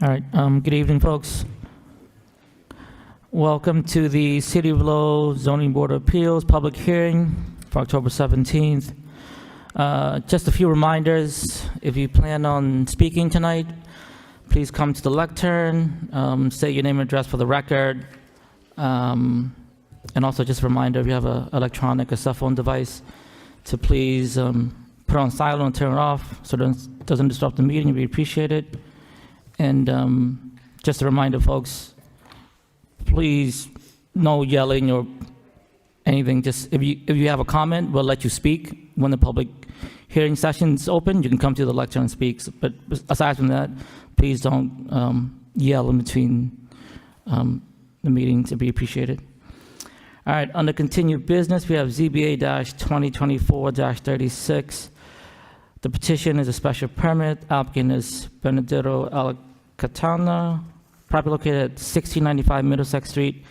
All right, good evening, folks. Welcome to the City of Lowell Zoning Board of Appeals public hearing for October 17th. Just a few reminders. If you plan on speaking tonight, please come to the lectern, say your name and address for the record. And also just a reminder, if you have an electronic or cell phone device, to please put on silent and turn it off so it doesn't disrupt the meeting. We appreciate it. And just a reminder, folks, please no yelling or anything. Just if you have a comment, we'll let you speak when the public hearing session is open. You can come to the lectern and speak. But aside from that, please don't yell in between the meetings. It'd be appreciated. All right, under continued business, we have ZBA-2024-36. The petition is a special permit. Applicant is Benedetto Alcatana, property located at 1695 Middlesex Street,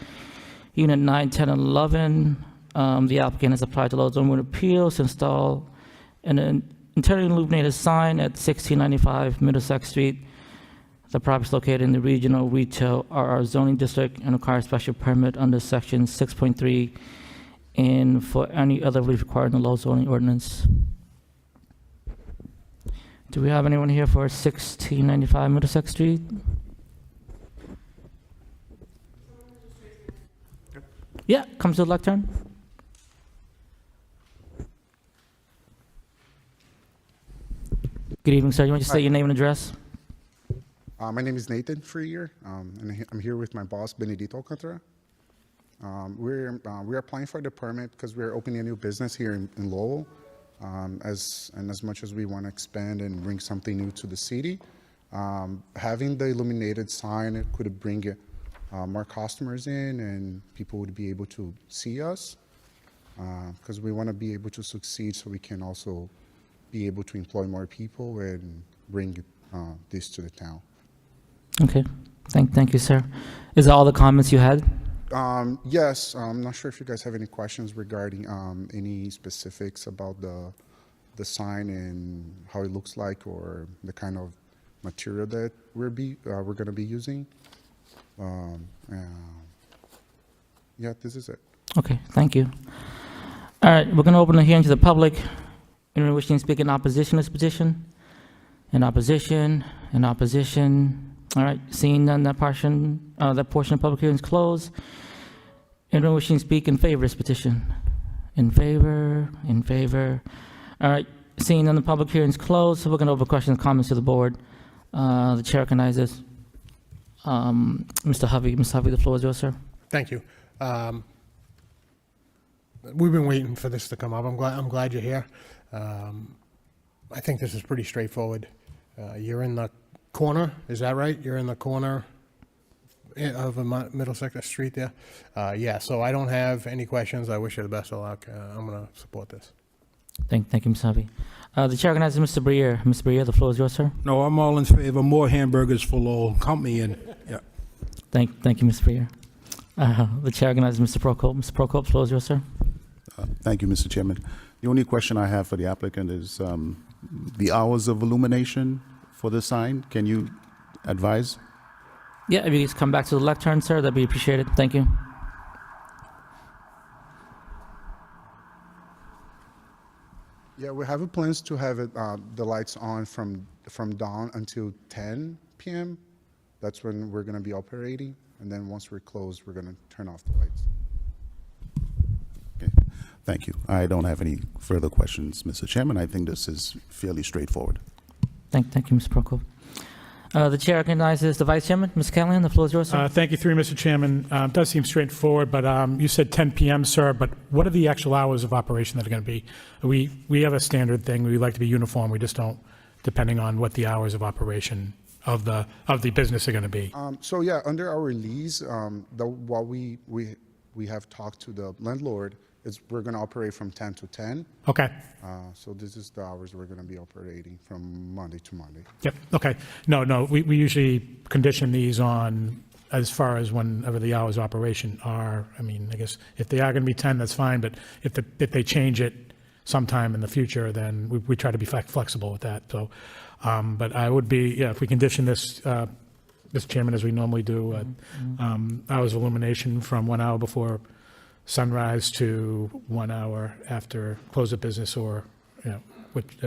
Unit 9, 10, and 11. The applicant has applied to Lowell Zoning Board of Appeals to install an internally illuminated sign at 1695 Middlesex Street. The property is located in the Regional Retail RR zoning district and requires special permit under section 6.3 and for any other relief required in the Lowell zoning ordinance. Do we have anyone here for 1695 Middlesex Street? Yeah, come to the lectern. Good evening, sir. You want to say your name and address? My name is Nathan Freer, and I'm here with my boss, Benedetto Alcantara. We're applying for the permit because we're opening a new business here in Lowell. As much as we want to expand and bring something new to the city, having the illuminated sign could bring more customers in, and people would be able to see us because we want to be able to succeed, so we can also be able to employ more people and bring this to the town. Okay, thank you, sir. Is that all the comments you had? Yes, I'm not sure if you guys have any questions regarding any specifics about the sign and how it looks like, or the kind of material that we're going to be using. Yeah, this is it. Okay, thank you. All right, we're going to open the hearing to the public. Anyone wishing to speak in opposition to this petition? In opposition, in opposition. All right, seeing none, that portion of public hearing is closed. Anyone wishing to speak in favor of this petition? In favor, in favor. All right, seeing none, the public hearing is closed, so we're going to open questions and comments to the board. The chair recognizes Mr. Hovey. Mr. Hovey, the floor is yours, sir. Thank you. We've been waiting for this to come up. I'm glad you're here. I think this is pretty straightforward. You're in the corner, is that right? You're in the corner of Middlesex Street there? Yeah, so I don't have any questions. I wish you the best of luck. I'm going to support this. Thank you, Mr. Hovey. The chair recognizes Mr. Briere. Mr. Briere, the floor is yours, sir. No, I'm all in favor. More hamburgers for Lowell. Count me in. Yeah. Thank you, Mr. Briere. The chair recognizes Mr. Prokop. Mr. Prokop, the floor is yours, sir. Thank you, Mr. Chairman. The only question I have for the applicant is the hours of illumination for the sign. Can you advise? Yeah, if you just come back to the lectern, sir, that'd be appreciated. Thank you. Yeah, we have plans to have it, the lights on from dawn until 10 p.m. That's when we're going to be operating, and then once we're closed, we're going to turn off the lights. Okay. Thank you. I don't have any further questions, Mr. Chairman. I think this is fairly straightforward. Thank you, Mr. Prokop. The chair recognizes the vice chairman, Ms. Callahan. The floor is yours, sir. Thank you, through Mr. Chairman. It does seem straightforward, but you said 10 p.m., sir, but what are the actual hours of operation that are going to be? We have a standard thing. We like to be uniform. We just don't, depending on what the hours of operation of the business are going to be. So yeah, under our lease, what we have talked to the landlord is we're going to operate from 10 to 10. Okay. So this is the hours we're going to be operating from Monday to Monday. Yep. Okay. No, we usually condition these on as far as whenever the hours of operation are. I mean, I guess if they are going to be 10, that's fine. But if they change it sometime in the future, then we try to be flexible with that. So, but I would be, yeah, if we condition this Mr. Chairman, as we normally do, hours of illumination from 1 hour before sunrise to 1 hour after close of business, or, you know,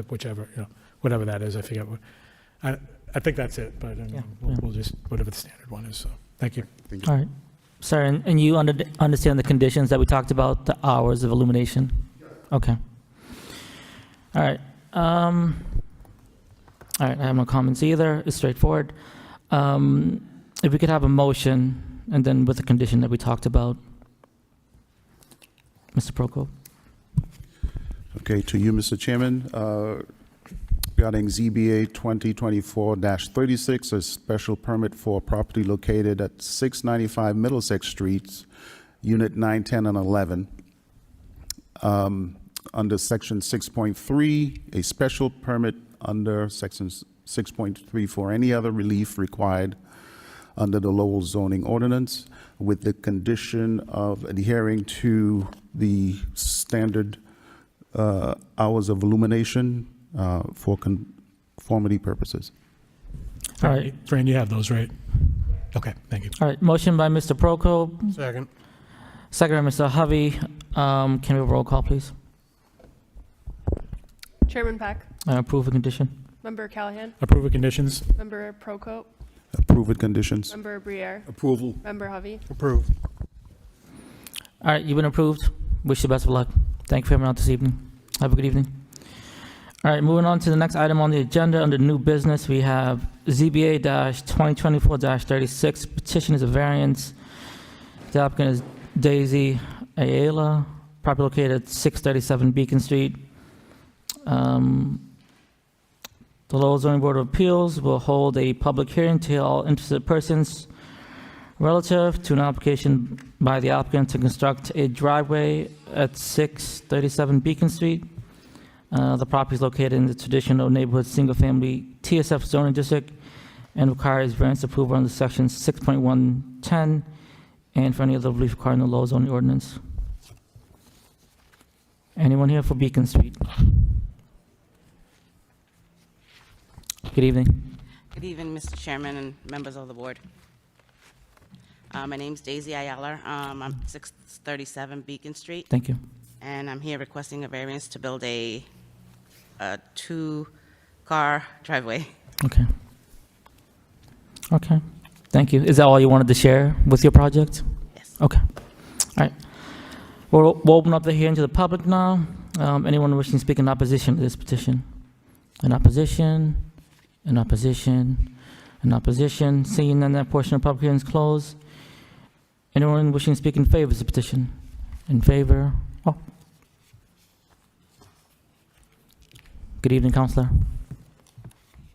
whichever, you know, whatever that is, I forget what. I think that's it, but we'll just, whatever the standard one is, so, thank you. All right. Sir, and you understand the conditions that we talked about, the hours of illumination? Okay. All right. All right, I have no comments either. It's straightforward. If we could have a motion, and then with the condition that we talked about. Mr. Prokop. Okay, to you, Mr. Chairman, regarding ZBA 2024-36, a special permit for property located at 695 Middlesex Street, Unit 9, 10, and 11. Under Section 6.3, a special permit under Section 6.3 for any other relief required under the Lowell zoning ordinance, with the condition of adhering to the standard hours of illumination for conformity purposes. All right. Fran, you have those, right? Okay, thank you. All right, motion by Mr. Prokop, Second. second by Mr. Hovey. Can we have a roll call, please? Chairman Peck, Approve the condition. Member Callahan, Approve of conditions? Member Prokop, Approve with conditions. Member Briere, Approval. Member Hovey. Approved. All right, you've been approved. Wish you best of luck. Thank you for coming out this evening. Have a good evening. All right, moving on to the next item on the agenda. Under new business, we have ZBA-2024-36. Petition is a variance. The applicant is Daisy Ayala, property located at 637 Beacon Street. The Lowell Zoning Board of Appeals will hold a public hearing to hear all interested persons relative to an application by the applicant to construct a driveway at 637 Beacon Street. The property is located in the traditional neighborhood single-family TSF zoning district and requires variance approval under section 6.110 and for any other relief required in the Lowell zoning ordinance. Anyone here for Beacon Street? Good evening. Good evening, Mr. Chairman and members of the board. My name's Daisy Ayala. I'm 637 Beacon Street, Thank you. and I'm here requesting a variance to build a two-car driveway. Okay. Okay. Thank you. Is that all you wanted to share with your project? Yes. Okay. All right. We'll open up the hearing to the public now. Anyone wishing to speak in opposition to this petition? In opposition? In opposition? In opposition? Seeing none, that portion of the public hearing is closed. Anyone wishing to speak in favor of the petition? In favor? Oh. Good evening, Counselor.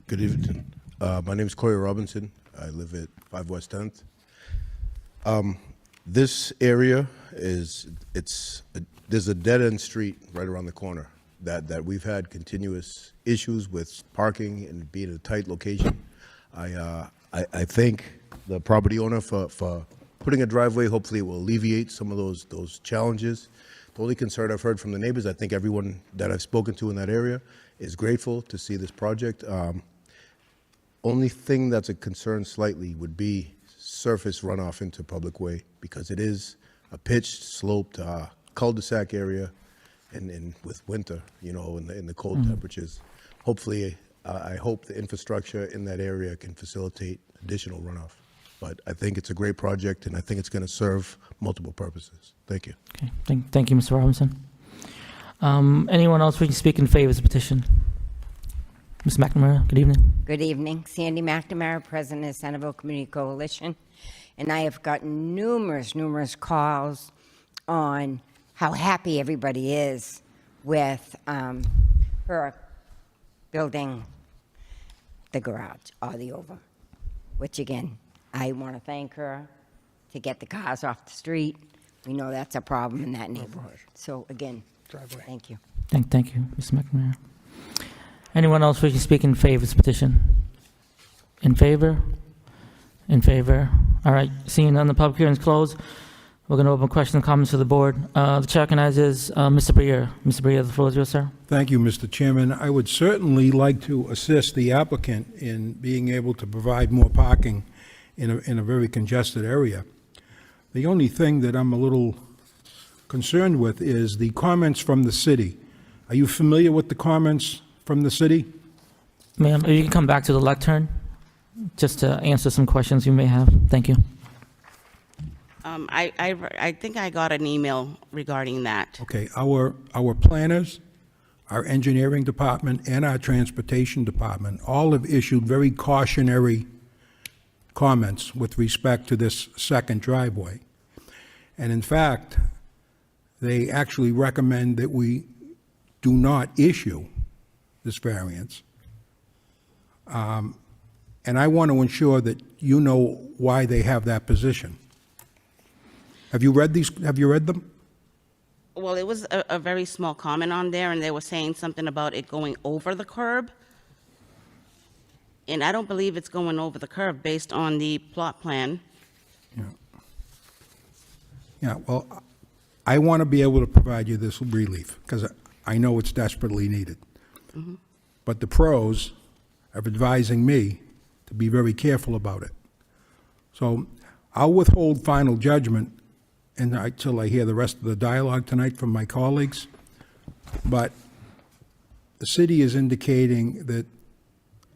Good evening. My name is Corey Robinson. I live at 5 West 10th. This area there's a dead-end street right around the corner that we've had continuous issues with parking and being a tight location. I thank the property owner for putting a driveway. Hopefully it will alleviate some of those challenges. The only concern I've heard from the neighbors, I think everyone that I've spoken to in that area is grateful to see this project. Only thing that's a concern slightly would be surface runoff into public way, because it is a pitched, sloped cul-de-sac area, and with winter, you know, in the cold temperatures. Hopefully, I hope the infrastructure in that area can facilitate additional runoff. But I think it's a great project, and I think it's going to serve multiple purposes. Thank you. Okay. Thank you, Mr. Robinson. Anyone else wishing to speak in favor of the petition? Ms. McNamara, good evening. Good evening. Sandy McNamara, President of Centerville Community Coalition. And I have gotten numerous calls on how happy everybody is with her building the garage or the over, which again, I want to thank her to get the cars off the street. We know that's a problem in that neighborhood. So again, Driveway. thank you. Thank you, Ms. McNamara. Anyone else wishing to speak in favor of this petition? In favor? In favor? All right, seeing none, the public hearing is closed. We're going to open questions and comments to the board. The chair recognizes Mr. Briere. Mr. Briere, the floor is yours, sir. Thank you, Mr. Chairman. I would certainly like to assist the applicant in being able to provide more parking in a very congested area. The only thing that I'm a little concerned with is the comments from the city. Are you familiar with the comments from the city? Ma'am, you can come back to the lectern just to answer some questions you may have. Thank you. I think I got an email regarding that. Okay, our planners, our engineering department, and our transportation department all have issued very cautionary comments with respect to this second driveway. And in fact, they actually recommend that we do not issue this variance. And I want to ensure that you know why they have that position. Have you read these? Have you read them? Well, it was a very small comment on there, and they were saying something about it going over the curb. And I don't believe it's going over the curb based on the plot plan. Yeah, well, I want to be able to provide you this relief, because I know it's desperately needed. But the pros are advising me to be very careful about it. So I'll withhold final judgment until I hear the rest of the dialogue tonight from my colleagues. But the city is indicating that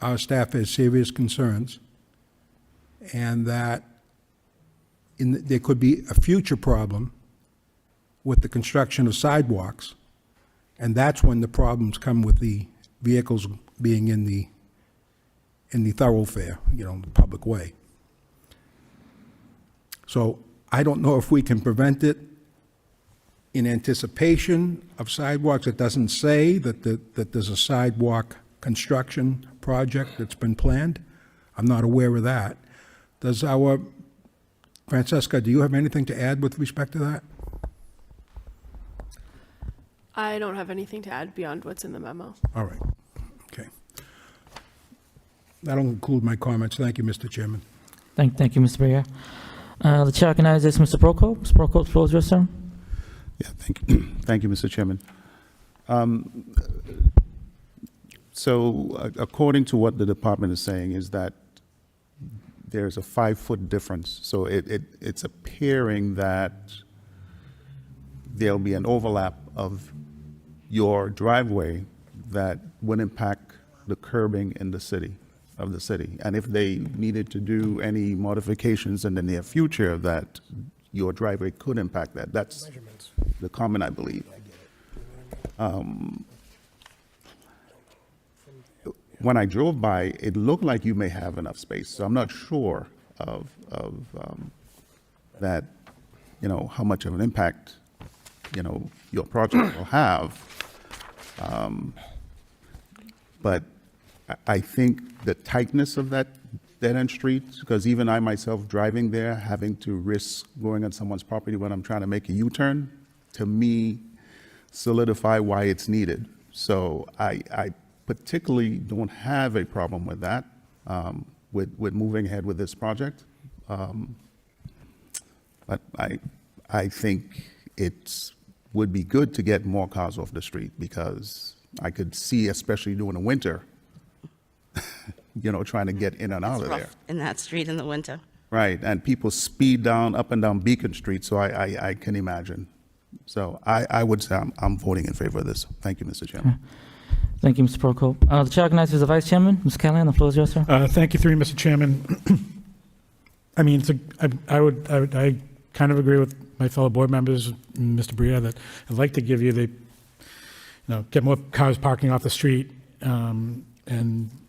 our staff has serious concerns, and that there could be a future problem with the construction of sidewalks, and that's when the problems come with the vehicles being in the thoroughfare, the public way. So I don't know if we can prevent it in anticipation of sidewalks. It doesn't say that there's a sidewalk construction project that's been planned. I'm not aware of that. Francesca, do you have anything to add with respect to that? I don't have anything to add beyond what's in the memo. All right, okay. That'll conclude my comments. Thank you, Mr. Chairman. Thank you, Mr. Briere. The chair recognizes Mr. Prokop. Mr. Prokop, the floor is yours, sir. Yeah, thank you. Thank you, Mr. Chairman. So according to what the department is saying is that there's a 5-foot difference. So it's appearing that there'll be an overlap of your driveway that would impact the curbing in the city, And if they needed to do any modifications in the near future, that your driveway could impact that. That's the comment, I believe. When I drove by, it looked like you may have enough space, so I'm not sure of that, how much of an impact, your project will have. But I think the tightness of that dead-end street, because even I myself driving there, having to risk going on someone's property when I'm trying to make a U-turn, to me, solidify why it's needed. So I particularly don't have a problem with that, with moving ahead with this project. But I think it would be good to get more cars off the street, because I could see, especially during the winter, trying to get in and out of there. In that street in the winter. Right, and people speed up and down Beacon Street, so I can imagine. So I would say I'm voting in favor of this. Thank you, Mr. Chairman. Thank you, Mr. Prokop. The chair recognizes the vice chairman, Mr. Callahan. The floor is yours, sir. Thank you, Mr. Chairman. I mean, I kind of agree with my fellow board members, Mr. Briere, that I'd like to give you get more cars parking off the street, and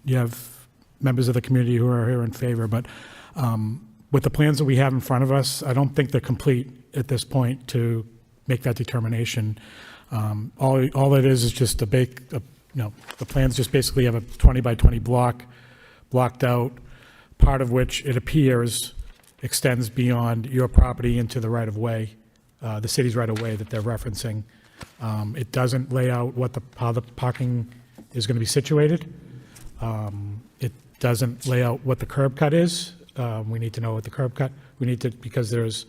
you have members of the community who are here in favor. But with the plans that we have in front of us, I don't think they're complete at this point to make that determination. All it is just the plans just basically have a 20 by 20 blocked out, part of which it appears extends beyond your property into the right-of-way, the city's right-of-way that they're referencing. It doesn't lay out how the parking is going to be situated. It doesn't lay out what the curb cut is. We need to know what the curb cut, because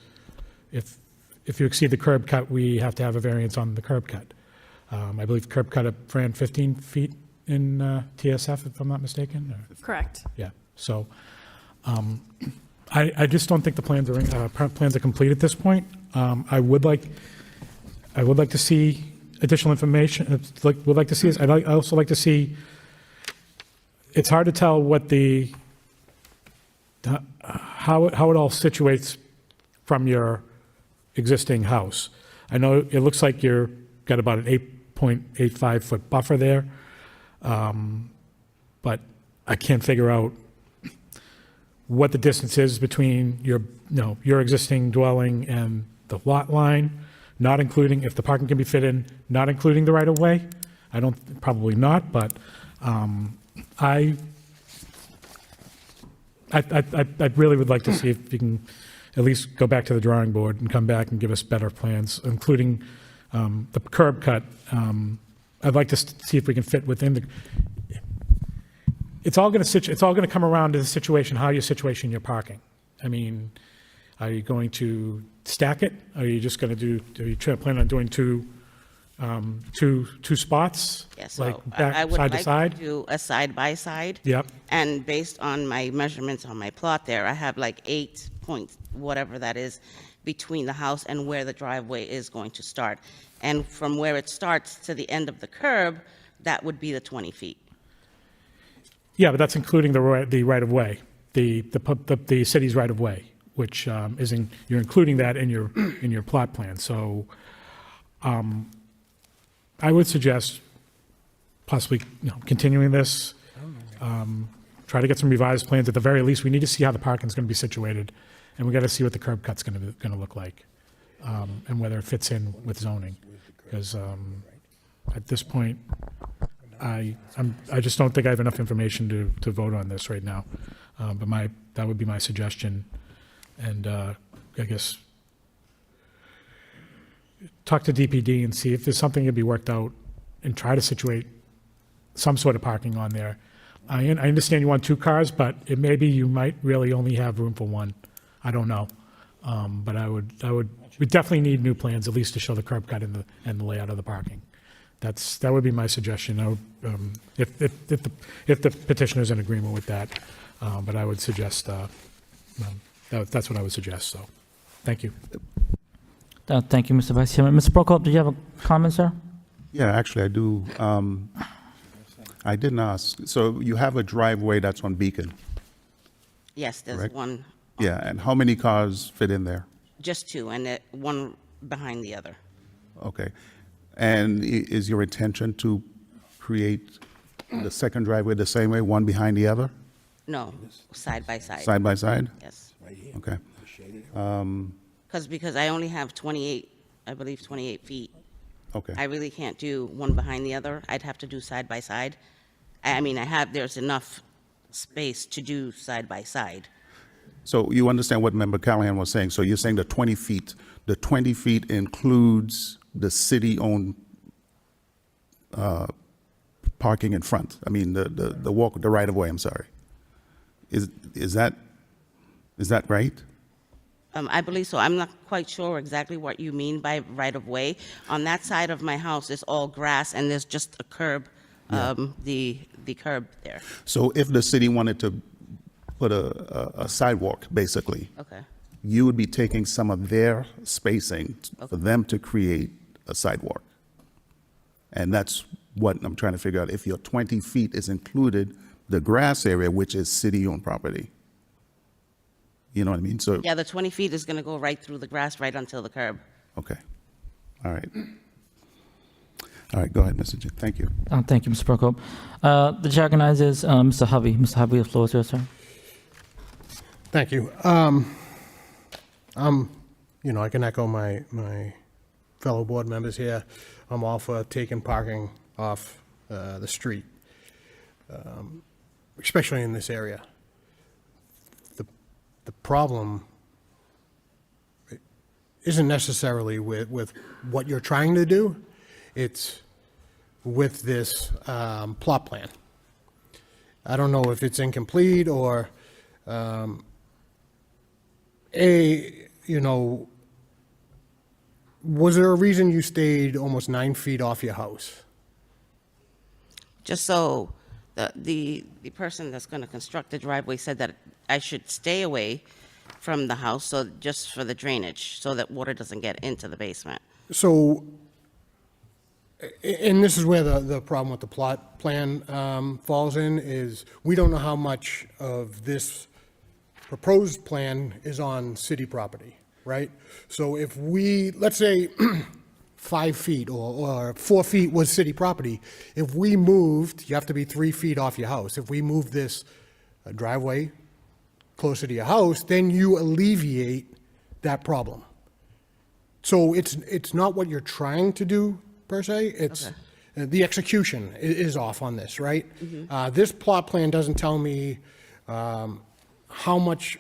if you exceed the curb cut, we have to have a variance on the curb cut. I believe curb cut ran 15 feet in TSF, if I'm not mistaken. Correct. Yeah, so I just don't think the plans are complete at this point. I would like to see additional information. Would like to see this. I also like to see. It's hard to tell what how it all situates from your existing house. I know it looks like you're got about an 8.85 foot buffer there, but I can't figure out what the distance is between your existing dwelling and the lot line, not including, if the parking can be fit in, not including the right-of-way. I don't, probably not, but I really would like to see if you can at least go back to the drawing board and come back and give us better plans, including the curb cut. I'd like to see if we can fit within the, it's all going to come around to the situation, how you're situating your parking. I mean, are you going to stack it? Are you just going to are you plan on doing two spots? Yes, Like so back, I would side to like side? to do a side-by-side. Yep. And based on my measurements on my plot there, I have like 8 points, whatever that is, between the house and where the driveway is going to start. And from where it starts to the end of the curb, that would be the 20 feet. Yeah, but that's including the right-of-way, the city's right-of-way, which is you're including that in your plot plan. So I would suggest possibly, continuing this, try to get some revised plans. At the very least, we need to see how the parking's going to be situated, and we got to see what the curb cut's going to look like, and whether it fits in with zoning. Because at this point, I just don't think I have enough information to vote on this right now. But that would be my suggestion, and I guess talk to DPD and see if there's something to be worked out, and try to situate some sort of parking on there. I understand you want 2 cars, but it may be you might really only have room for 1. I don't know. But we definitely need new plans, at least to show the curb cut and the layout of the parking. That would be my suggestion. If the petitioner's in agreement with that, but I would suggest that's what I would suggest. So, thank you. Thank you, Mr. Vice Chairman. Mr. Prokop, did you have a comment, sir? Yeah, actually, I do. I didn't ask. So you have a driveway that's on Beacon? Yes, there's Correct. one, Yeah, and how many cars fit in there? just 2, and one behind the other. Okay. And is your intention to create the second driveway the same way, one behind the other, No, side by side. side by side? Yes. Okay. Because I only have 28, I believe 28 feet. Okay. I really can't do one behind the other. I'd have to do side by side. I mean, there's enough space to do side by side. So you understand what Member Callahan was saying. So you're saying the 20 feet includes the city-owned parking in front? I mean, the right-of-way, I'm sorry. Is that right? I believe so. I'm not quite sure exactly what you mean by right-of-way. On that side of my house is all grass, and there's just a curb, the curb there. So if the city wanted to put a sidewalk, basically, Okay. you would be taking some of their spacing for them to create a sidewalk. And that's what I'm trying to figure out. If your 20 feet is included, the grass area, which is city-owned property. You know what I mean? So, Yeah, the 20 feet is going to go right through the grass, right until the curb. okay. All right. All right, go ahead, Mr. J. Thank you. Thank you, Mr. Prokop. The chair recognizes Mr. Hovey. Mr. Hovey, the floor is yours, sir. Thank you. I can echo my fellow board members here. I'm all for taking parking off the street, especially in this area. The problem isn't necessarily with what you're trying to do. It's with this plot plan. I don't know if it's incomplete or, was there a reason you stayed almost 9 feet off your house? Just so the person that's going to construct the driveway said that I should stay away from the house, so just for the drainage, so that water doesn't get into the basement. So, and this is where the problem with the plot plan falls in, is we don't know how much of this proposed plan is on city property, right? So if we, let's say, 5 feet or 4 feet was city property, if we moved, you have to be 3 feet off your house. If we move this driveway closer to your house, then you alleviate that problem. So it's not what you're trying to do, per se, it's, the execution is off on this, right? This plot plan doesn't tell me how much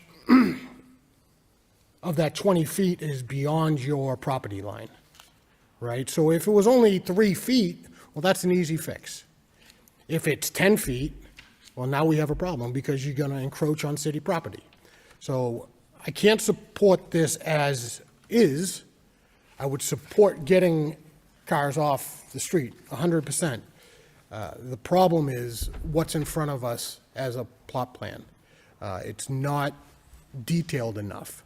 of that 20 feet is beyond your property line, right? So if it was only 3 feet, well, that's an easy fix. If it's 10 feet, well, now we have a problem because you're gonna encroach on city property. So I can't support this as is. I would support getting cars off the street, 100%. The problem is what's in front of us as a plot plan. It's not detailed enough.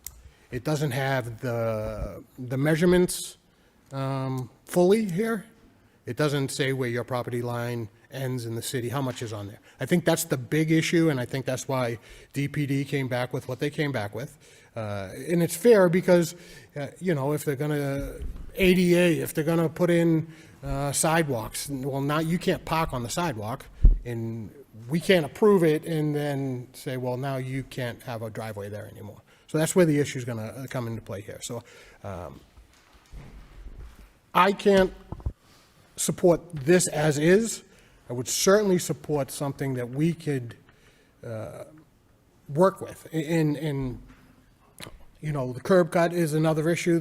It doesn't have the measurements fully here. It doesn't say where your property line ends in the city, how much is on there. I think that's the big issue, and I think that's why DPD came back with what they came back with. And it's fair because, if they're gonna ADA, if they're gonna put in sidewalks, well, now you can't park on the sidewalk, and we can't approve it and then say, well, now you can't have a driveway there anymore. So that's where the issue's gonna come into play here. So I can't support this as is. I would certainly support something that we could work with. And the curb cut is another issue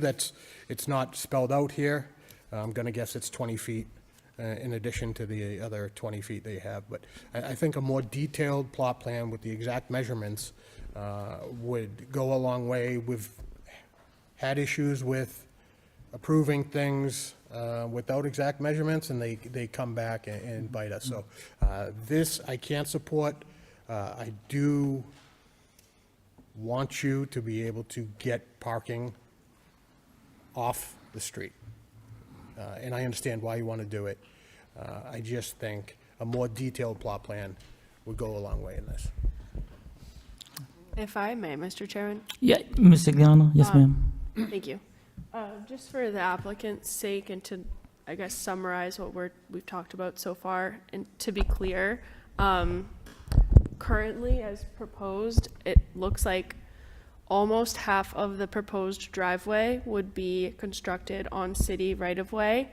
it's not spelled out here. I'm gonna guess it's 20 feet in addition to the other 20 feet they have. But I think a more detailed plot plan with the exact measurements would go a long way. We've had issues with approving things without exact measurements, and they come back and bite us. So this I can't support. I do want you to be able to get parking off the street. And I understand why you want to do it. I just think a more detailed plot plan would go a long way in this. If I may, Mr. Chairman? Yeah, Ms. Sigliano? Yes, ma'am. Thank you. Just for the applicant's sake and to, I guess, summarize what we've talked about so far, and to be clear, currently, as proposed, it looks like almost half of the proposed driveway would be constructed on city right-of-way,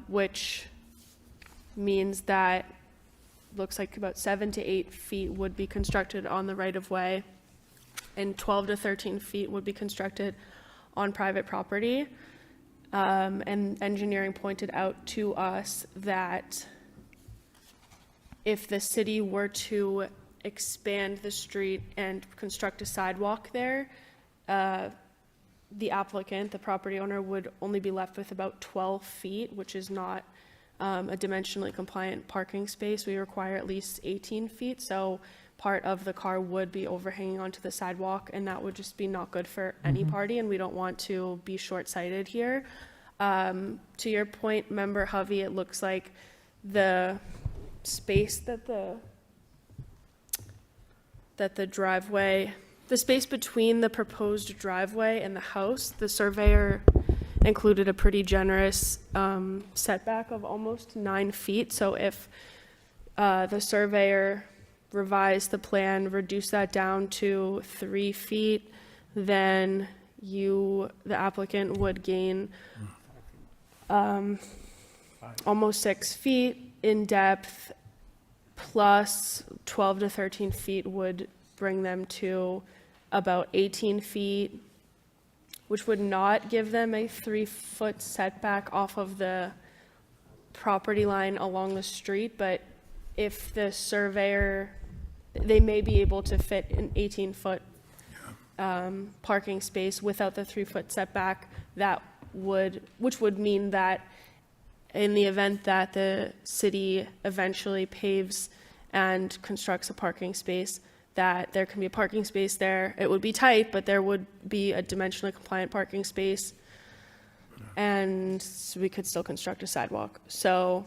which means that looks like about 7 to 8 feet would be constructed on the right-of-way, and 12 to 13 feet would be constructed on private property. And engineering pointed out to us that if the city were to expand the street and construct a sidewalk there, the applicant, the property owner, would only be left with about 12 feet, which is not a dimensionally compliant parking space. We require at least 18 feet, so part of the car would be overhanging onto the sidewalk, and that would just be not good for any party, and we don't want to be short-sighted here. To your point, Member Hovey, it looks like the space that the driveway, the space between the proposed driveway and the house, the surveyor included a pretty generous setback of almost 9 feet. So if the surveyor revised the plan, reduce that down to 3 feet, then the applicant would gain almost 6 feet in depth, plus 12 to 13 feet would bring them to about 18 feet, which would not give them a 3-foot setback off of the property line along the street. But if the surveyor, they may be able to fit an 18-foot parking space without the 3-foot setback, which would mean that in the event that the city eventually paves and constructs a parking space, that there can be a parking space there. It would be tight, but there would be a dimensionally compliant parking space. And we could still construct a sidewalk. So,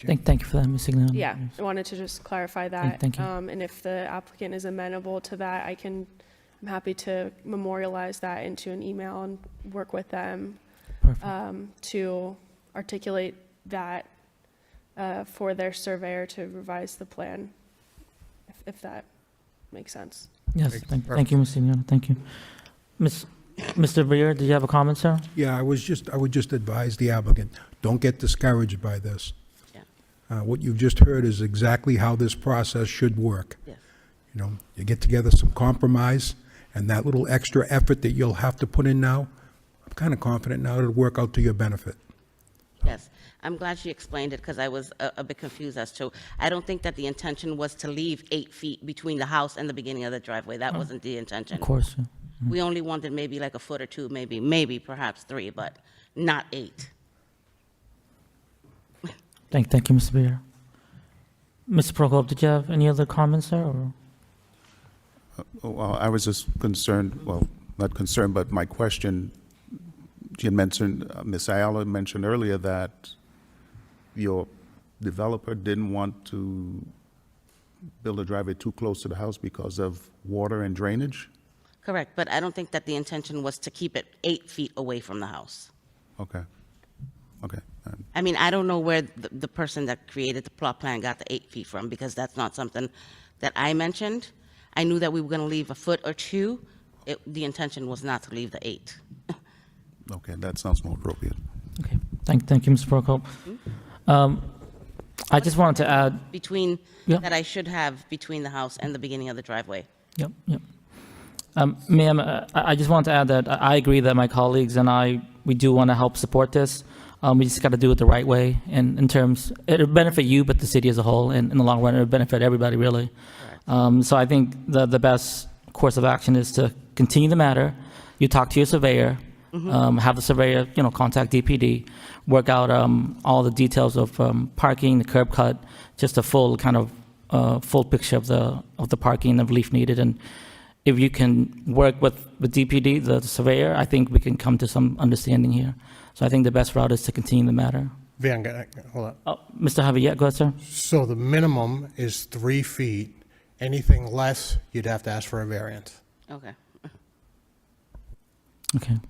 Thank you for that, Ms. Sigliano. yeah, I wanted to just clarify that. Thank you. And if the applicant is amenable to that, I'm happy to memorialize that into an email and work with them to articulate that for their surveyor to revise the plan, if that makes sense. Yes, thank you, Ms. Sigliano, thank you. Mr. Brier, did you have a comment, sir? Yeah, I would just advise the applicant, don't get discouraged by this. Yeah. What you've just heard is exactly how this process should work. Yes. You know, you get together some compromise, and that little extra effort that you'll have to put in now, I'm kind of confident now it'll work out to your benefit. Yes, I'm glad she explained it, because I was a bit confused as to, I don't think that the intention was to leave 8 feet between the house and the beginning of the driveway. That wasn't the intention. Of course. Yeah. We only wanted maybe like a foot or two, maybe perhaps 3, but not 8. Thank you, Mr. Brier. Mr. Prokop, did you have any other comments, sir? Or? Well, I was just concerned, well, not concerned, but my question, she had mentioned, Ms. Ayala mentioned earlier that your developer didn't want to build a driveway too close to the house because of water and drainage? Correct, but I don't think that the intention was to keep it 8 feet away from the house. Okay. Okay. I mean, I don't know where the person that created the plot plan got the 8 feet from, because that's not something that I mentioned. I knew that we were going to leave a foot or two. The intention was not to leave the 8. Okay, that sounds more appropriate. Okay, thank you, Mr. Prokop. I just wanted to add. Yeah. That I should have between the house and the beginning of the driveway. Yep. Ma'am, I just want to add that I agree that my colleagues and we do want to help support this. We just got to do it the right way, and in terms, it'll benefit you, but the city as a whole, and in the long run, it'll benefit everybody, really. So I think the best course of action is to continue the matter. You talk to your surveyor, have the surveyor, contact DPD, work out all the details of parking, the curb cut, just a full kind of full picture of the parking and the relief needed. And if you can work with DPD, the surveyor, I think we can come to some understanding here. So I think the best route is to continue the matter. Van, hold on. Oh, Mr. Javier, yeah, go ahead, sir. So the minimum is 3 feet. Anything less, you'd have to ask for a variance. Okay. Okay.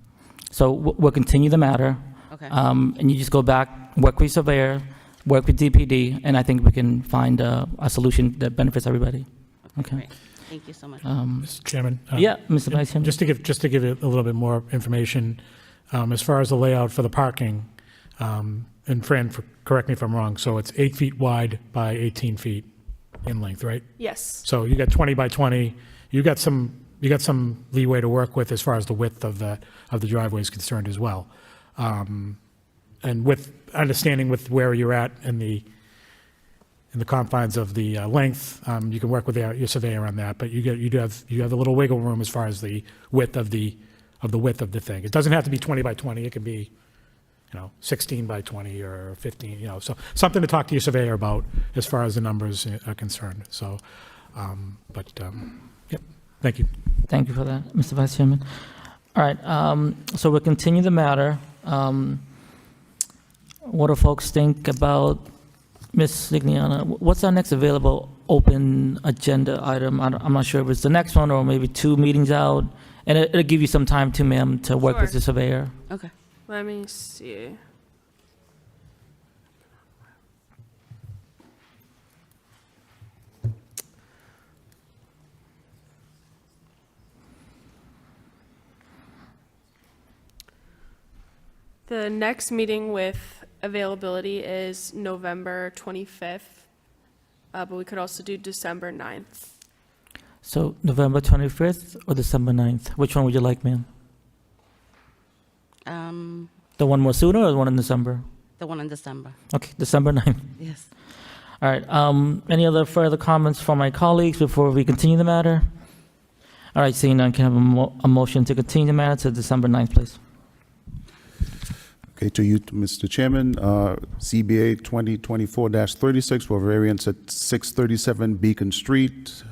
So we'll continue the matter. Okay. And you just go back, work with your surveyor, work with DPD, and I think we can find a solution that benefits everybody. Okay. Great. Thank you so much. Mr. Chairman? Yeah, Mr. Vice Chairman. Just to give you a little bit more information, as far as the layout for the parking, and Fran, correct me if I'm wrong, so it's 8 feet wide by 18 feet in length, right? Yes. So you got 20 by 20. You got some leeway to work with as far as the width of the driveway is concerned as well. And with understanding with where you're at in the confines of the length, you can work with your surveyor on that. But you have a little wiggle room as far as the width of the thing. It doesn't have to be 20 by 20. It can be 16 by 20 or 15, so something to talk to your surveyor about as far as the numbers are concerned. So, yep, thank you. Thank you for that, Mr. Vice Chairman. All right, so we'll continue the matter. What do folks think about Ms. Sigliano? What's our next available open agenda item? I'm not sure if it's the next one or maybe 2 meetings out. And it'll give you some time too, ma'am, to work with Sure. the surveyor. Okay. Let me see. The next meeting with availability is November 25th, but we could also do December 9th. So November 25th or December 9th? Which one would you like, ma'am? The one more sooner or the one in December? The one in December. Okay, December 9th. Yes. All right, any other further comments from my colleagues before we continue the matter? All right, seeing none, can I have a motion to continue the matter to December 9th, please? Okay, to you, Mr. Chairman, CBA 2024-36 for variance at 637 Beacon Street,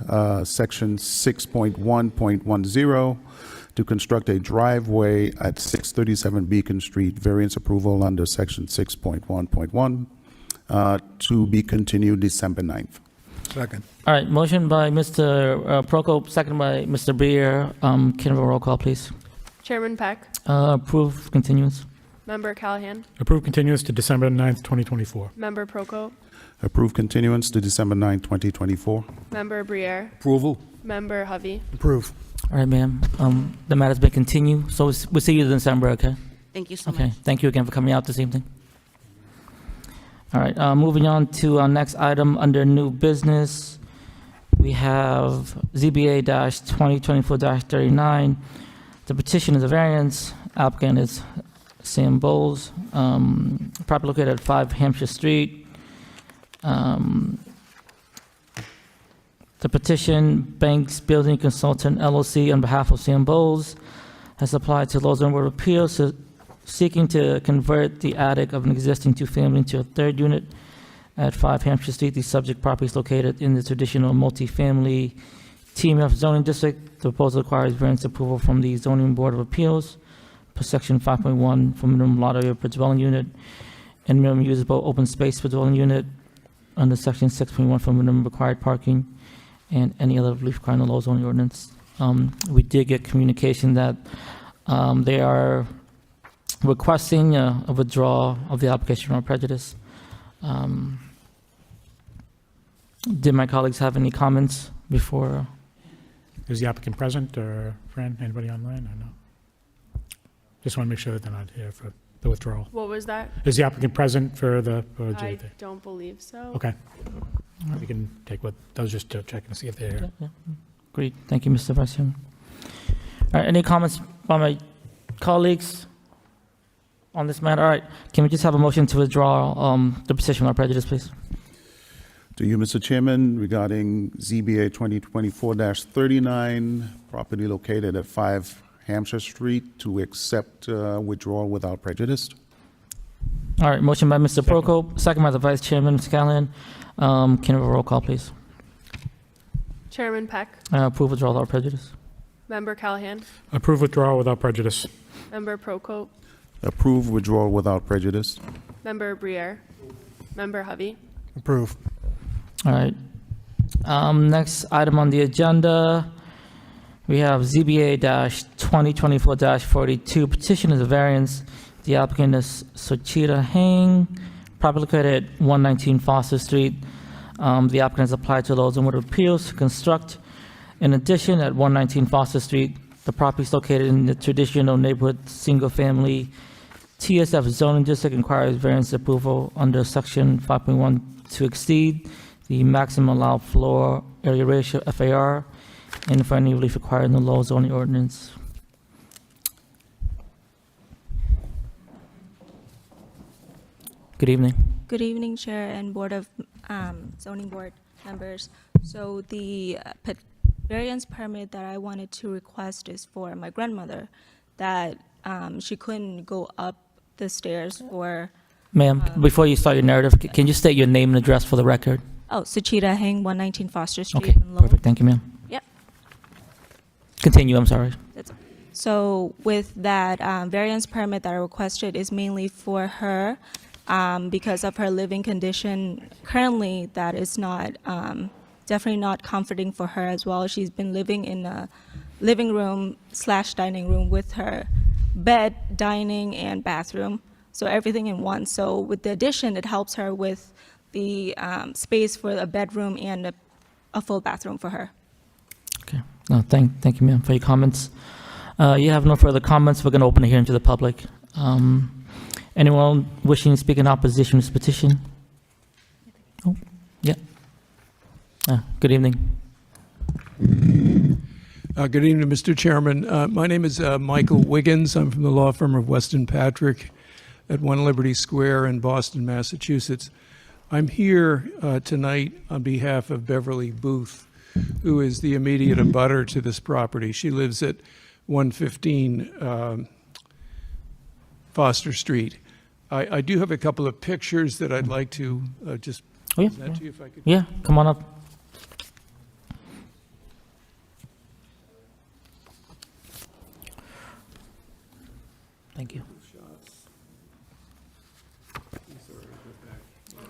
section 6.1.10, to construct a driveway at 637 Beacon Street, variance approval under section 6.1.1, to be continued December 9th. Second. All right, motion by Mr. Prokop, second by Mr. Brier. Can I have a roll call, please? Chairman Peck, Approve continuance. Member Callahan, Approve continuance to December 9th, 2024. Member Proko, Approve continuance to December 9th, 2024. Member Briere, Approval? Member Hovey. Approve. All right, ma'am. The matter's been continued, so we'll see you in December, okay? Thank you so much. Okay, thank you again for coming out this evening. All right, moving on to our next item under new business. We have ZBA-2024-39. The petition is a variance. Applicant is Sam Bowles, property located at 5 Hampshire Street. The petition, Banks Building Consultant LLC, on behalf of Sam Bowles, has applied to Lowell Zoning Board of Appeals, seeking to convert the attic of an existing two-family into a third unit at 5 Hampshire Street. The subject property is located in the traditional multifamily TMF zoning district. The proposal requires variance approval from the Zoning Board of Appeals per section 5.1 for minimum lot area per dwelling unit and minimum usable open space per dwelling unit under section 6.1 for minimum required parking and any other relief required in the Lowell zoning ordinance. We did get communication that they are requesting a withdrawal of the application on prejudice. Did my colleagues have any comments before? Is the applicant present, or Fran, anybody online, or no? Just want to make sure that they're not here for the withdrawal. What was that? Is the applicant present for the, or I did they- don't believe so. Okay. We can take what, that was just to check and see if they're here. Yeah. Great, thank you, Mr. Vice Chairman. All right, any comments by my colleagues on this matter? All right, can we just have a motion to withdraw the petition on prejudice, please? To you, Mr. Chairman, regarding ZBA 2024-39, property located at 5 Hampshire Street, to accept withdrawal without prejudice. All right, motion by Mr. Prokop, second by the Vice Chairman, Mr. Callahan. Can I have a roll call, please? Chairman Peck, Approve withdrawal without prejudice. Member Callahan, Approve withdrawal without prejudice. Member Proko, Approve withdrawal without prejudice. Member Briere, Member Hovey. Approve. All right. Next item on the agenda, we have ZBA-2024-42. Petition is a variance. The applicant is Suchita Hang, property located at 119 Foster Street. The applicant has applied to Lowell Zoning Board of Appeals to construct an addition at 119 Foster Street. The property is located in the traditional neighborhood single-family TSF zoning district, requires variance approval under section 5.1 to exceed the maximum allowed floor area ratio, FAR, and for any relief required in the Lowell zoning ordinance. Good evening. Good evening, Chair and Board of Zoning Board members. So the variance permit that I wanted to request is for my grandmother, that she couldn't go up the stairs for, Ma'am, before you start your narrative, can you state your name and address for the record? Suchita Heng, 119 Foster Street Okay, in Lowell. perfect. Thank you, ma'am. Yep. Continue, I'm sorry. So with that variance permit that I requested is mainly for her, because of her living condition currently, that is not, definitely not comforting for her as well. She's been living in a living room / dining room with her bed, dining, and bathroom, so everything in one. So with the addition, it helps her with the space for a bedroom and a full bathroom for her. Okay. No, thank you, ma'am, for your comments. You have no further comments. We're going to open the hearing to the public. Anyone wishing to speak in opposition to this petition? Oh, yeah. Good evening. Good evening, Mr. Chairman. My name is Michael Wiggins. I'm from the law firm of Weston Patrick at 1 Liberty Square in Boston, Massachusetts. I'm here tonight on behalf of Beverly Booth, who is the immediate abutter to this property. She lives at 115 Foster Street. I do have a couple of pictures that I'd like to just Oh, yeah, present to you if I could. yeah, come on up. Thank you.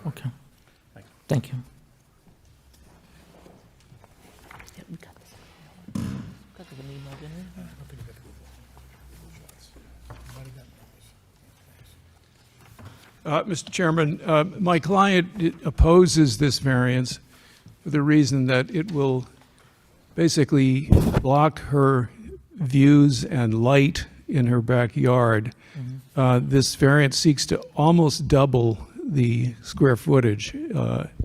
Okay. Thank you. Yeah, we got this. Got the email, didn't we? Mr. Chairman, my client opposes this variance for the reason that it will basically block her views and light in her backyard. This variance seeks to almost double the square footage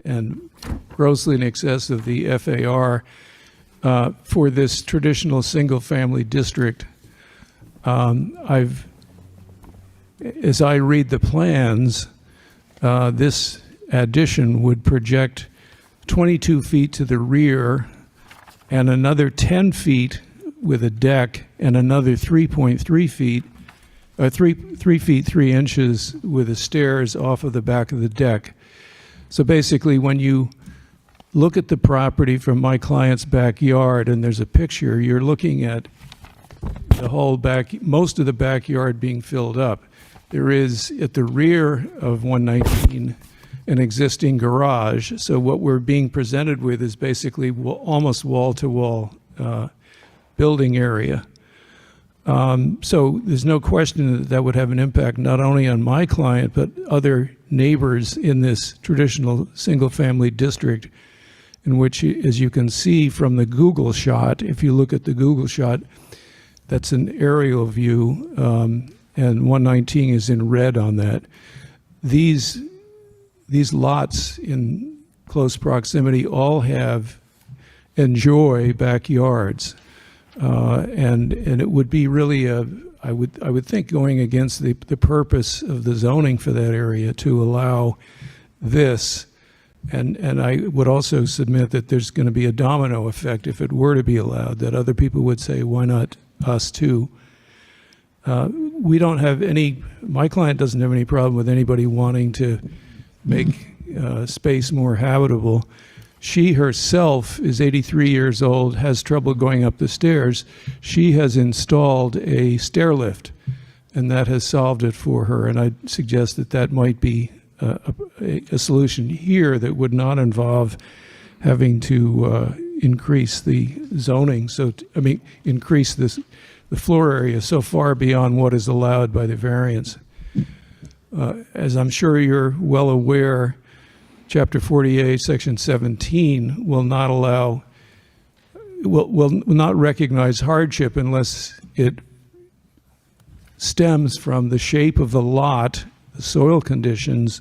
and grossly in excess of the FAR for this traditional single-family district. As I read the plans, this addition would project 22 feet to the rear and another 10 feet with a deck and another 3.3 feet, 3 feet 3 inches with the stairs off of the back of the deck. So basically, when you look at the property from my client's backyard and there's a picture, you're looking at the whole back, most of the backyard being filled up. There is, at the rear of 119, an existing garage. So what we're being presented with is basically almost wall-to-wall building area. So there's no question that that would have an impact not only on my client, but other neighbors in this traditional single-family district, in which, as you can see from the Google shot, if you look at the Google shot, that's an aerial view, and 119 is in red on that. These lots in close proximity all enjoy backyards, and it would be really I would think going against the purpose of the zoning for that area to allow this, and I would also submit that there's going to be a domino effect if it were to be allowed, that other people would say, why not us too? We don't have my client doesn't have any problem with anybody wanting to make space more habitable. She herself is 83 years old, has trouble going up the stairs. She has installed a stair lift, and that has solved it for her. And I suggest that that might be a solution here that would not involve having to increase the zoning. Increase the floor area so far beyond what is allowed by the variance. As I'm sure you're well aware, Chapter 48, Section 17 will not recognize hardship unless it stems from the shape of the lot, the soil conditions,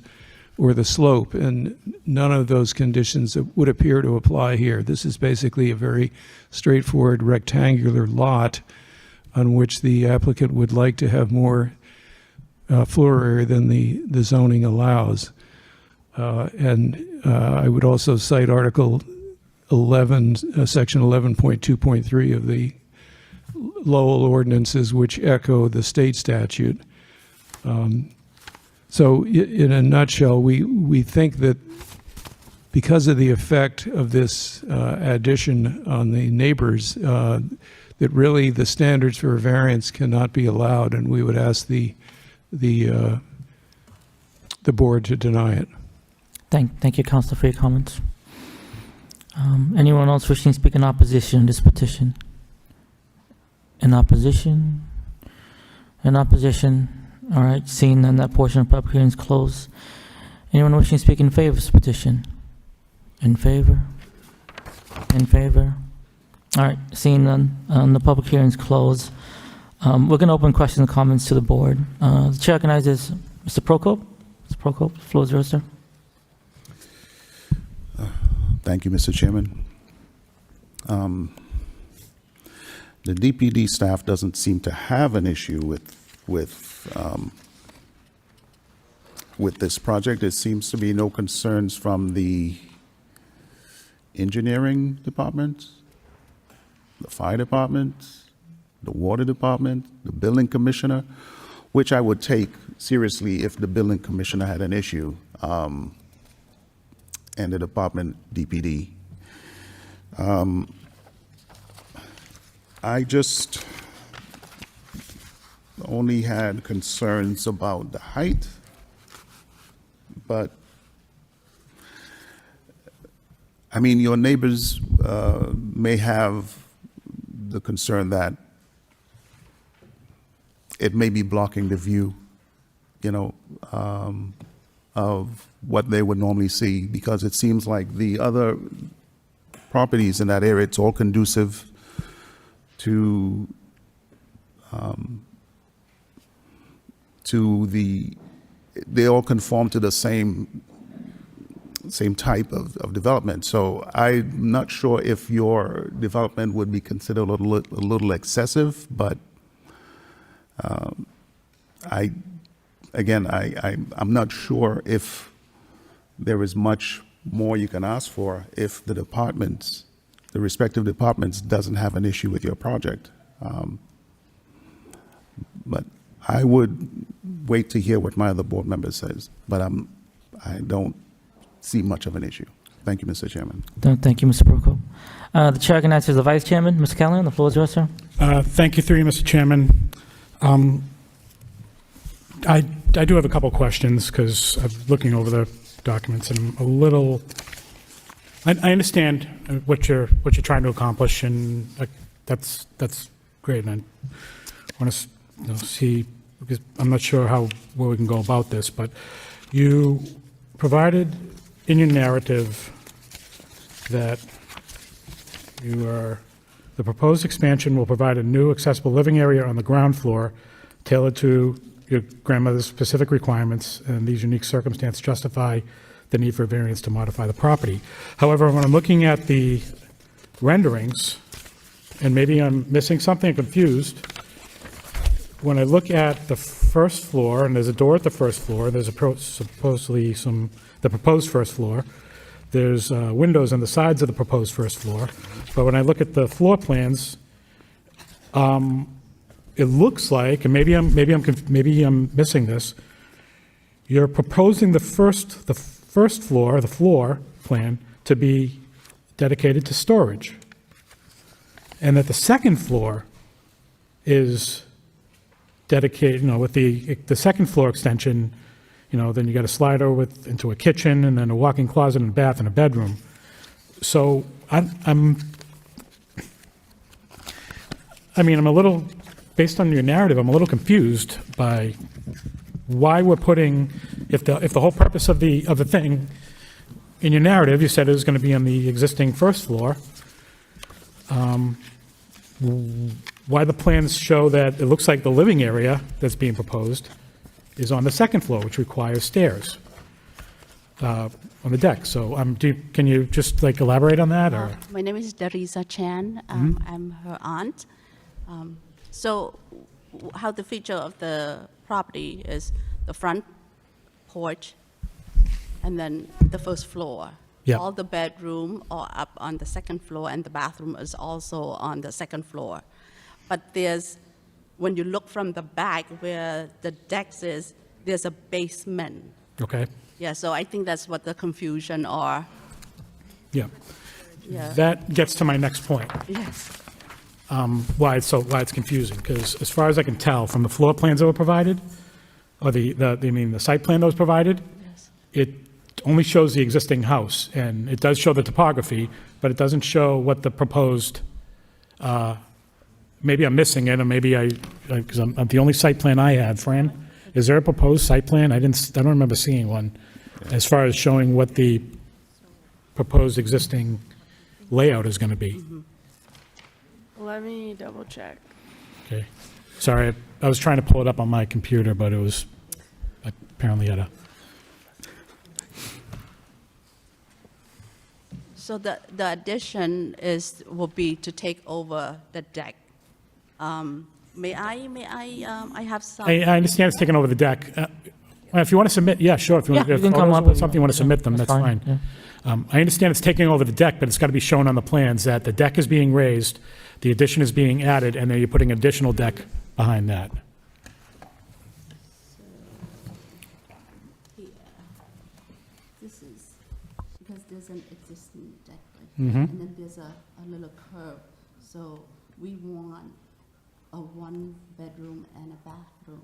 or the slope, and none of those conditions would appear to apply here. This is basically a very straightforward rectangular lot on which the applicant would like to have more floor area than the zoning allows. I would also cite Article 11, Section 11.2.3 of the Lowell ordinances, which echo the state statute. So in a nutshell, we think that because of the effect of this addition on the neighbors, that really the standards for a variance cannot be allowed, and we would ask the board to deny it. Thank you, Councilor, for your comments. Anyone else wishing to speak in opposition to this petition? In opposition? In opposition? All right, seeing none, that portion of public hearing is closed. Anyone wishing to speak in favor of this petition? In favor? In favor? All right, seeing none, the public hearing is closed. We're going to open questions and comments to the board. The chair recognizes Mr. Prokop. Mr. Prokop, the floor is yours, sir. Thank you, Mr. Chairman. The DPD staff doesn't seem to have an issue with this project. There seems to be no concerns from the engineering department, the fire department, the water department, the building commissioner. which I would take seriously if the building commissioner had an issue, and the department DPD. I just only had concerns about the height, but I mean, your neighbors may have the concern that it may be blocking the view, of what they would normally see, because it seems like the other properties in that area, it's all conducive to they all conform to the same type of development. So I'm not sure if your development would be considered a little excessive, but I'm not sure if there is much more you can ask for if the respective departments doesn't have an issue with your project. But I would wait to hear what my other board member says, but I don't see much of an issue. Thank you, Mr. Chairman. Thank you, Mr. Prokop. The chair recognizes the vice chairman, Mr. Callahan. The floor is yours, sir. Thank you, through you, Mr. Chairman. I do have a couple questions because I'm looking over the documents and I'm a little. I understand what you're trying to accomplish, and that's great. And I want to see, because I'm not sure where we can go about this, but you provided in your narrative that the proposed expansion will provide a new accessible living area on the ground floor tailored to your grandmother's specific requirements, and these unique circumstances justify the need for a variance to modify the property. However, when I'm looking at the renderings, and maybe I'm missing something, I'm confused, when I look at the first floor, and there's a door at the first floor, there's supposedly the proposed first floor, there's windows on the sides of the proposed first floor, but when I look at the floor plans, it looks like, and maybe I'm missing this, you're proposing the first floor, the floor plan, to be dedicated to storage, and that the second floor is dedicated, with the second floor extension, then you got a slider into a kitchen, and then a walk-in closet and a bath and a bedroom. So I'm a little, based on your narrative, I'm a little confused by why we're putting, if the whole purpose of the thing, in your narrative, you said it was going to be on the existing first floor, why the plans show that it looks like the living area that's being proposed is on the second floor, which requires stairs on the deck. So can you just elaborate on that? Or My name is Darisa Chan. I'm her aunt. So how the feature of the property is the front porch and then the first floor. Yeah. All the bedroom are up on the second floor, and the bathroom is also on the second floor. But when you look from the back where the decks is, there's a basement. Okay. Yeah, so I think that's what the confusion are. Yeah. Yeah. That gets to my next point. Yes. Why it's confusing, because as far as I can tell from the floor plans that were provided, or the site plan that was provided, Yes. it only shows the existing house, and it does show the topography, but it doesn't show what the proposed, maybe I'm missing it, or maybe because I'm the only site plan I had. Fran, is there a proposed site plan? I don't remember seeing one, as far as showing what the proposed existing layout is going to be. Let me double check. Okay. Sorry, I was trying to pull it up on my computer, but it was apparently at a. So the addition will be to take over the deck. May I have some? I understand it's taken over the deck. If you want to submit, yeah, sure. If you Yeah, you can come up with with- something you want to submit them, that's that's fine, fine. I understand it's taking over the deck, but it's got to be shown on the plans that the deck is being raised, the addition is being added, and then you're putting additional deck behind that. there's an existing deck, right? Mm-hmm. And then there's a little curve. So we want a 1-bedroom and a bathroom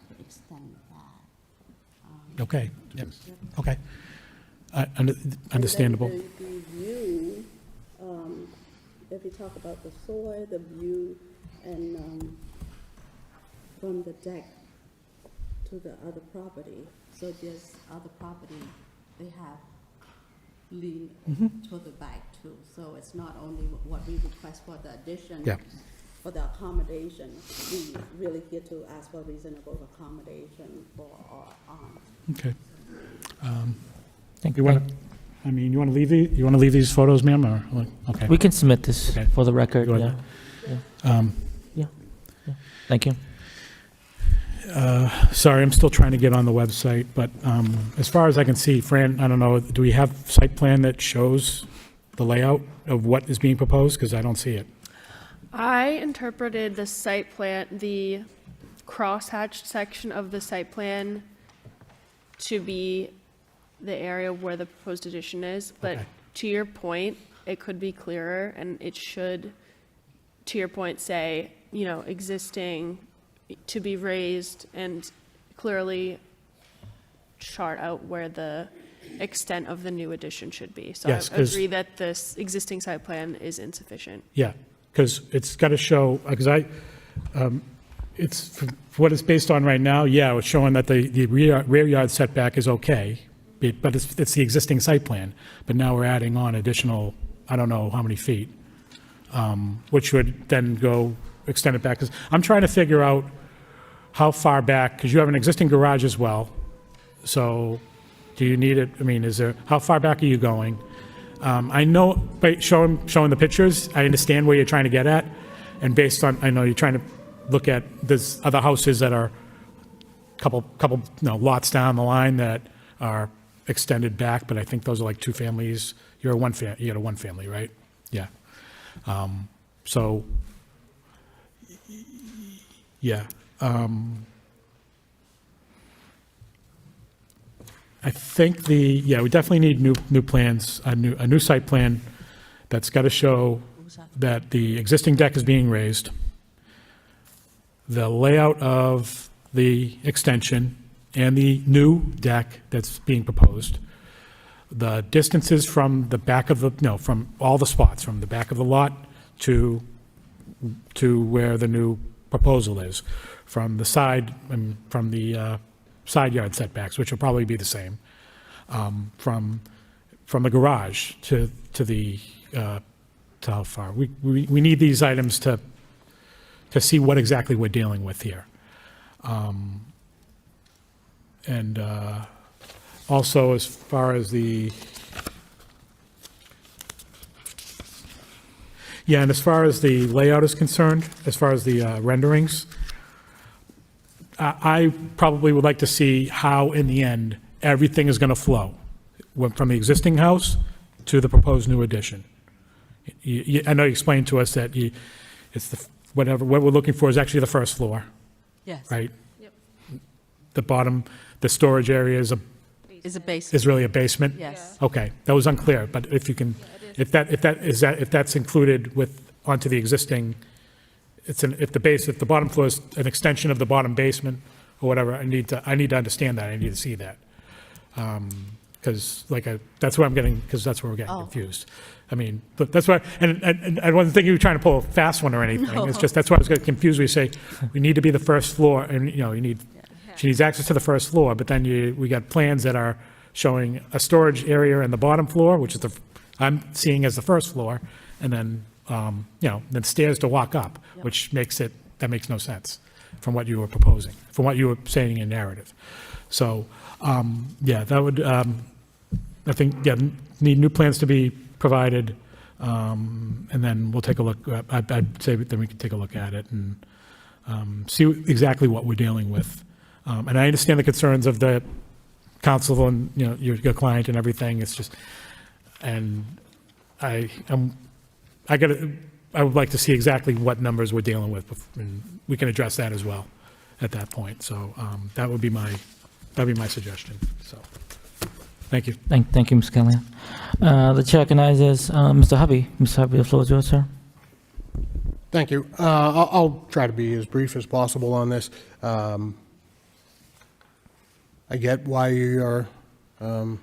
to extend that. Okay, yep, okay. Understandable. And then the view, if you talk about the soil, the view, and from the deck to the other property, so there's other property, they have lean to the back too. So it's not only what we request for the addition, Yeah. for the accommodation, we really get to ask for reasonable accommodation for our aunt. Okay. Thank You want to, I mean, you want to leave these photos, ma'am, or, okay? We can submit this Okay. for the record, Go yeah. ahead. Yeah. Thank you. Sorry, I'm still trying to get on the website, but as far as I can see, Fran, I don't know, do we have site plan that shows the layout of what is being proposed? Because I don't see it. I interpreted the site plan, the crosshatched section of the site plan to be the area where the proposed addition is, but Okay. to your point, it could be clearer, and it should, to your point, say, existing to be raised and clearly chart out where the extent of the new addition should be. So Yes, I 'cause- agree that this existing site plan is insufficient. Yeah, because it's got to show, because it's, what it's based on right now, yeah, it's showing that the rear yard setback is okay, but it's the existing site plan. But now we're adding on additional, I don't know how many feet, which would then go, extend it back. 'Cause I'm trying to figure out how far back, because you have an existing garage as well. So do you need it, I mean, how far back are you going? I know, by showing the pictures, I understand where you're trying to get at. And based on, I know you're trying to look at, there's other houses that are couple lots down the line that are extended back, but I think those are like two families. You got a one family, right? Yeah. So, yeah. I think we definitely need new plans, a new site plan that's got to show that the existing deck is being raised, the layout of the extension and the new deck that's being proposed, the distances from the back of from all the spots, from the back of the lot to where the new proposal is, from the side, and from the side yard setbacks, which will probably be the same, from the garage to how far. We need these items to see what exactly we're dealing with here. And also, as far as and as far as the layout is concerned, as far as the renderings, I probably would like to see how, in the end, everything is going to flow from the existing house to the proposed new addition. I know you explained to us that it's what we're looking for is actually the first floor, Yes. right? Yep. The bottom, the storage area is Is a base. really a basement? Yes. Okay, that was unclear, but if you can, if that's included onto the existing, if the bottom floor is an extension of the bottom basement or whatever, I need to understand that, I need to see that. Because that's where I'm getting, because that's where we're getting confused. I mean, but that's why, and I wasn't thinking you were trying to pull a fast one or anything. No. It's just, that's why I was getting confused. We say, we need to be the first floor, and, she needs access to the first floor, but then we got plans that are showing a storage area in the bottom floor, which is I'm seeing as the first floor, and then, then stairs to walk up, which makes no sense from what you were proposing, from what you were saying in narrative. So, that would, I think, need new plans to be provided, and then we'll take a look. I'd say then we can take a look at it and see exactly what we're dealing with. And I understand the concerns of the council and, your client and everything. It's just, and I would like to see exactly what numbers we're dealing with, and we can address that as well at that point. So that would be my suggestion, so. Thank you. Thank you, Mr. Callahan. The chair recognizes Mr. Hovey. Mr. Hovey, the floor is yours, sir. Thank you. I'll try to be as brief as possible on this. I get why you're in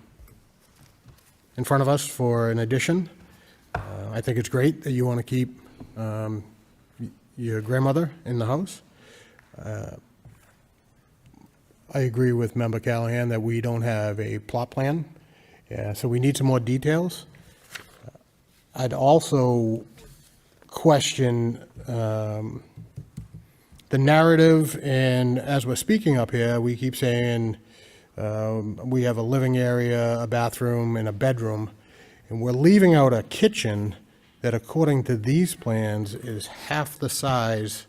front of us for an addition. I think it's great that you want to keep your grandmother in the house. I agree with Member Callahan that we don't have a plot plan, so we need some more details. I'd also question the narrative, and as we're speaking up here, we keep saying we have a living area, a bathroom, and a bedroom, and we're leaving out a kitchen that, according to these plans, is half the size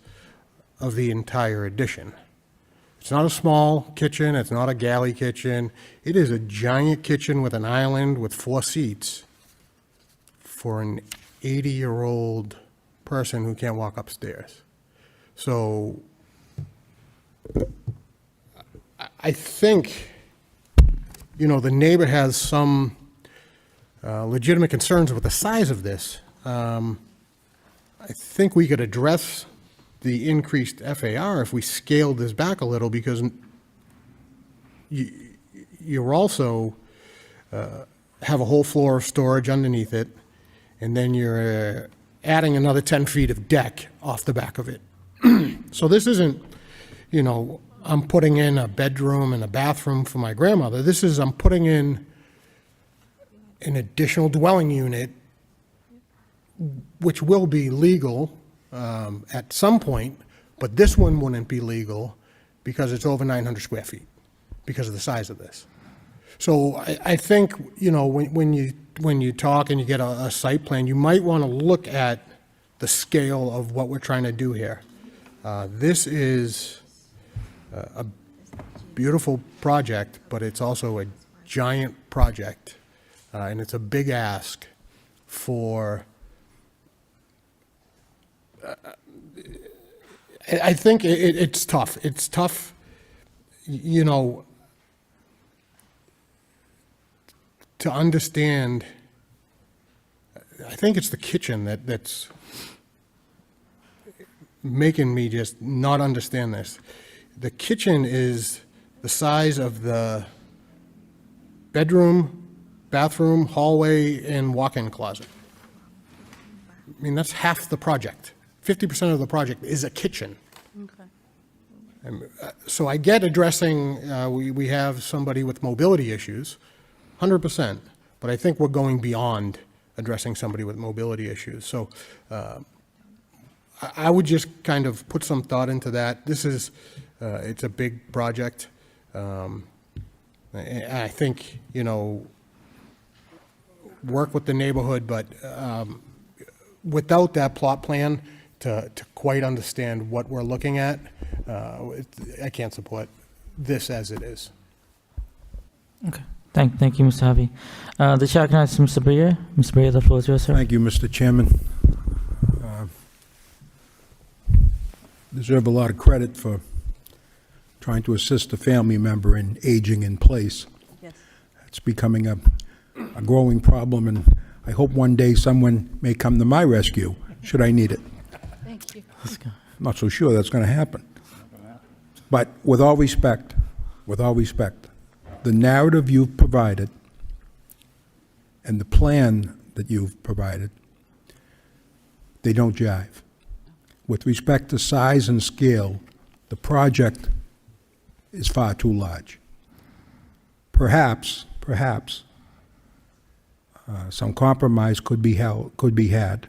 of the entire addition. It's not a small kitchen, it's not a galley kitchen, it is a giant kitchen with an island with 4 seats for an 80-year-old person who can't walk upstairs. So I think, you know, the neighbor has some legitimate concerns with the size of this. I think we could address the increased FAR if we scaled this back a little, because you're also have a whole floor of storage underneath it, and then you're adding another 10 feet of deck off the back of it. So this isn't, you know, I'm putting in a bedroom and a bathroom for my grandmother. This is, I'm putting in an additional dwelling unit, which will be legal at some point, but this one wouldn't be legal because it's over 900 square feet because of the size of this. So I think, you know, when you talk and you get a site plan, you might want to look at the scale of what we're trying to do here. This is a beautiful project, but it's also a giant project, and it's a big ask for I think it's tough. It's tough, you know, to understand. I think it's the kitchen that's making me just not understand this. The kitchen is the size of the bedroom, bathroom, hallway, and walk-in closet. I mean, that's half the project. 50% of the project is a kitchen. Okay. So I get addressing, we have somebody with mobility issues, 100%, but I think we're going beyond addressing somebody with mobility issues. So I would just kind of put some thought into that. This is, it's a big project. I think, you know, work with the neighborhood, but without that plot plan to quite understand what we're looking at, I can't support this as it is. Okay. Thank you, Mr. Hovey. The chair recognizes Mr. Breer. Mr. Breer, the floor is yours, sir. Thank you, Mr. Chairman. Deserve a lot of credit for trying to assist a family member in aging in place. Yes. It's becoming a growing problem, and I hope one day someone may come to my rescue, should I need it. Thank you. I'm not so sure that's going to happen. But with all respect, the narrative you've provided and the plan that you've provided, they don't jive. With respect to size and scale, the project is far too large. Perhaps, some compromise could be had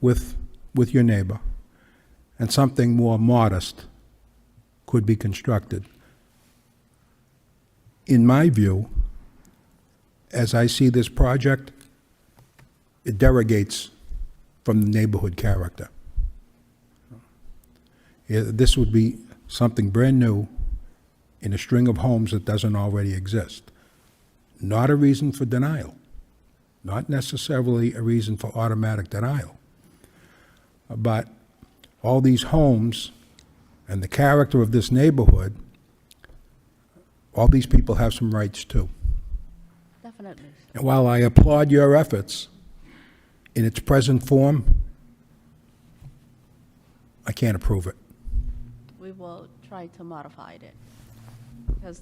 with your neighbor, and something more modest could be constructed. In my view, as I see this project, it derogates from the neighborhood character. This would be something brand new in a string of homes that doesn't already exist. Not a reason for denial, not necessarily a reason for automatic denial. But all these homes and the character of this neighborhood all these people have some rights too. Definitely. And while I applaud your efforts, in its present form, I can't approve it. We will try to modify it. Because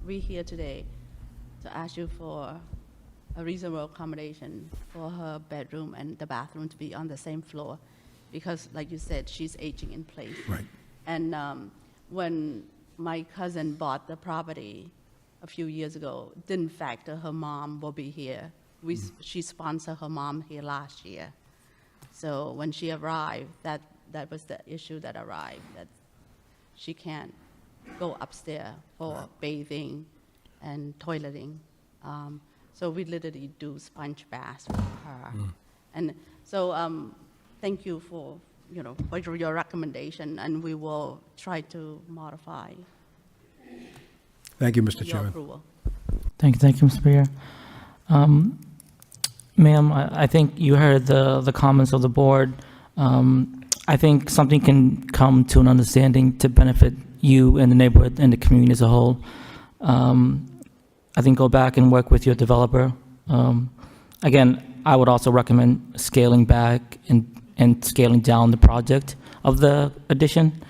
we're here today to ask you for a reasonable accommodation for her bedroom and the bathroom to be on the same floor. Because, like you said, she's aging in place. Right. And when my cousin bought the property a few years ago, didn't factor her mom will be here. She sponsored her mom here last year. So when she arrived, that was the issue that arrived, that she can't go upstairs for bathing and toileting. So we literally do sponge baths for her. And so thank you for your recommendation, and we will try to modify Thank you, Mr. your Chairman. approval. Thank you, Mr. Brier. Ma'am, I think you heard the comments of the board. I think something can come to an understanding to benefit you and the neighborhood and the community as a whole. I think go back and work with your developer. Again, I would also recommend scaling back and scaling down the project of the addition.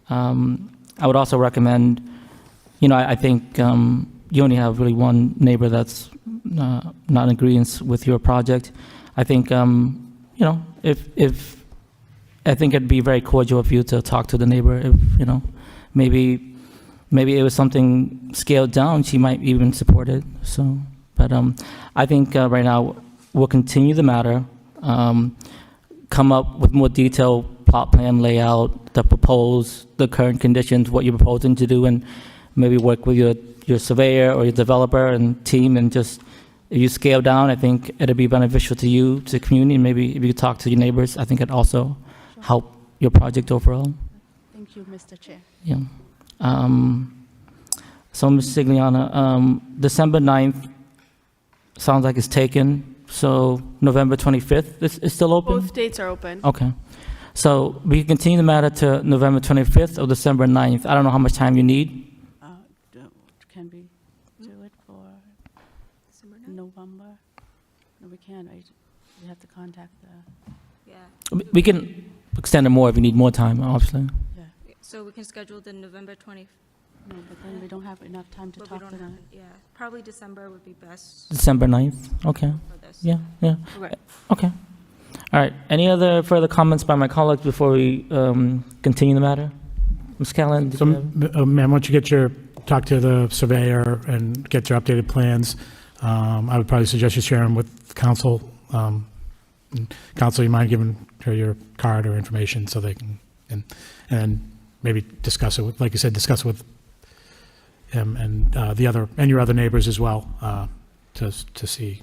I would also recommend, I think you only have really one neighbor that's not in agreement with your project. I think, if I think it'd be very cordial of you to talk to the neighbor. If maybe it was something scaled down, she might even support it. So, but I think right now we'll continue the matter, come up with more detailed plot plan layout, the current conditions, what you're proposing to do, and maybe work with your surveyor or your developer and team, and just if you scale down, I think it'll be beneficial to you, to the community, and maybe if you talk to your neighbors, I think it also help your project overall. Thank you, Mr. Chair. Yeah. So, Ms. Sigliana, December 9th sounds like it's taken, so November 25th is still open? Both dates are open. Okay. So we can continue the matter to November 25th or December 9th. I don't know how much time you need. Can we do it for November? No, we can't, right? We have to contact the, Yeah. We can extend it more if you need more time, obviously. yeah. So we can schedule the November 20th. No, but then we don't have enough time to But talk we to don't them. have, yeah, probably December would be best December 9th? Okay. for this. Yeah. Okay. Okay. All right. Any other further comments by my colleagues before we continue the matter? Ms. Callan? did So, you have- ma'am, once you talk to the surveyor and get your updated plans, I would probably suggest you share them with council. Council, you mind giving her your card or information so they can, and maybe discuss it with, like you said, discuss it with him and your other neighbors as well, to see,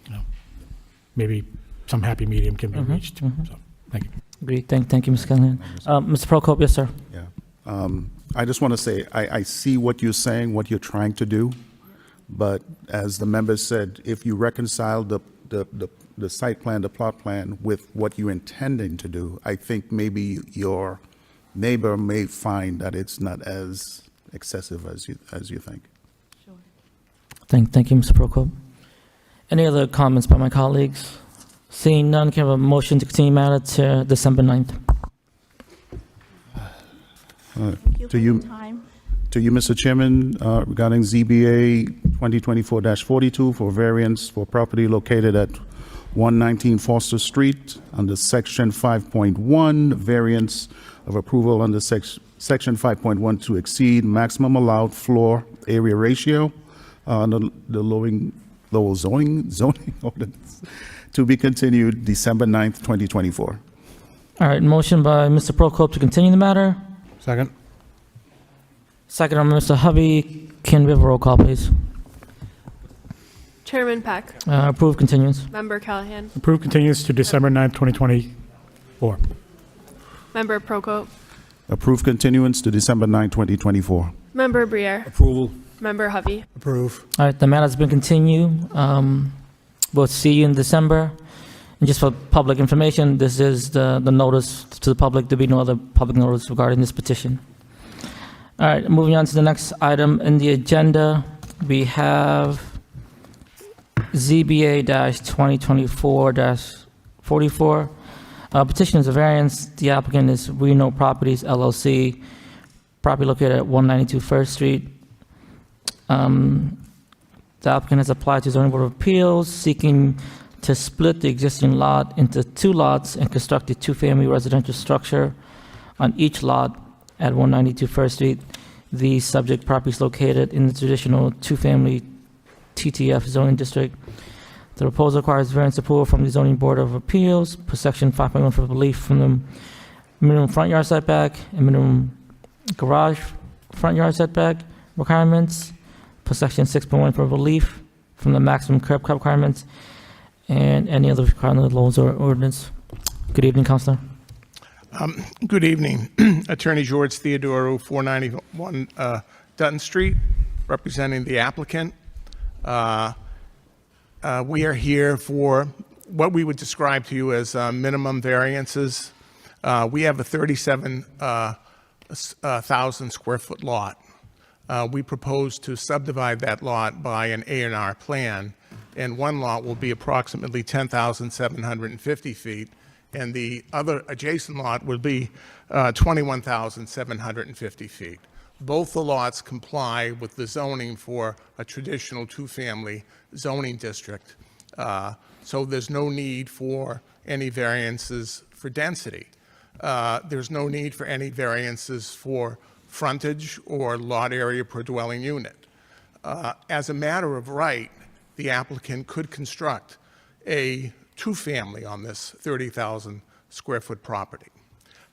maybe some happy medium can be reached. So, thank you. Great. Thank you, Ms. Callahan. Mr. Prokop, yes, sir. Yeah. I just want to say, I see what you're saying, what you're trying to do, but as the members said, if you reconcile the site plan, the plot plan with what you're intending to do, I think maybe your neighbor may find that it's not as excessive as you think. Sure. Thank you, Mr. Prokop. Any other comments by my colleagues? Seeing none, can I have a motion to continue matter to December 9th? Thank you for To your you, time. to you, Mr. Chairman, regarding ZBA 2024-42 for variance for property located at 119 Foster Street under Section 5.1, variance of approval under Section 5.1 to exceed maximum allowed floor area ratio under the Lowell zoning ordinance, to be continued December 9th, 2024. All right, motion by Mr. Prokop to continue the matter. Second? Second on Mr. Hovey. Can we have a roll call, please? Chairman Peck, Approved continuance. Member Callahan, Approved continues to December 9th, 2024. Member Prokop, Approved continuance to December 9th, 2024. Member Briere, Approval. Member Hovey. Approve. All right, the matter's been continued. We'll see you in December. And just for public information, this is the notice to the public. There'll be no other public notice regarding this petition. All right, moving on to the next item in the agenda, we have ZBA-2024-44. Petition is a variance. The applicant is Reno Properties LLC, property located at 192 First Street. The applicant has applied to zoning board of appeals, seeking to split the existing lot into 2 lots and construct a 2-family residential structure on each lot at 192 First Street. The subject property is located in the traditional 2-family TTF zoning district. The proposal requires variance approval from the zoning board of appeals per section 5.1 for relief from the minimum front yard setback and minimum garage front yard setback requirements, per section 6.1 for relief from the maximum curb cut requirements, and any other requirement of the laws or ordinance. Good evening, Councilor. Good evening. Attorney George Theodoro, 491 Dutton Street, representing the applicant. We are here for what we would describe to you as minimum variances. We have a 37,000 square foot lot. We propose to subdivide that lot by an A&R plan, and one lot will be approximately 10,750 feet, and the other adjacent lot will be 21,750 feet. Both the lots comply with the zoning for a traditional 2-family zoning district, so there's no need for any variances for density. There's no need for any variances for frontage or lot area per dwelling unit. As a matter of right, the applicant could construct a 2-family on this 30,000 square foot property.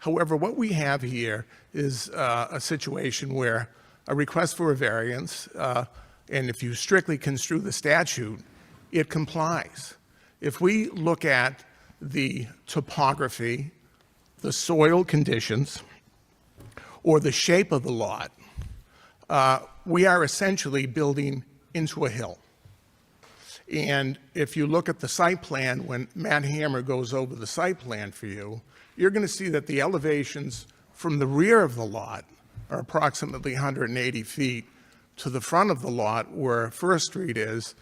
However, what we have here is a situation where a request for a variance, and if you strictly construe the statute, it complies. If we look at the topography, the soil conditions, or the shape of the lot, we are essentially building into a hill. And if you look at the site plan, when Matt Hammer goes over the site plan for you, you're going to see that the elevations from the rear of the lot are approximately 180 feet to the front of the lot where First Street is,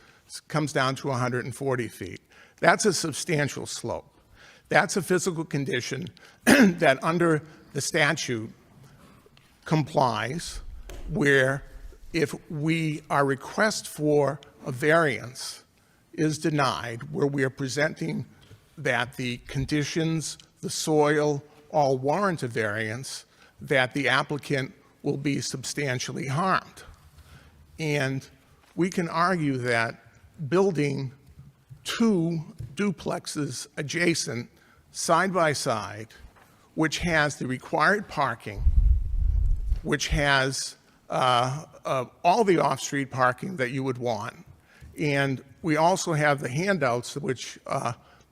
comes down to 140 feet. That's a substantial slope. That's a physical condition that under the statute complies, where if our request for a variance is denied, where we are presenting that the conditions, the soil, all warrant a variance, that the applicant will be substantially harmed. And we can argue that building 2 duplexes adjacent, side by side, which has the required parking, which has all the off-street parking that you would want, and we also have the handouts, which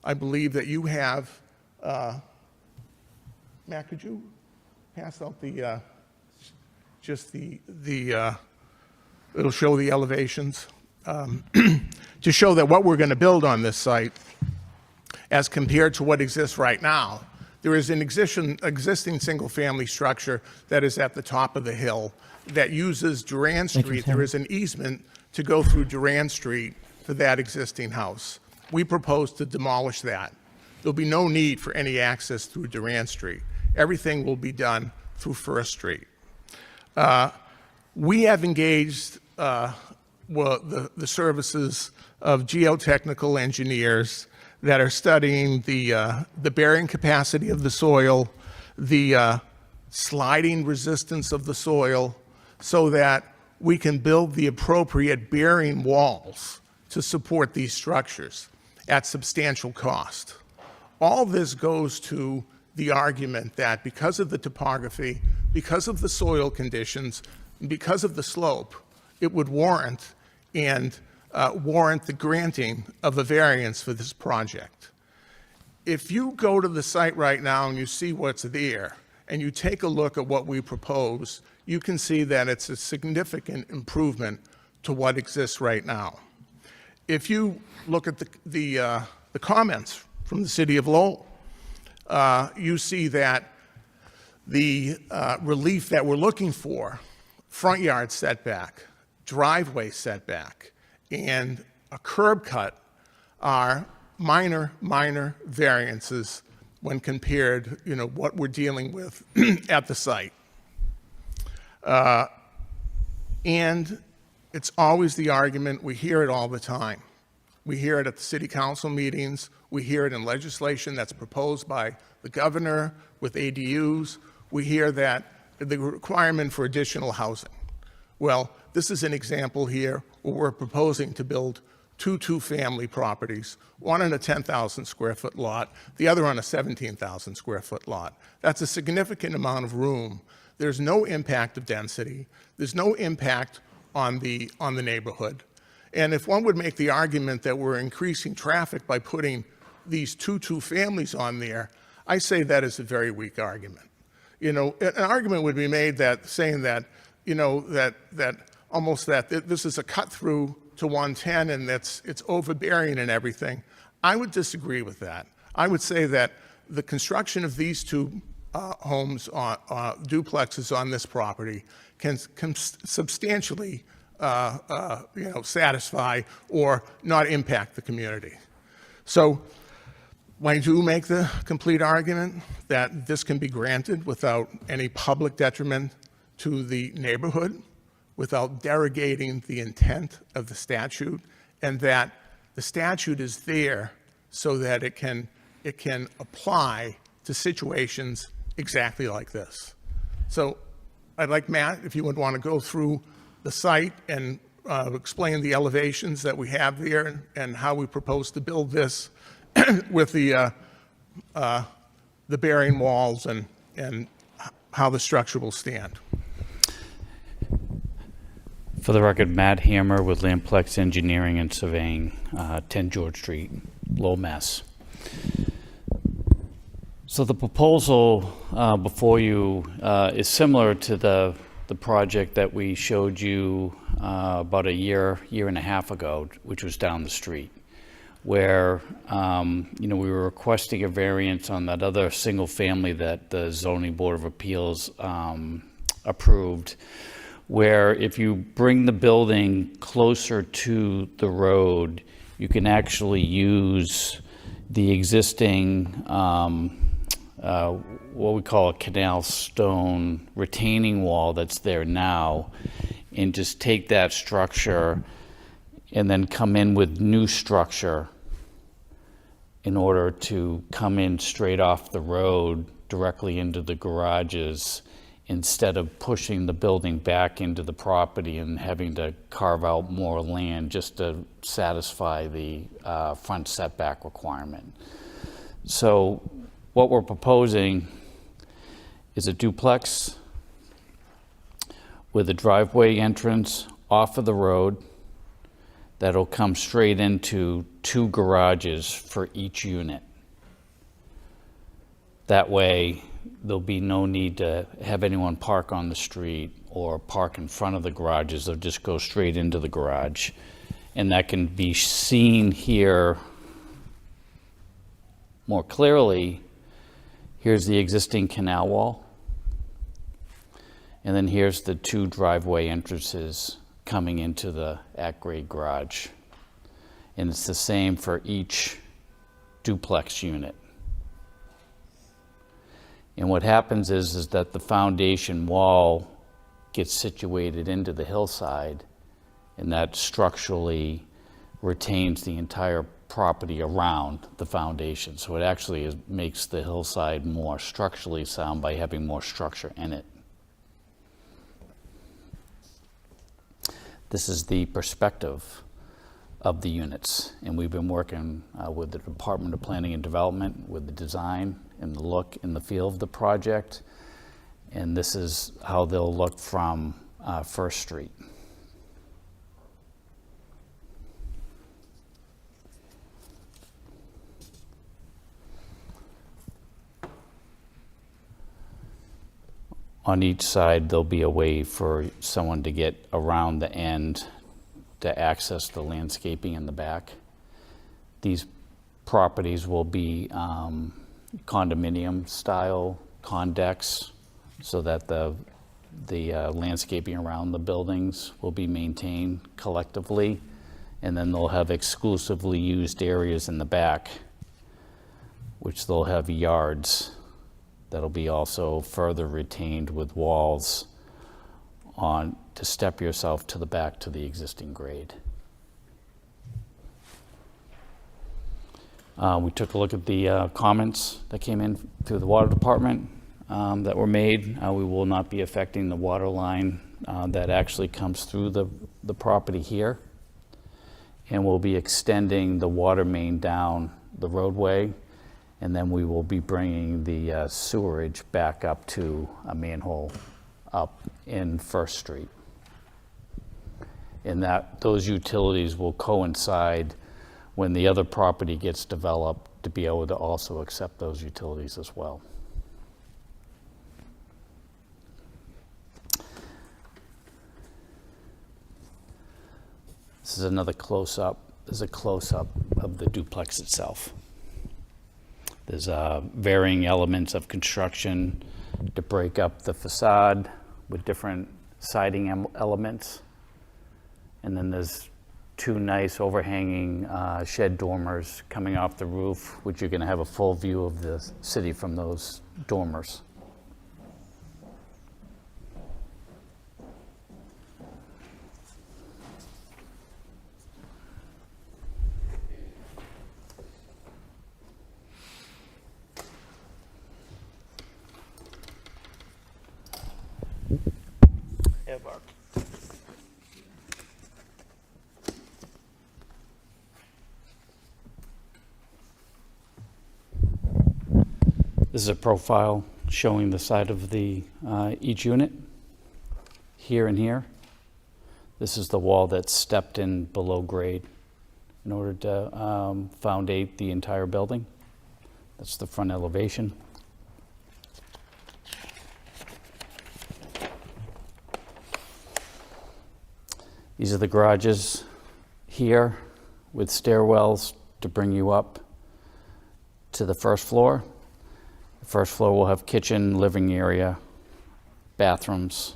I believe that you have. Matt, could you pass out the it'll show the elevations to show that what we're going to build on this site, as compared to what exists right now. There is an existing single-family structure that is at the top of the hill that uses Durand Street. There is an easement to go through Durand Street for that existing house. We propose to demolish that. There'll be no need for any access through Durand Street. Everything will be done through First Street. We have engaged the services of geotechnical engineers that are studying the bearing capacity of the soil, the sliding resistance of the soil, so that we can build the appropriate bearing walls to support these structures at substantial cost. All this goes to the argument that because of the topography, because of the soil conditions, because of the slope, it would warrant the granting of a variance for this project. If you go to the site right now and you see what's there, and you take a look at what we propose, you can see that it's a significant improvement to what exists right now. If you look at the comments from the city of Lowell, you see that the relief that we're looking for front yard setback, driveway setback, and a curb cut are minor variances when compared, what we're dealing with at the site. And it's always the argument, we hear it all the time. We hear it at the city council meetings, we hear it in legislation that's proposed by the governor with ADUs. We hear that the requirement for additional housing. Well, this is an example here where we're proposing to build two-family properties, one on a 10,000 square foot lot, the other on a 17,000 square foot lot. That's a significant amount of room. There's no impact of density. There's no impact on the neighborhood. And if one would make the argument that we're increasing traffic by putting these two families on there, I say that is a very weak argument. An argument would be made that saying that, that almost that this is a cut through to 110 and it's overbearing and everything. I would disagree with that. I would say that the construction of these two homes, duplexes on this property can substantially, satisfy or not impact the community. So I do make the complete argument that this can be granted without any public detriment to the neighborhood, without derogating the intent of the statute, and that the statute is there so that it can apply to situations exactly like this. So I'd like Matt, if you would want to go through the site and explain the elevations that we have there and how we propose to build this with the bearing walls and how the structure will stand. For the record, Matt Hammer with Lamplex Engineering and Surveying, 10 George Street, Lowell, Mass. So the proposal before you is similar to the project that we showed you about a year and a half ago, which was down the street, where we were requesting a variance on that other single family that the Zoning Board of Appeals approved, where if you bring the building closer to the road, you can actually use the existing, what we call a canal stone retaining wall that's there now, and just take that structure and then come in with new structure in order to come in straight off the road directly into the garages, instead of pushing the building back into the property and having to carve out more land just to satisfy the front setback requirement. So what we're proposing is a duplex with a driveway entrance off of the road that'll come straight into 2 garages for each unit. That way, there'll be no need to have anyone park on the street or park in front of the garages. They'll just go straight into the garage. And that can be seen here more clearly. Here's the existing canal wall. And then here's the 2 driveway entrances coming into the at-grade garage. And it's the same for each duplex unit. And what happens is that the foundation wall gets situated into the hillside, and that structurally retains the entire property around the foundation. So it actually makes the hillside more structurally sound by having more structure in it. This is the perspective of the units, and we've been working with the Department of Planning and Development with the design and the look and the feel of the project, and this is how they'll look from First Street. On each side, there'll be a way for someone to get around the end to access the landscaping in the back. These properties will be condominium style condex, so that the The landscaping around the buildings will be maintained collectively, and then they'll have exclusively used areas in the back, which they'll have yards that'll be also further retained with walls on to step yourself to the back to the existing grade. We took a look at the comments that came in through the water department that were made. We will not be affecting the water line that actually comes through the property here. And we'll be extending the water main down the roadway, and then we will be bringing the sewerage back up to a manhole up in First Street. And those utilities will coincide when the other property gets developed to be able to also accept those utilities as well. This is another close-up. This is a close-up of the duplex itself. There's varying elements of construction to break up the facade with different siding elements. And then there's two nice overhanging shed dormers coming off the roof, which you're going to have a full view of the city from those dormers. This is a profile showing the side of the each unit, here and here. This is the wall that's stepped in below grade in order to foundate the entire building. That's the front elevation. These are the garages here with stairwells to bring you up to the first floor. The first floor will have kitchen, living area, bathrooms.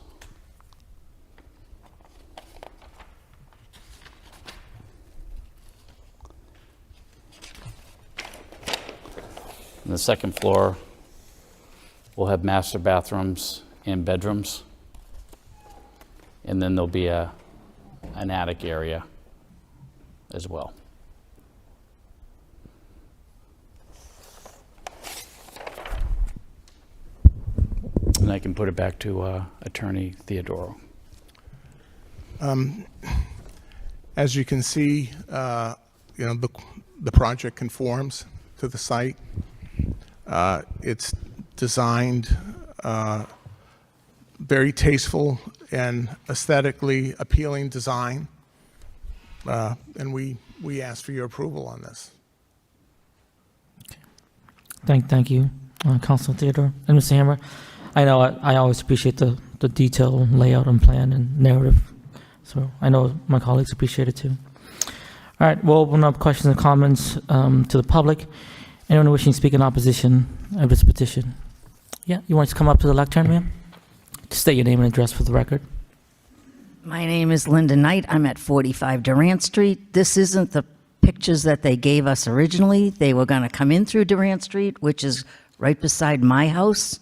And the second floor will have master bathrooms and bedrooms. And then there'll be an attic area as well. And I can put it back to Attorney Theodoro. As you can see, the project conforms to the site. It's designed very tasteful and aesthetically appealing design, and we ask for your approval on this. Thank you, Councilor Theodore. And Mr. Hammer, I know I always appreciate the detail, layout, and plan and narrative. So I know my colleagues appreciate it too. All right, we'll open up questions and comments to the public. Anyone wishing to speak in opposition of this petition? Yeah, you want to come up to the lectern, ma'am? State your name and address for the record. My name is Linda Knight. I'm at 45 Durant Street. This isn't the pictures that they gave us originally. They were going to come in through Durant Street, which is right beside my house.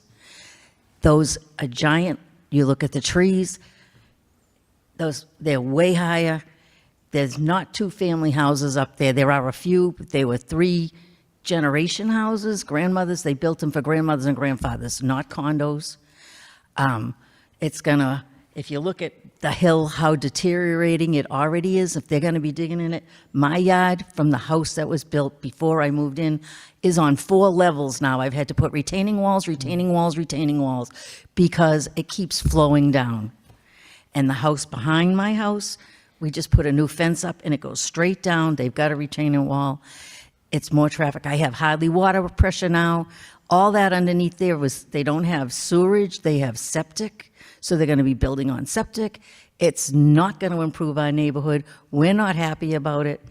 Those are giant. You look at the trees. They're way higher. There's not two family houses up there. There are a few, but they were 3-generation houses, grandmothers. They built them for grandmothers and grandfathers, not condos. It's gonna, if you look at the hill, how deteriorating it already is, if they're gonna be digging in it. My yard from the house that was built before I moved in is on 4 levels now. I've had to put retaining walls, because it keeps flowing down. And the house behind my house, we just put a new fence up and it goes straight down. They've got a retaining wall. It's more traffic. I have hardly water pressure now. All that underneath there they don't have sewerage, they have septic. So they're gonna be building on septic. It's not gonna improve our neighborhood. We're not happy about it.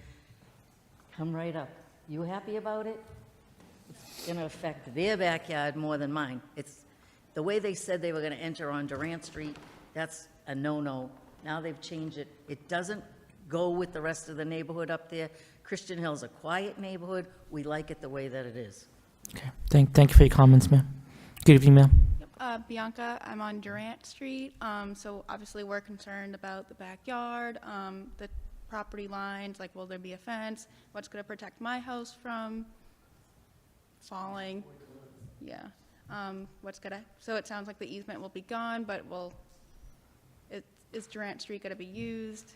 Come right up. You happy about it? It's gonna affect their backyard more than mine. The way they said they were going to enter on Durant Street, that's a no-no. Now they've changed it. It doesn't go with the rest of the neighborhood up there. Christian Hill's a quiet neighborhood. We like it the way that it is. Okay. Thank you for your comments, ma'am. Good evening, ma'am. Bianca, I'm on Durant Street. So obviously we're concerned about the backyard, the property lines, like will there be a fence? What's going to protect my house from falling? Yeah. So it sounds like the easement will be gone, but is Durant Street going to be used?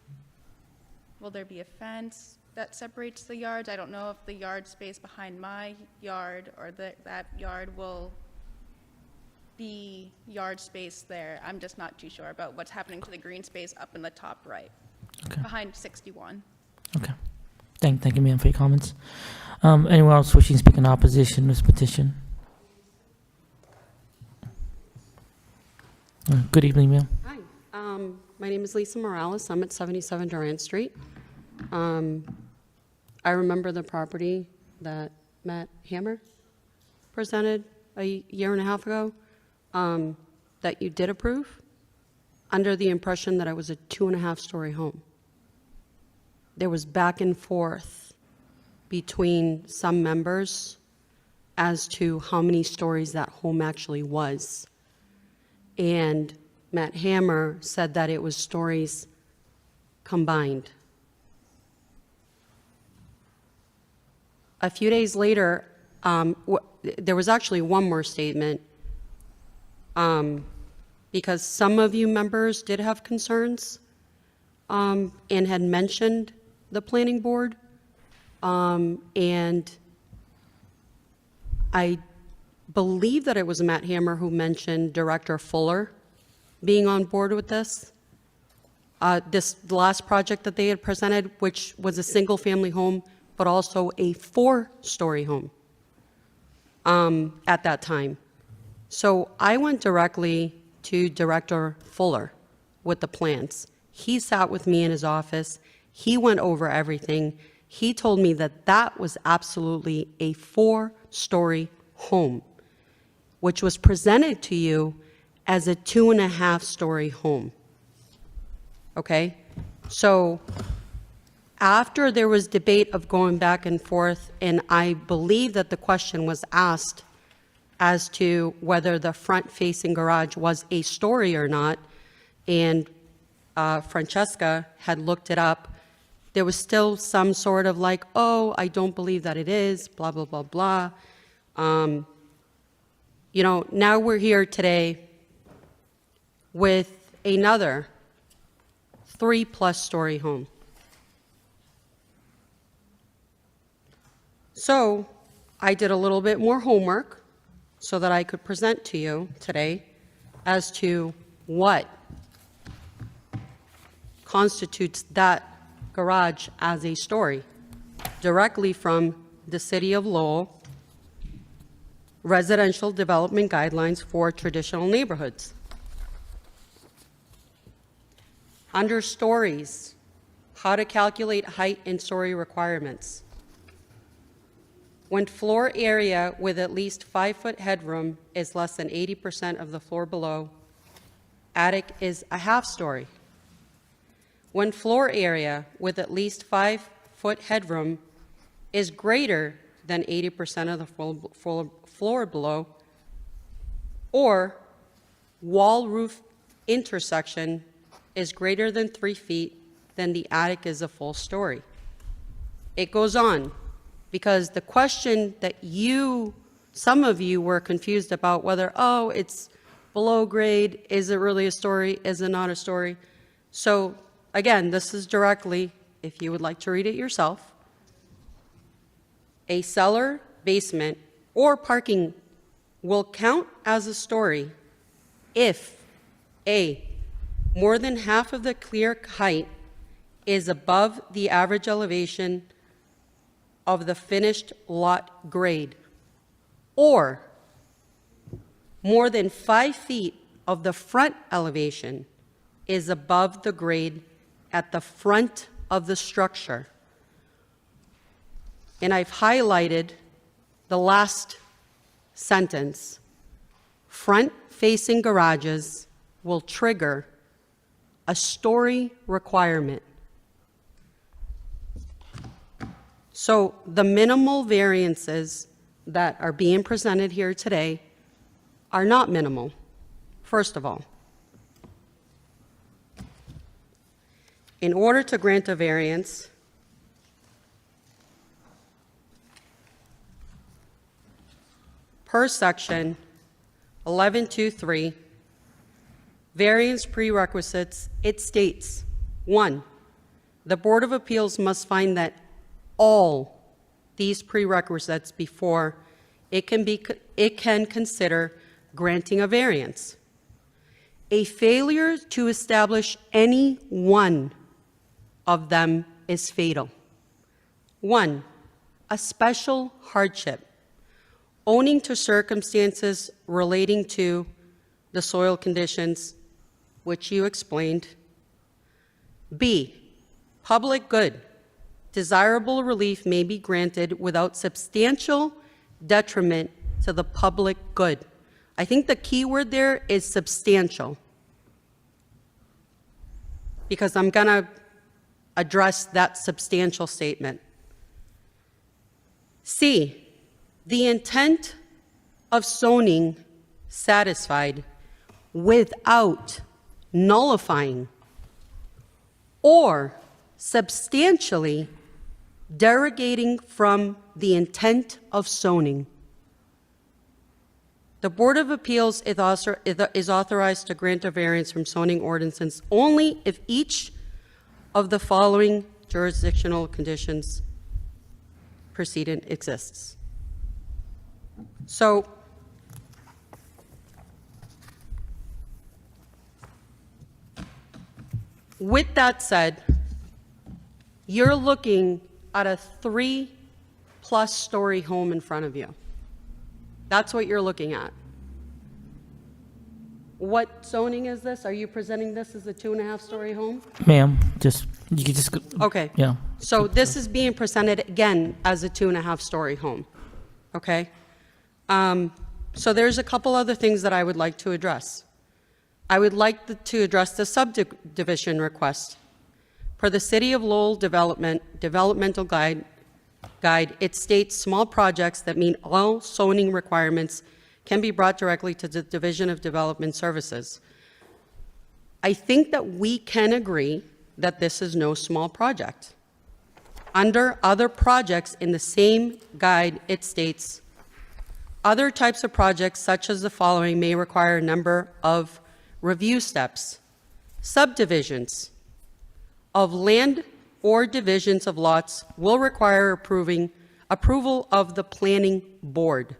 Will there be a fence that separates the yards? I don't know if the yard space behind my yard or that yard will be yard space there. I'm just not too sure about what's happening to the green space up in the top right, behind 61. Okay. Thank you, ma'am, for your comments. Anyone else wishing to speak in opposition to this petition? Good evening, ma'am. Hi, my name is Lisa Morales. I'm at 77 Durant Street. I remember the property that Matt Hammer presented a year and a half ago that you did approve, under the impression that it was a 2.5-story home. There was back and forth between some members as to how many stories that home actually was. And Matt Hammer said that it was stories combined. A few days later, there was actually one more statement, because some of you members did have concerns and had mentioned the planning board. And I believe that it was Matt Hammer who mentioned Director Fuller being on board with this. This last project that they had presented, which was a single-family home, but also a 4-story home at that time. So I went directly to Director Fuller with the plans. He sat with me in his office. He went over everything. He told me that that was absolutely a 4-story home, which was presented to you as a 2.5-story home. Okay? So after there was debate of going back and forth, and I believe that the question was asked as to whether the front-facing garage was a story or not, and Francesca had looked it up, there was still some sort of like, oh, I don't believe that it is, blah, blah, blah, blah. You know, now we're here today with another 3+ story home. So I did a little bit more homework so that I could present to you today as to what constitutes that garage as a story, directly from the City of Lowell Residential Development Guidelines for Traditional Neighborhoods. Under stories, how to calculate height and story requirements. When floor area with at least 5-foot headroom is less than 80% of the floor below, attic is a 1/2 story. When floor area with at least 5-foot headroom is greater than 80% of the floor below, or wall-roof intersection is greater than 3 feet, then the attic is a full story. It goes on, because the question that some of you were confused about whether, oh, it's below grade, is it really a story, is it not a story? So again, this is directly, if you would like to read it yourself, a cellar, basement, or parking will count as a story if A, more than half of the clear height is above the average elevation of the finished lot grade, or more than 5 feet of the front elevation is above the grade at the front of the structure. And I've highlighted the last sentence, front-facing garages will trigger a story requirement. So the minimal variances that are being presented here today are not minimal, first of all. In order to grant a variance, per section 1123, variance prerequisites, it states, 1, the Board of Appeals must find that all these prerequisites before it can consider granting a variance. A failure to establish any one of them is fatal. 1, a special hardship owing to circumstances relating to the soil conditions, which you explained. B, public good. Desirable relief may be granted without substantial detriment to the public good. I think the key word there is substantial, because I'm going to address that substantial statement. C, the intent of zoning satisfied without nullifying or substantially derogating from the intent of zoning. The Board of Appeals is authorized to grant a variance from zoning ordinances only if each of the following jurisdictional conditions precedent exists. So, with that said, you're looking at a 3+ story home in front of you. That's what you're looking at. What zoning is this? Are you presenting this as a 2.5 story home? Ma'am, you can just. Okay. Yeah. So this is being presented again as a 2.5 story home. Okay. So there's a couple other things that I would like to address. I would like to address the subdivision request. Per the City of Lowell Developmental Guide, it states small projects that meet all zoning requirements can be brought directly to the Division of Development Services. I think that we can agree that this is no small project. Under other projects in the same guide, it states, other types of projects such as the following may require a number of review steps. Subdivisions of land or divisions of lots will require approval of the planning board.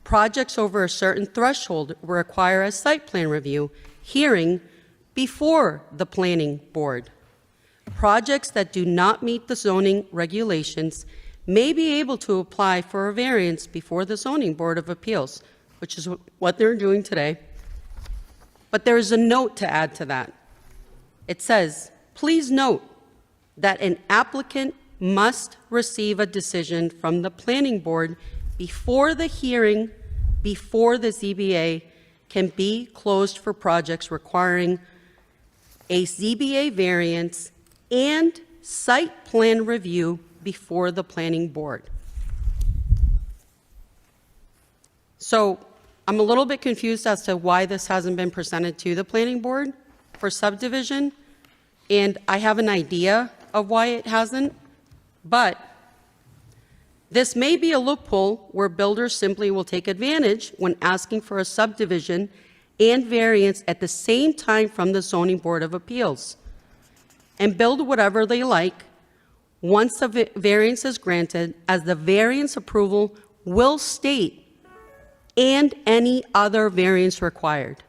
Projects over a certain threshold will require a site plan review hearing before the planning board. Projects that do not meet the zoning regulations may be able to apply for a variance before the Zoning Board of Appeals, which is what they're doing today. But there is a note to add to that. It says, please note that an applicant must receive a decision from the planning board before the hearing before the ZBA can be closed for projects requiring a ZBA variance and site plan review before the planning board. So I'm a little bit confused as to why this hasn't been presented to the planning board for subdivision, and I have an idea of why it hasn't, but this may be a loophole where builders simply will take advantage when asking for a subdivision and variance at the same time from the Zoning Board of Appeals and build whatever they like once the variance is granted, as the variance approval will state and any other variance required.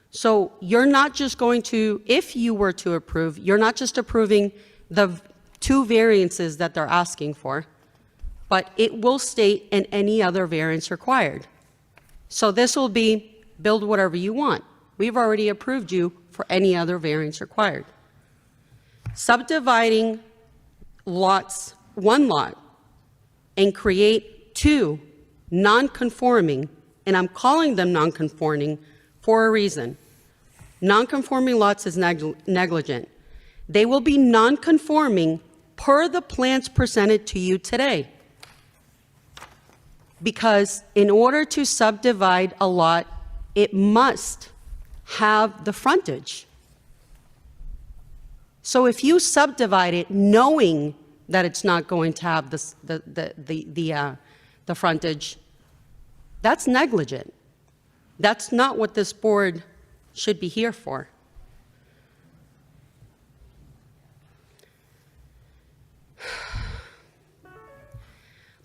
So you're not just going to, if you were to approve, you're not just approving the 2 variances that they're asking for, but it will state and any other variance required. So this will be build whatever you want. We've already approved you for any other variance required. Subdividing lots, 1 lot, and create 2 non-conforming and I'm calling them non-conforming for a reason. Non-conforming lots is negligent. They will be non-conforming per the plans presented to you today. Because in order to subdivide a lot, it must have the frontage. So if you subdivide it knowing that it's not going to have the frontage, that's negligent. That's not what this board should be here for.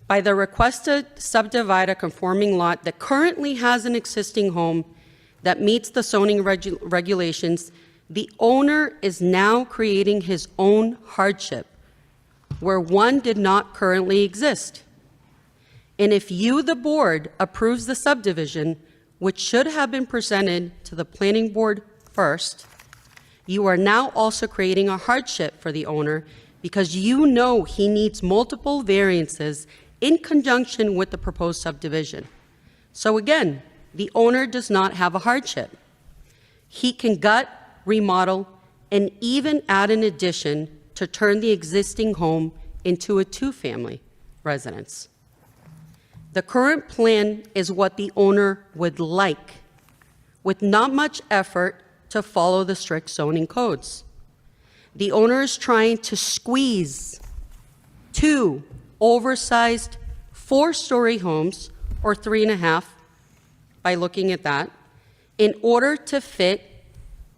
By the request to subdivide a conforming lot that currently has an existing home that meets the zoning regulations, the owner is now creating his own hardship where one did not currently exist. And if you, the board, approves the subdivision, which should have been presented to the planning board first, you are now also creating a hardship for the owner because you know he needs multiple variances in conjunction with the proposed subdivision. So again, the owner does not have a hardship. He can gut, remodel, and even add an addition to turn the existing home into a two-family residence. The current plan is what the owner would like, with not much effort to follow the strict zoning codes. The owner is trying to squeeze two oversized 4-story homes, or 3.5, by looking at that, in order to fit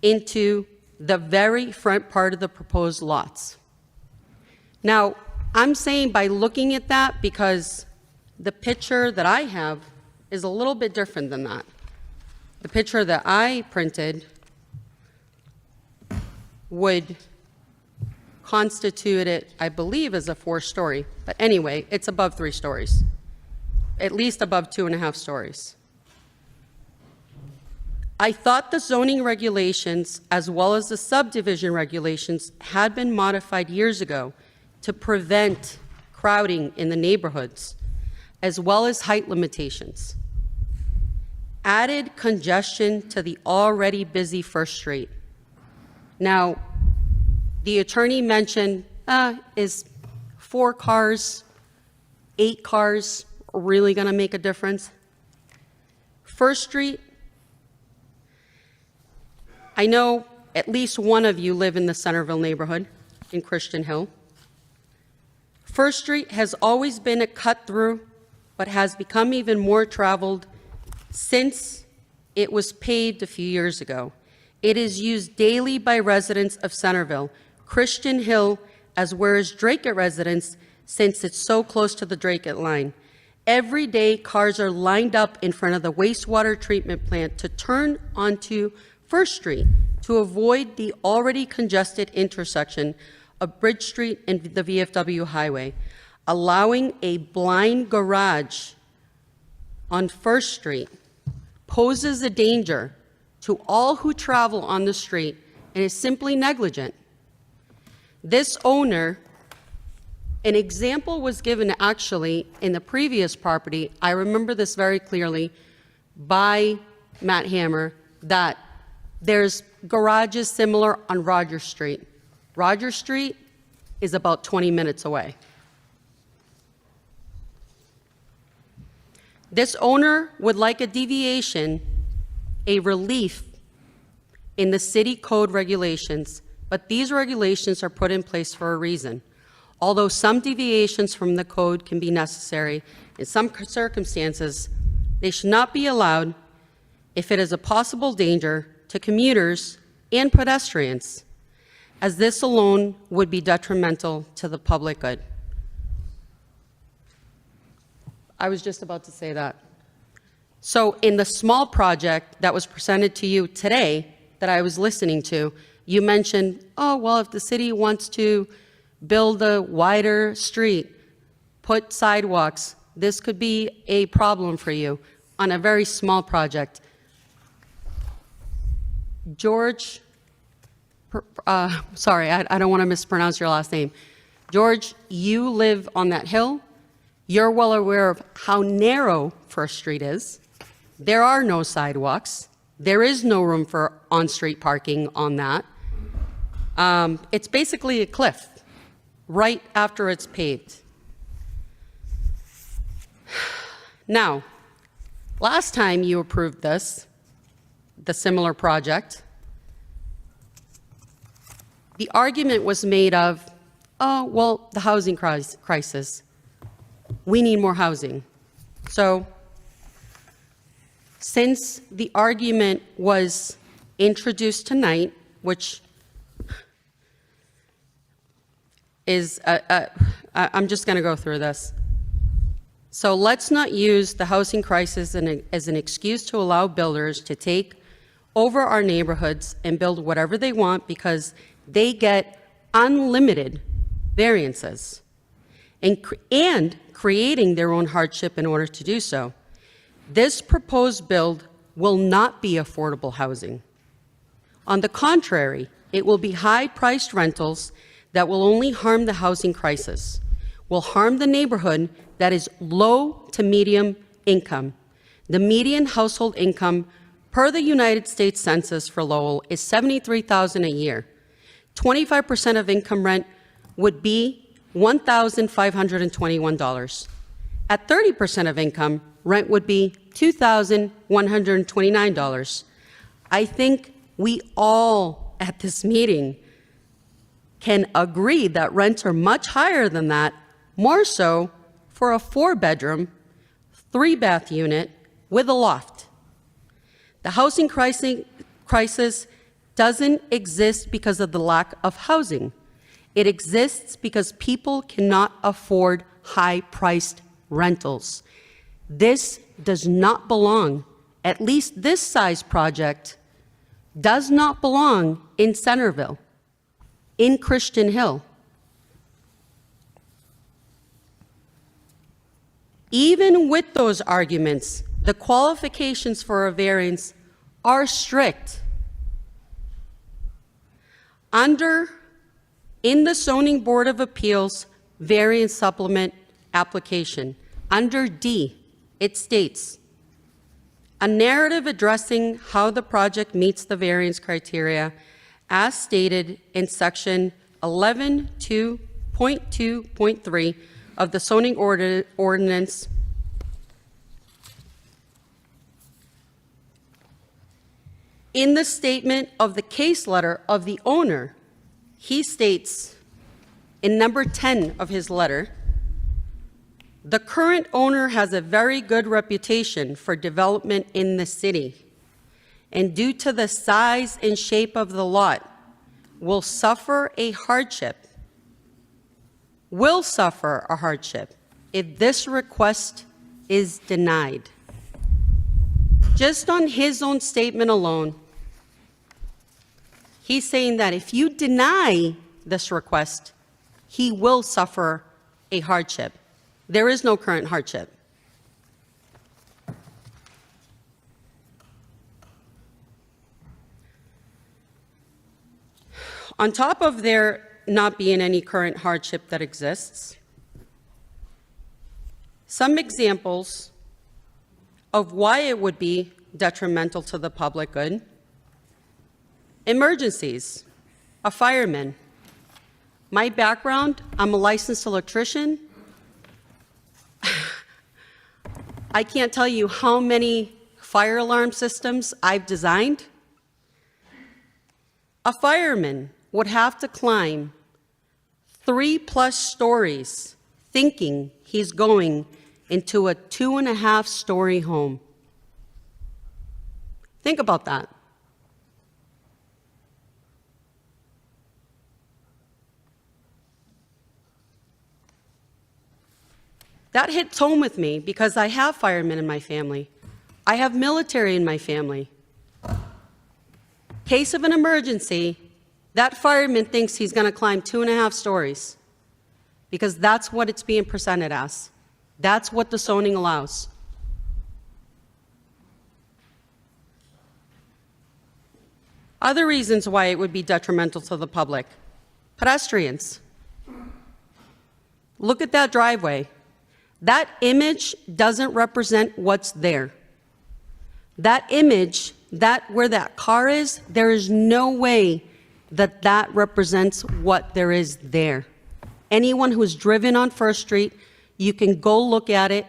into the very front part of the proposed lots. Now, I'm saying by looking at that because the picture that I have is a little bit different than that. The picture that I printed would constitute it, I believe, as a 4-story. But anyway, it's above 3 stories, at least above 2.5 stories. I thought the zoning regulations, as well as the subdivision regulations, had been modified years ago to prevent crowding in the neighborhoods, as well as height limitations. Added congestion to the already busy First Street. Now, the attorney mentioned, is 4 cars, 8 cars really gonna make a difference? First Street, I know at least one of you live in the Centerville neighborhood in Christian Hill. First Street has always been a cut-through, but has become even more traveled since it was paved a few years ago. It is used daily by residents of Centerville, Christian Hill, as well as Dracut residents, since it's so close to the Dracut line. Every day, cars are lined up in front of the wastewater treatment plant to turn onto First Street to avoid the already congested intersection of Bridge Street and the VFW highway. Allowing a blind garage on First Street poses a danger to all who travel on the street and is simply negligent. This owner, an example was given actually in the previous property, I remember this very clearly, by Matt Hammer, that there's garages similar on Rogers Street. Rogers Street is about 20 minutes away. This owner would like a deviation, a relief in the city code regulations, but these regulations are put in place for a reason. Although some deviations from the code can be necessary, in some circumstances, they should not be allowed if it is a possible danger to commuters and pedestrians, as this alone would be detrimental to the public good. I was just about to say that. So in the small project that was presented to you today that I was listening to, you mentioned, oh, well, if the city wants to build a wider street, put sidewalks, this could be a problem for you on a very small project. George, sorry, I don't want to mispronounce your last name. George, you live on that hill. You're well aware of how narrow First Street is. There are no sidewalks. There is no room for on-street parking on that. It's basically a cliff right after it's paved. Now, last time you approved this, the similar project, the argument was made of, oh, well, the housing crisis. We need more housing. So, since the argument was introduced tonight, which is, I'm just going to go through this. So let's not use the housing crisis as an excuse to allow builders to take over our neighborhoods and build whatever they want because they get unlimited variances and creating their own hardship in order to do so. This proposed build will not be affordable housing. On the contrary, it will be high-priced rentals that will only harm the housing crisis, will harm the neighborhood that is low to medium income. The median household income per the United States Census for Lowell is $73,000 a year. 25% of income rent would be $1,521. At 30% of income, rent would be $2,129. I think we all at this meeting can agree that rents are much higher than that, more so for a 4-bedroom, 3-bath unit with a loft. The housing crisis doesn't exist because of the lack of housing. It exists because people cannot afford high-priced rentals. This does not belong, at least this size project, does not belong in Centerville, in Christian Hill. Even with those arguments, the qualifications for a variance are strict. In the Zoning Board of Appeals variance supplement application, under D, it states, a narrative addressing how the project meets the variance criteria as stated in section 11.2.3 of the zoning ordinance in the statement of the case letter of the owner. He states in number 10 of his letter, the current owner has a very good reputation for development in the city, and due to the size and shape of the lot, will suffer a hardship if this request is denied. Just on his own statement alone, he's saying that if you deny this request, he will suffer a hardship. There is no current hardship. On top of there not being any current hardship that exists, some examples of why it would be detrimental to the public good. Emergencies, a fireman. My background, I'm a licensed electrician. I can't tell you how many fire alarm systems I've designed. A fireman would have to climb 3+ stories thinking he's going into a 2.5-story home. Think about that. That hits home with me because I have firemen in my family. I have military in my family. Case of an emergency, that fireman thinks he's going to climb 2.5 stories because that's what it's being presented as. That's what the zoning allows. Other reasons why it would be detrimental to the public. Pedestrians. Look at that driveway. That image doesn't represent what's there. That image, that where that car is, there is no way that that represents what there is there. Anyone who's driven on First Street, you can go look at it.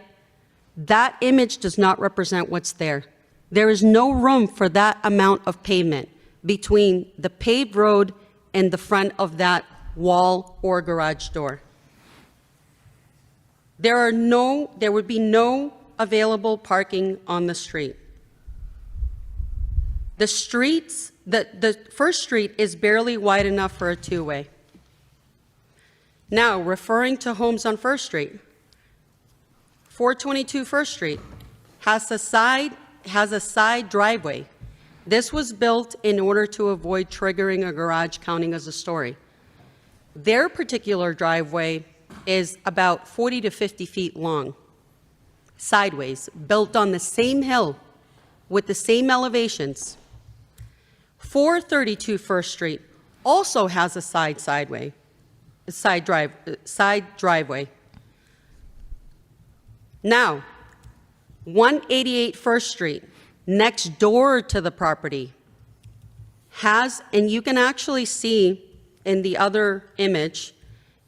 That image does not represent what's there. There is no room for that amount of pavement between the paved road and the front of that wall or garage door. There would be no available parking on the street. The First Street is barely wide enough for a two-way. Now, referring to homes on First Street, 422 First Street has a side driveway. This was built in order to avoid triggering a garage counting as a story. Their particular driveway is about 40 to 50 feet long, sideways, built on the same hill with the same elevations. 432 First Street also has a side driveway. Now, 188 First Street, next door to the property, has, and you can actually see in the other image,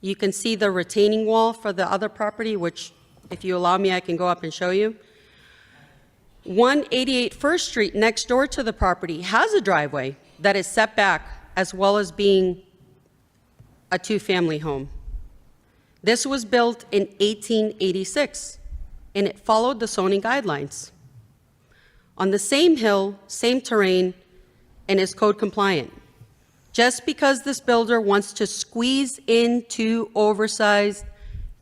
you can see the retaining wall for the other property, which, if you allow me, I can go up and show you. 188 First Street, next door to the property, has a driveway that is set back, as well as being a two-family home. This was built in 1886, and it followed the zoning guidelines. On the same hill, same terrain, and is code compliant. Just because this builder wants to squeeze in two oversized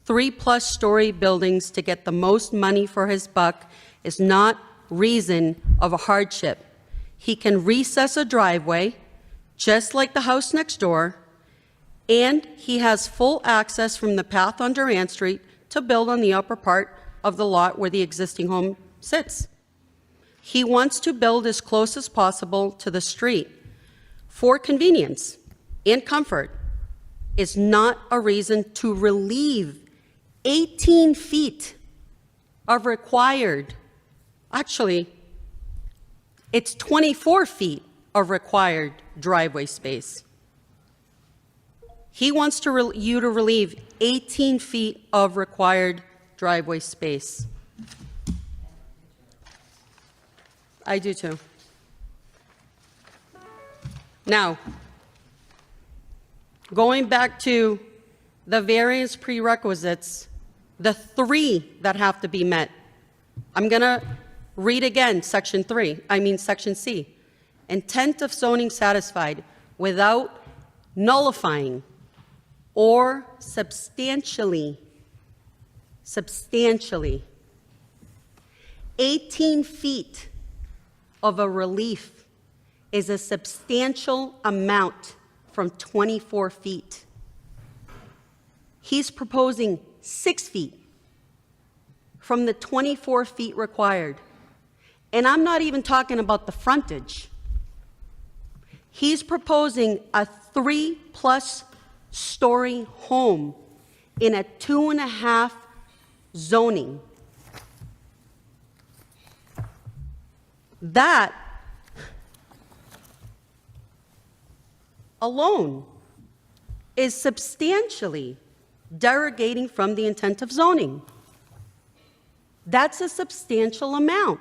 3+ story buildings to get the most money for his buck is not reason of a hardship. He can recess a driveway, just like the house next door, and he has full access from the path on Durant Street to build on the upper part of the lot where the existing home sits. He wants to build as close as possible to the street for convenience and comfort is not a reason to relieve 18 feet of required, actually, it's 24 feet of required driveway space. He wants you to relieve 18 feet of required driveway space. I do too. Now, going back to the various prerequisites, the 3 that have to be met. I'm going to read again section C. Intent of zoning satisfied without nullifying or substantially 18 feet of a relief is a substantial amount from 24 feet. He's proposing 6 feet from the 24 feet required. And I'm not even talking about the frontage. He's proposing a 3+ story home in a 2.5 zoning. That alone is substantially derogating from the intent of zoning. That's a substantial amount.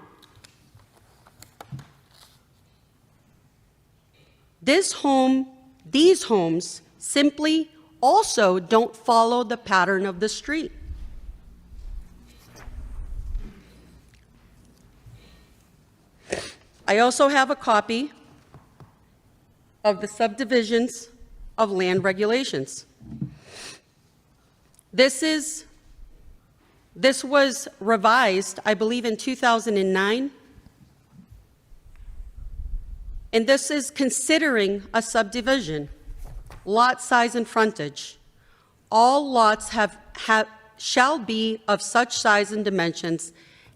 These homes simply also don't follow the pattern of the street. I also have a copy of the subdivisions of land regulations. This was revised, I believe, in 2009. And this is considering a subdivision, lot size and frontage. All lots shall be of such size and dimensions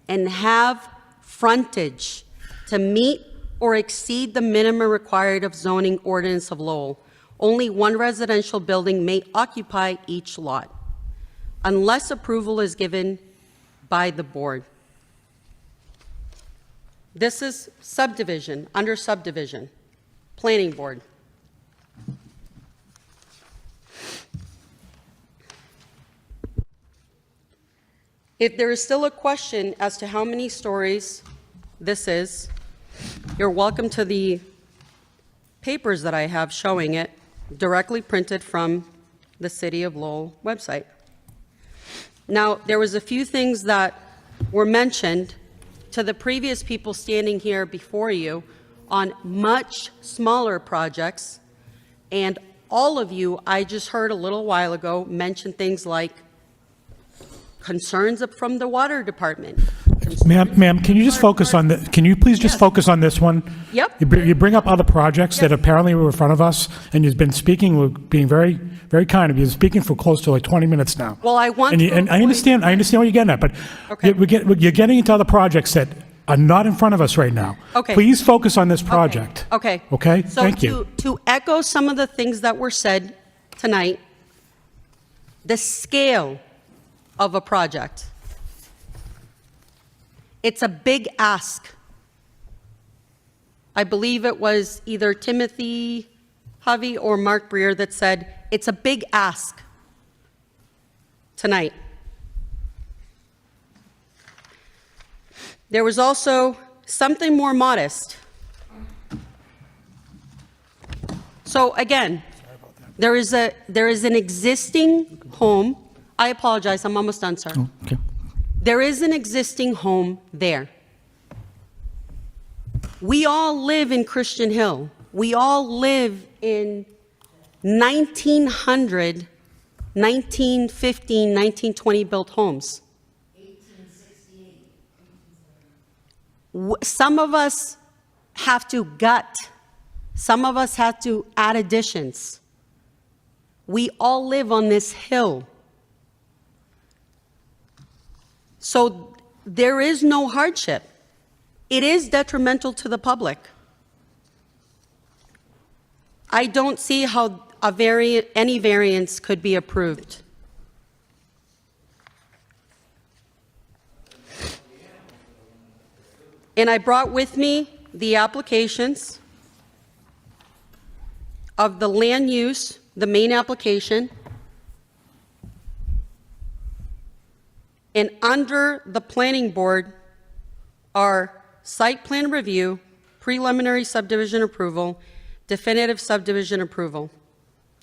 and have frontage to meet or exceed the minimum required of zoning ordinance of Lowell. Only one residential building may occupy each lot, unless approval is given by the board. This is subdivision, under subdivision, planning board. If there is still a question as to how many stories this is, you're welcome to the papers that I have showing it, directly printed from the City of Lowell website. Now, there was a few things that were mentioned to the previous people standing here before you on much smaller projects, and all of you, I just heard a little while ago, mention things like concerns from the water department. Ma'am, can you just focus on can you please just focus on this one? Yep. You bring up other projects that apparently were in front of us, and you've been speaking, being very, very kind of you. You've been speaking for close to like 20 minutes now. Well, I want to and I understand what you're getting at, but Okay. you're getting into other projects that are not in front of us right now. Okay. Please focus on this project. Okay. Okay? So Thank you. to echo some of the things that were said tonight, the scale of a project. It's a big ask. I believe it was either Timothy Hovey or Mark Breer that said, it's a big ask tonight. There was also something more modest. So again, there is an existing home. I apologize, I'm almost done, sir. Okay. There is an existing home there. We all live in Christian Hill. We all live in 1900, 1915, 1920 built homes. Some of us have to gut. Some of us have to add additions. We all live on this hill. So there is no hardship. It is detrimental to the public. I don't see how any variance could be approved. And I brought with me the applications of the land use, the main application, and under the planning board are site plan review, preliminary subdivision approval, definitive subdivision approval.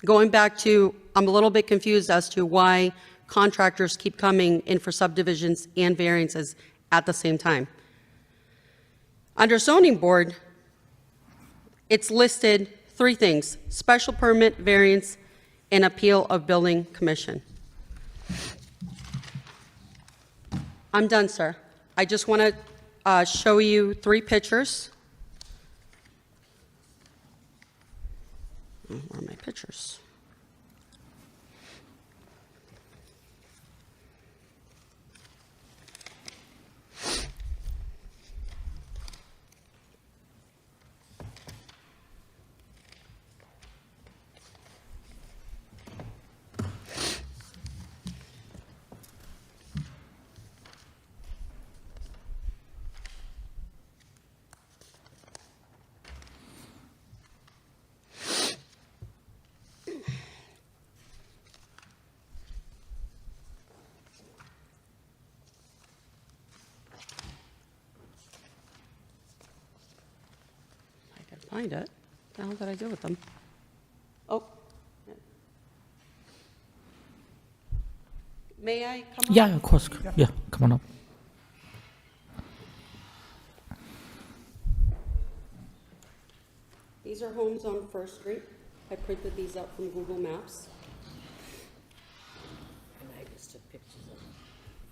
Going back to, I'm a little bit confused as to why contractors keep coming in for subdivisions and variances at the same time. Under zoning board, it's listed three things: special permit, variance, and appeal of building commission. I'm done, sir. I just want to show you three pictures. Where are my pictures? Find it. What the hell did I do with them? Oh. May I come up? Yeah, of course. Yeah, come on up. These are homes on First Street. I printed these up from Google Maps. And I just took pictures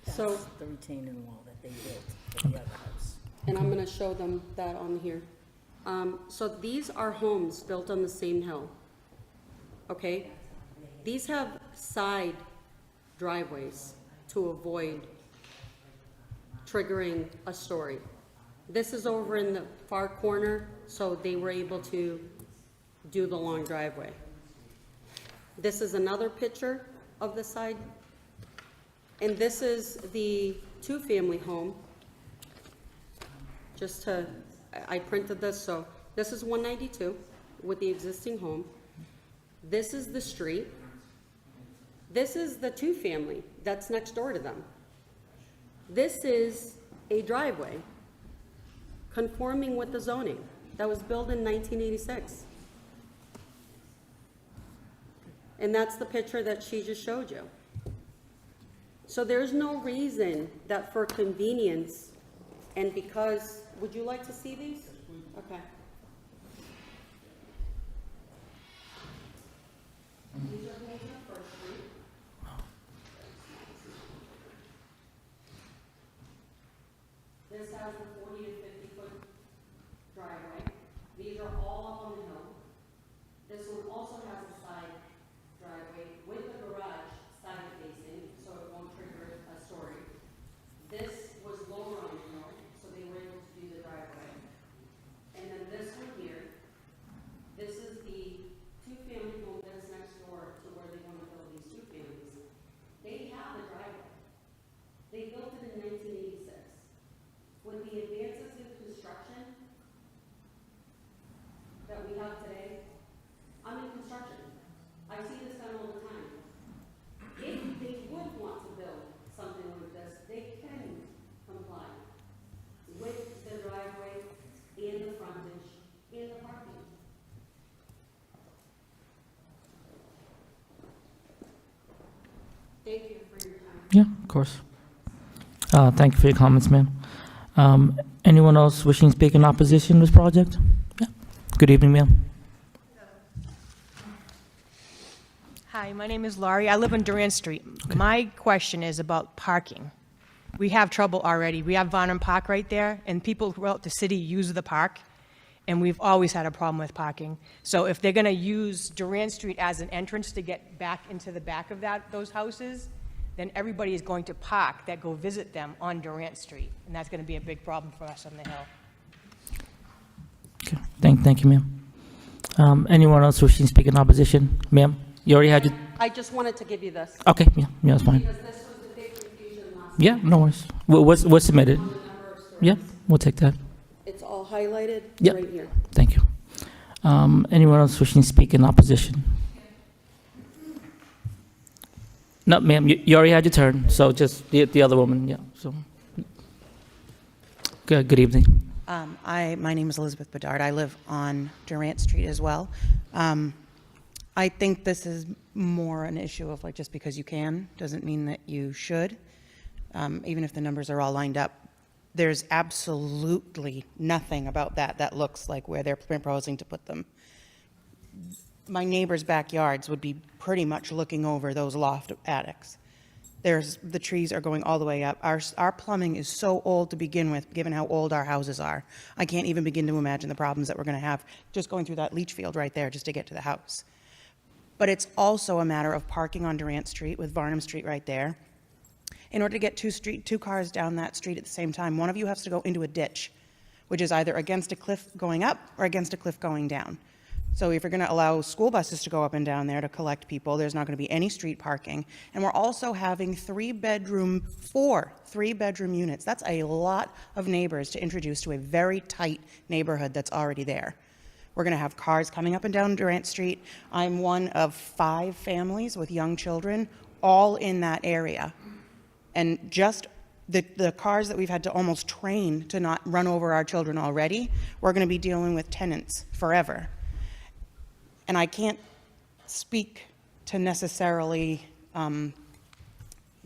of So, the retaining wall that they built for the other house. and I'm going to show them that on here. So these are homes built on the same hill. Okay? These have side driveways to avoid triggering a story. This is over in the far corner, so they were able to do the long driveway. This is another picture of the side. And this is the two-family home just to, I printed this, so this is 192 with the existing home. This is the street. This is the two-family that's next door to them. This is a driveway conforming with the zoning that was built in 1986. And that's the picture that she just showed you. So there's no reason that for convenience and because, would you like to see these? Okay. These are homes on First Street. This has the 40 to 50-foot driveway. These are all up on the hill. This one also has a side driveway with a garage side facing, so it won't trigger a story. This was lower on the hill, so they were able to do the driveway. And then this one here, this is the two-family home that's next door to where they want to build these two families. They have a driveway. They built it in 1986. With the advances in construction that we have today, I'm in construction. I see this done all the time. If they would want to build something like this, they can comply with the driveway and the frontage and the parking. Thank you for your time. Yeah, of course. Thank you for your comments, ma'am. Anyone else wishing to speak in opposition to this project? Yeah. Good evening, ma'am. Hi, my name is Laurie. I live on Durant Street. My question is about parking. We have trouble already. We have Varnum Park right there, and people throughout the city use the park, and we've always had a problem with parking. So if they're going to use Durant Street as an entrance to get back into the back of those houses, then everybody is going to park that go visit them on Durant Street, and that's going to be a big problem for us on the hill. Okay. Thank you, ma'am. Anyone else wishing to speak in opposition? Ma'am, you already had your... I just wanted to give you this. Okay, yeah, that's fine. Because this was the big confusion last Yeah, no worries. What's submitted? Yeah, we'll take that. It's all highlighted Yep. right here. Thank you. Anyone else wishing to speak in opposition? No, ma'am, you already had your turn, so just the other woman, yeah, so. Good evening. My name is Elizabeth Bedard. I live on Durant Street as well. I think this is more an issue of like just because you can doesn't mean that you should. Even if the numbers are all lined up, there's absolutely nothing about that looks like where they're proposing to put them. My neighbors' backyards would be pretty much looking over those loft attics. The trees are going all the way up. Our plumbing is so old to begin with, given how old our houses are. I can't even begin to imagine the problems that we're going to have just going through that leach field right there just to get to the house. But it's also a matter of parking on Durant Street with Varnum Street right there. In order to get two cars down that street at the same time, one of you has to go into a ditch, which is either against a cliff going up or against a cliff going down. So if you're going to allow school buses to go up and down there to collect people, there's not going to be any street parking. And we're also having 3-bedroom units. That's a lot of neighbors to introduce to a very tight neighborhood that's already there. We're going to have cars coming up and down Durant Street. I'm one of 5 families with young children, all in that area. And just the cars that we've had to almost train to not run over our children already, we're going to be dealing with tenants forever. And I can't speak to necessarily the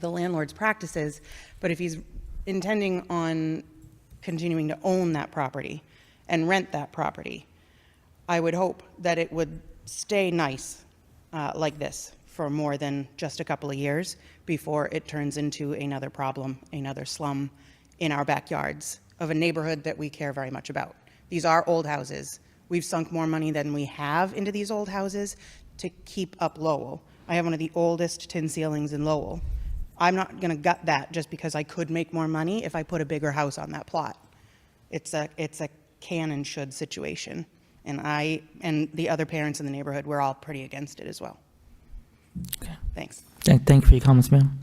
landlord's practices, but if he's intending on continuing to own that property and rent that property, I would hope that it would stay nice like this for more than just a couple of years before it turns into another problem, another slum in our backyards of a neighborhood that we care very much about. These are old houses. We've sunk more money than we have into these old houses to keep up Lowell. I have one of the oldest tin ceilings in Lowell. I'm not going to gut that just because I could make more money if I put a bigger house on that plot. It's a can and should situation. And I and the other parents in the neighborhood, we're all pretty against it as well. Okay. Thanks. Thank you for your comments, ma'am.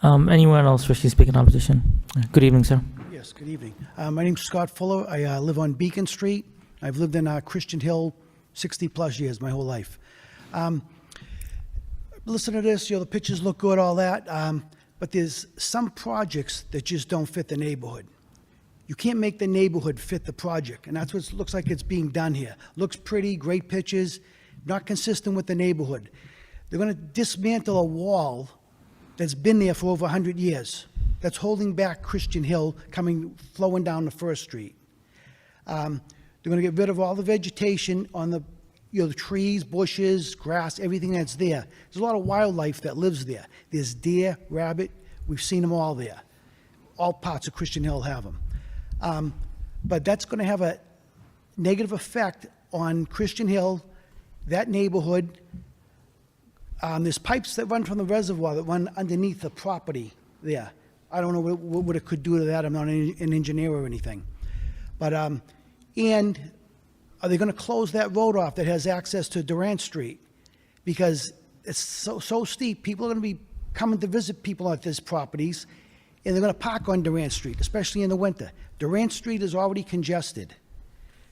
Anyone else wishing to speak in opposition? Good evening, sir. Yes, Yes, good evening. My name's Scott Fuller. I live on Beacon Street. I've lived in Christian Hill 60-plus years, my whole life. Listen to this, the pictures look good, all that, but there's some projects that just don't fit the neighborhood. You can't make the neighborhood fit the project, and that's what it looks like it's being done here. Looks pretty, great pictures, not consistent with the neighborhood. They're going to dismantle a wall that's been there for over 100 years, that's holding back Christian Hill flowing down to First Street. They're going to get rid of all the vegetation on the trees, bushes, grass, everything that's there. There's a lot of wildlife that lives there. There's deer, rabbit, we've seen them all there. All parts of Christian Hill have them. But that's going to have a negative effect on Christian Hill, that neighborhood. There's pipes that run from the reservoir that run underneath the property there. I don't know what it could do to that. I'm not an engineer or anything. But, and are they going to close that road off that has access to Durant Street? Because it's so steep, people are going to be coming to visit people at these properties, and they're going to park on Durant Street, especially in the winter. Durant Street is already congested.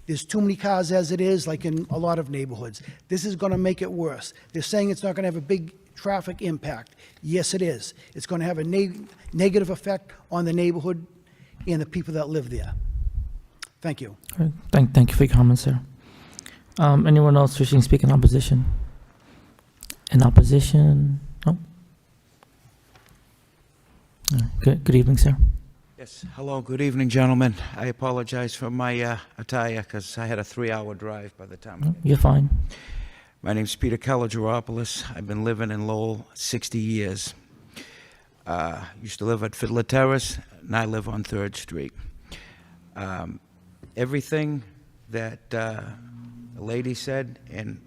There's too many cars as it is, like in a lot of neighborhoods. This is going to make it worse. They're saying it's not going to have a big traffic impact. Yes, it is. It's going to have a negative effect on the neighborhood and the people that live there. Thank you. All right. Thank you for your comments, sir. Anyone else wishing to speak in opposition? In opposition? No? All right. Good evening, sir. Yes, hello, good evening, gentlemen. I apologize for my attire because I had a 3-hour drive by the time I No, you're fine. My name's Peter Kalageropoulos. I've been living in Lowell 60 years. Used to live at Fiddler Terrace, and I live on 3rd Street. Everything that the lady said, and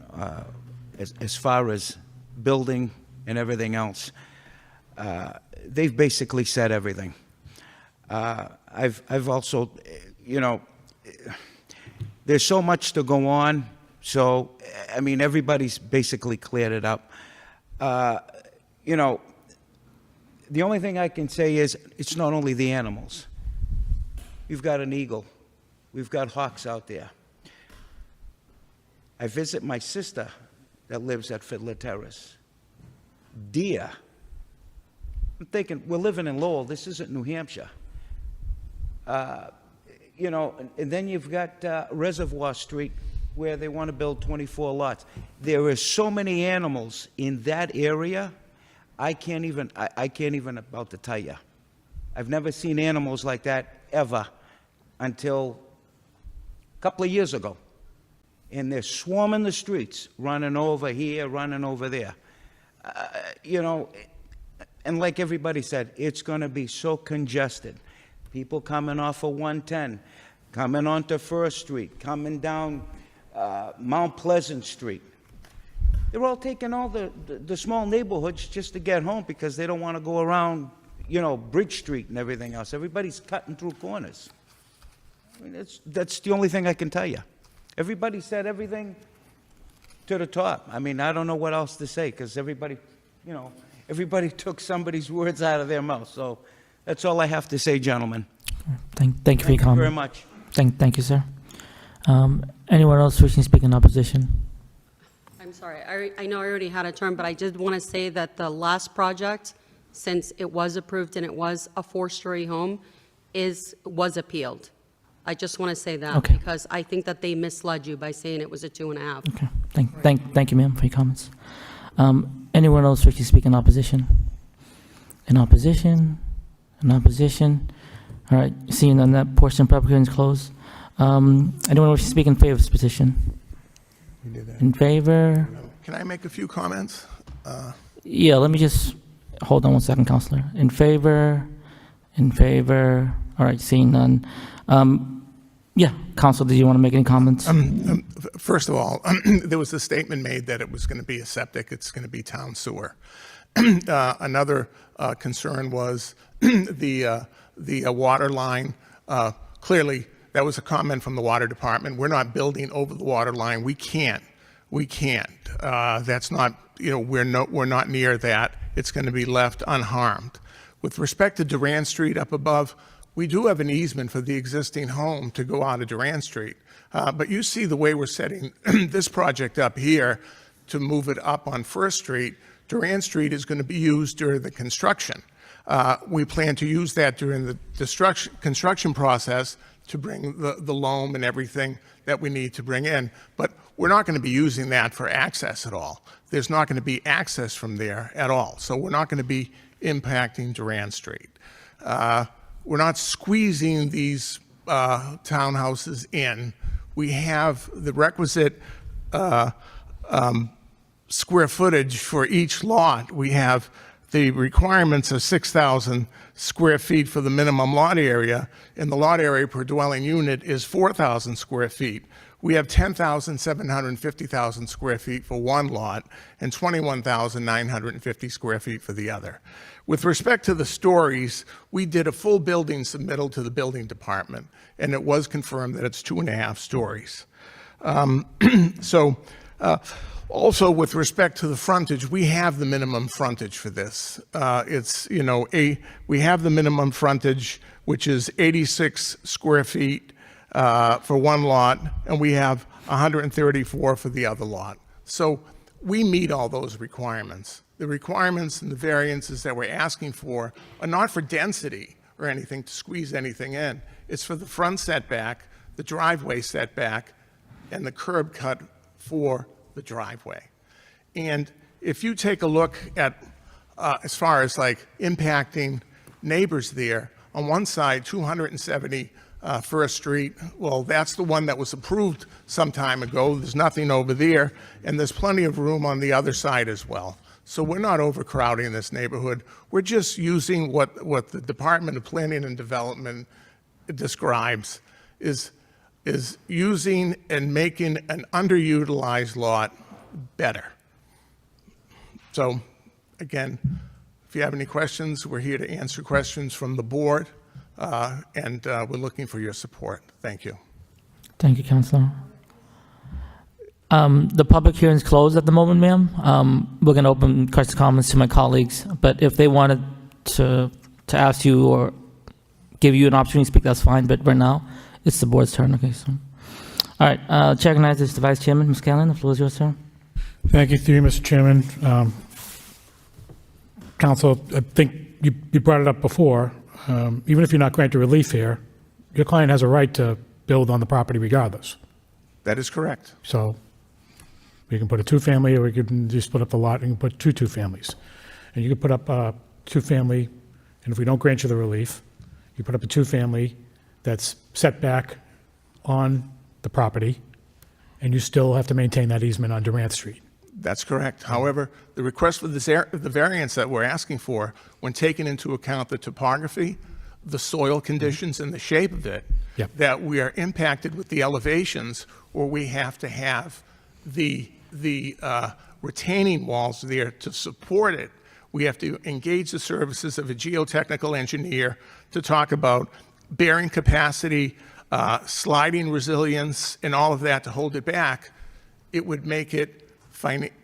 as far as building and everything else, they've basically said everything. I've also, there's so much to go on. So, I mean, everybody's basically cleared it up. The only thing I can say is it's not only the animals. We've got an eagle. We've got hawks out there. I visit my sister that lives at Fiddler Terrace. Deer. I'm thinking, we're living in Lowell. This isn't New Hampshire. And then you've got Reservoir Street, where they want to build 24 lots. There are so many animals in that area, I can't even about to tell you. I've never seen animals like that ever until a couple of years ago. And they're swarming the streets, running over here, running over there. And like everybody said, it's going to be so congested. People coming off of 110, coming onto First Street, coming down Mount Pleasant Street. They're all taking all the small neighborhoods just to get home because they don't want to go around, Bridge Street and everything else. Everybody's cutting through corners. I mean, that's the only thing I can tell you. Everybody said everything to the top. I mean, I don't know what else to say because everybody took somebody's words out of their mouth. So that's all I have to say, gentlemen. Thank you for your comment. Very much. Thank you, sir. Anyone else wishing to speak in opposition? I'm sorry, I know I already had a turn, but I did want to say that the last project, since it was approved and it was a 4-story home, was appealed. I just want to say that Okay. because I think that they misled you by saying it was a 2.5. Okay. Thank you, ma'am, for your comments. Anyone else wishing to speak in opposition? In opposition? In opposition? All right. Seeing none, that portion of public hearing is closed. Anyone wishing to speak in favor of this petition? In favor? Can I make a few comments? Yeah, let me just, hold on one second, Counselor. In favor? In favor? All right, seeing none. Yeah, Counselor, did you want to make any comments? First of all, there was a statement made that it was going to be a septic, it's going to be town sewer. Another concern was the water line. Clearly, that was a comment from the water department. We're not building over the water line. We can't. That's not, we're not near that. It's going to be left unharmed. With respect to Durant Street up above, we do have an easement for the existing home to go out of Durant Street. But you see the way we're setting this project up here to move it up on First Street. Durant Street is going to be used during the construction. We plan to use that during the construction process to bring the loam and everything that we need to bring in. But we're not going to be using that for access at all. There's not going to be access from there at all. So we're not going to be impacting Durant Street. We're not squeezing these townhouses in. We have the requisite square footage for each lot. We have the requirements of 6,000 square feet for the minimum lot area, and the lot area per dwelling unit is 4,000 square feet. We have 10,750,000 square feet for one lot and 21,950 square feet for the other. With respect to the stories, we did a full building submittal to the building department, and it was confirmed that it's 2.5 stories. Also, with respect to the frontage, we have the minimum frontage for this. We have the minimum frontage, which is 86 square feet for one lot, and we have 134 for the other lot. So we meet all those requirements. The requirements and the variances that we're asking for are not for density or anything to squeeze anything in. It's for the front setback, the driveway setback, and the curb cut for the driveway. And if you take a look at, as far as like impacting neighbors there, on one side, 270 First Street, well, that's the one that was approved some time ago. There's nothing over there, and there's plenty of room on the other side as well. So we're not overcrowding this neighborhood. We're just using what the Department of Planning and Development describes is using and making an underutilized lot better. So again, if you have any questions, we're here to answer questions from the board, and we're looking for your support. Thank you. Thank you, Councilor. The public hearing is closed at the moment, ma'am. We're going to open questions and comments to my colleagues, but if they wanted to ask you or give you an opportunity to speak, that's fine, but right now, it's the board's turn. Okay, so. All right, Chair recognizes the Vice Chairman, Ms. Callan. The floor is yours, sir. Thank you, through you, Mr. Chairman. Council, I think you brought it up before. Even if you're not granted relief here, your client has a right to build on the property regardless. That is correct. So we can put a two-family, or we can just put up the lot and you can put two families. And you can put up a two-family, and if we don't grant you the relief, you put up a two-family that's set back on the property, and you still have to maintain that easement on Durant Street. That's correct. However, the request for the variance that we're asking for, when taking into account the topography, the soil conditions, and the shape of it, Yep. that we are impacted with the elevations, or we have to have the retaining walls there to support it. We have to engage the services of a geotechnical engineer to talk about bearing capacity, sliding resilience, and all of that to hold it back. It would make it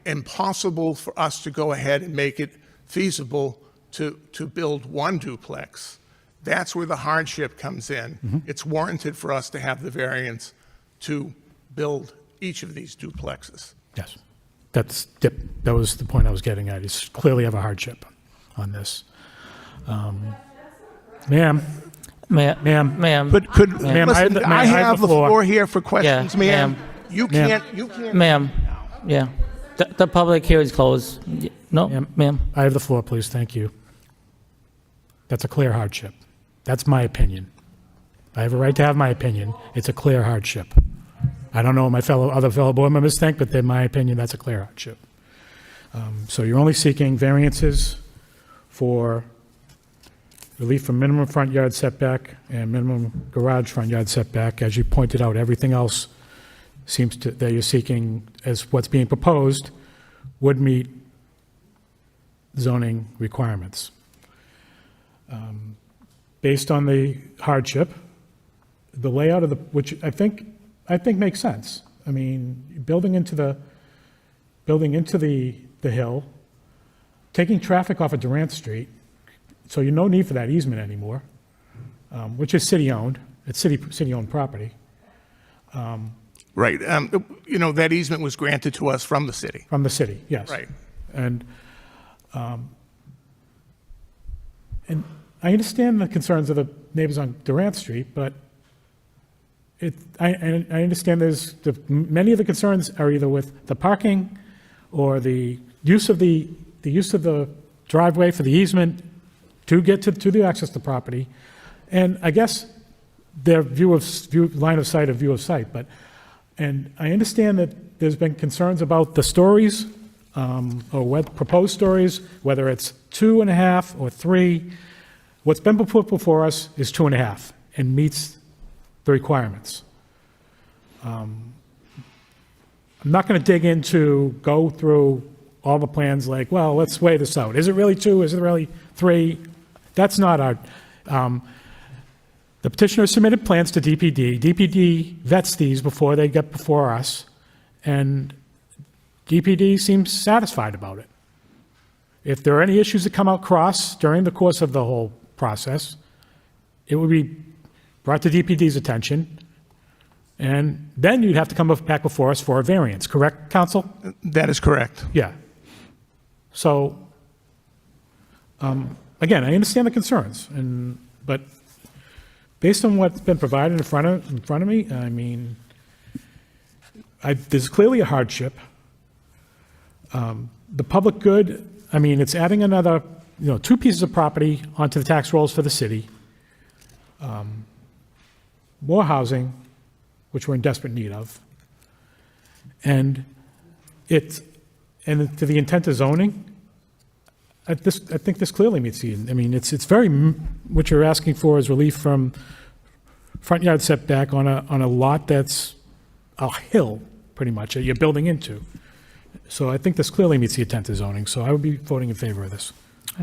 impossible for us to go ahead and make it feasible to build one duplex. That's where the hardship comes in. Mm-hmm. It's warranted for us to have the variance to build each of these duplexes. Yes. That was the point I was getting at, is clearly have a hardship on this. Ma'am. Ma'am. Ma'am, I have the floor here for questions, Yeah, ma'am. ma'am. You can't. Ma'am, yeah. The public hearing is closed. No, ma'am. I have the floor, please. Thank you. That's a clear hardship. That's my opinion. I have a right to have my opinion. It's a clear hardship. I don't know what my other fellow board members think, but in my opinion, that's a clear hardship. So you're only seeking variances for relief from minimum front yard setback and minimum garage front yard setback. As you pointed out, everything else seems that you're seeking as what's being proposed would meet zoning requirements. Based on the hardship, the layout of which I think makes sense. I mean, building into the hill, taking traffic off of Durant Street, so you no need for that easement anymore. which is city-owned. It's city-owned property. Right. That easement was granted to us from the city. From the city, yes. Right. And I understand the concerns of the neighbors on Durant Street, but I understand many of the concerns are either with the parking or the use of the driveway for the easement to get to the access to property, and I guess their line of sight or view of sight. And I understand that there's been concerns about the stories, or proposed stories, whether it's 2.5 or 3. What's been put before us is 2.5 and meets the requirements. I'm not going to go through all the plans like, well, let's weigh this out. Is it really 2? Is it really 3? That's not our... the petitioner submitted plans to DPD. DPD vets these before they get before us, and DPD seems satisfied about it. If there are any issues that come across during the course of the whole process, it would be brought to DPD's attention, and then you'd have to come back before us for a variance, correct, counsel? That is correct. Yeah. So, again, I understand the concerns, but based on what's been provided in front of me, I mean, there's clearly a hardship. The public good, I mean, it's adding another, 2 pieces of property onto the tax rolls for the city. More housing, which we're in desperate need of. And to the intent of zoning, I think this clearly meets it's very, what you're asking for is relief from front yard setback on a lot that's a hill, pretty much, that you're building into. So I think this clearly meets the intent of zoning, so I would be voting in favor of this.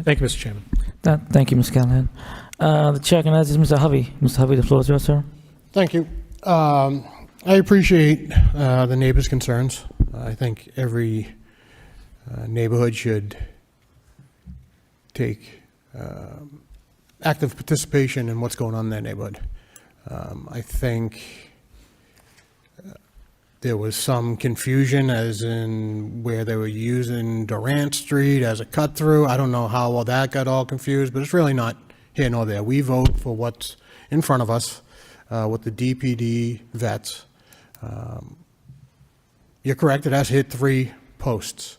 Thank you, Mr. Chairman. Thank you, Ms. Callahan. The chair recognizes Mr. Hovey. Mr. Hovey, the floor is yours, sir. Thank you. I appreciate the neighbors' concerns. I think every neighborhood should take active participation in what's going on in their neighborhood. I think there was some confusion as in where they were using Durant Street as a cut-through. I don't know how all that got all confused, but it's really not here nor there. We vote for what's in front of us with the DPD vets. You're correct, it has hit 3 posts.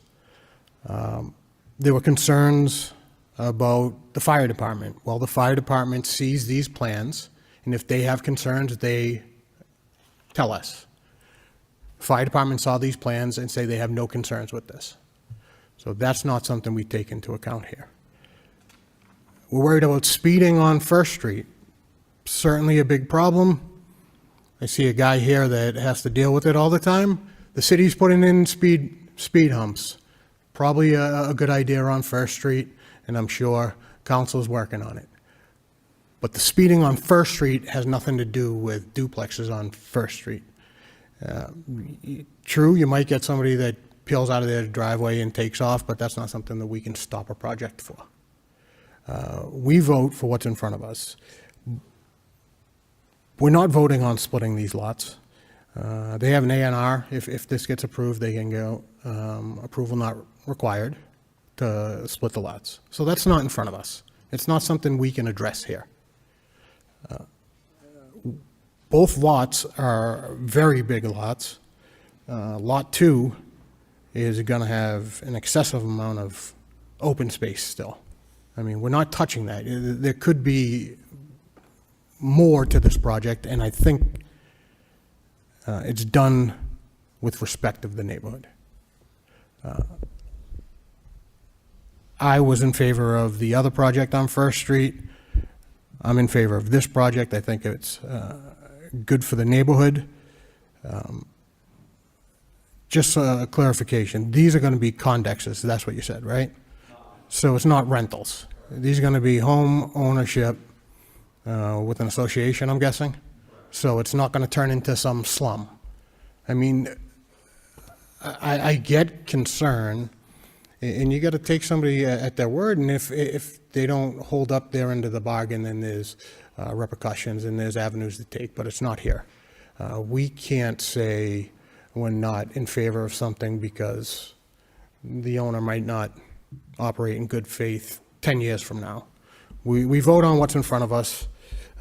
There were concerns about the fire department. Well, the fire department sees these plans, and if they have concerns, they tell us. Fire department saw these plans and say they have no concerns with this. So that's not something we take into account here. We're worried about speeding on First Street. Certainly a big problem. I see a guy here that has to deal with it all the time. The city's putting in speed humps. Probably a good idea on First Street, and I'm sure council's working on it. But the speeding on First Street has nothing to do with duplexes on First Street. True, you might get somebody that peels out of their driveway and takes off, but that's not something that we can stop a project for. We vote for what's in front of us. We're not voting on splitting these lots. They have an A&R. If this gets approved, they can go, approval not required to split the lots. So that's not in front of us. It's not something we can address here. Both lots are very big lots. Lot 2 is going to have an excessive amount of open space still. I mean, we're not touching that. There could be more to this project, and I think it's done with respect of the neighborhood. I was in favor of the other project on First Street. I'm in favor of this project. I think it's good for the neighborhood. Just a clarification, these are going to be condexes, that's what you said, right? So it's not rentals. These are going to be home ownership with an association, I'm guessing? So it's not going to turn into some slum. I mean, I get concern And you got to take somebody at their word, and if they don't hold up their end of the bargain, then there's repercussions and there's avenues to take, but it's not here. We can't say we're not in favor of something because the owner might not operate in good faith 10 years from now. We vote on what's in front of us.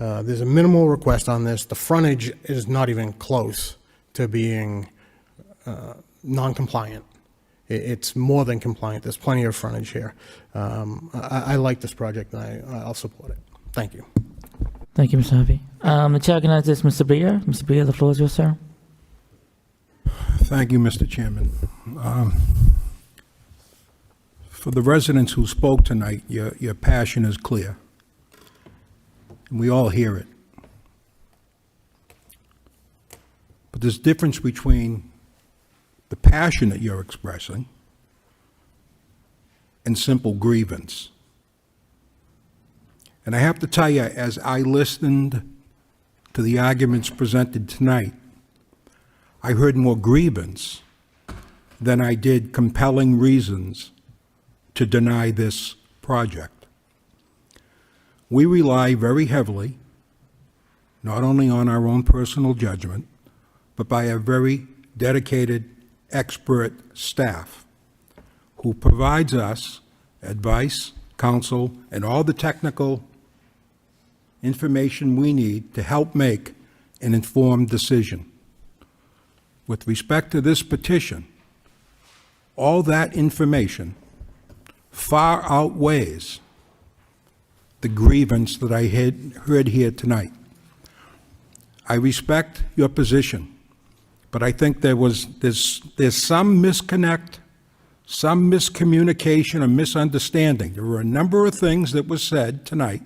There's a minimal request on this. The frontage is not even close to being non-compliant. It's more than compliant. There's plenty of frontage here. I like this project, and I'll support it. Thank you. Thank you, Mr. Harvey. The chair recognizes Mr. Brier. Mr. Brier, the floor is yours, sir. Thank you, Mr. Chairman. For the residents who spoke tonight, your passion is clear, and we all hear it. But there's a difference between the passion that you're expressing and simple grievance. And I have to tell you, as I listened to the arguments presented tonight, I heard more grievance than I did compelling reasons to deny this project. We rely very heavily, not only on our own personal judgment, but by a very dedicated expert staff who provides us advice, counsel, and all the technical information we need to help make an informed decision. With respect to this petition, all that information far outweighs the grievance that I had heard here tonight. I respect your position, but I think there's some misconnect, some miscommunication or misunderstanding. There were a number of things that were said tonight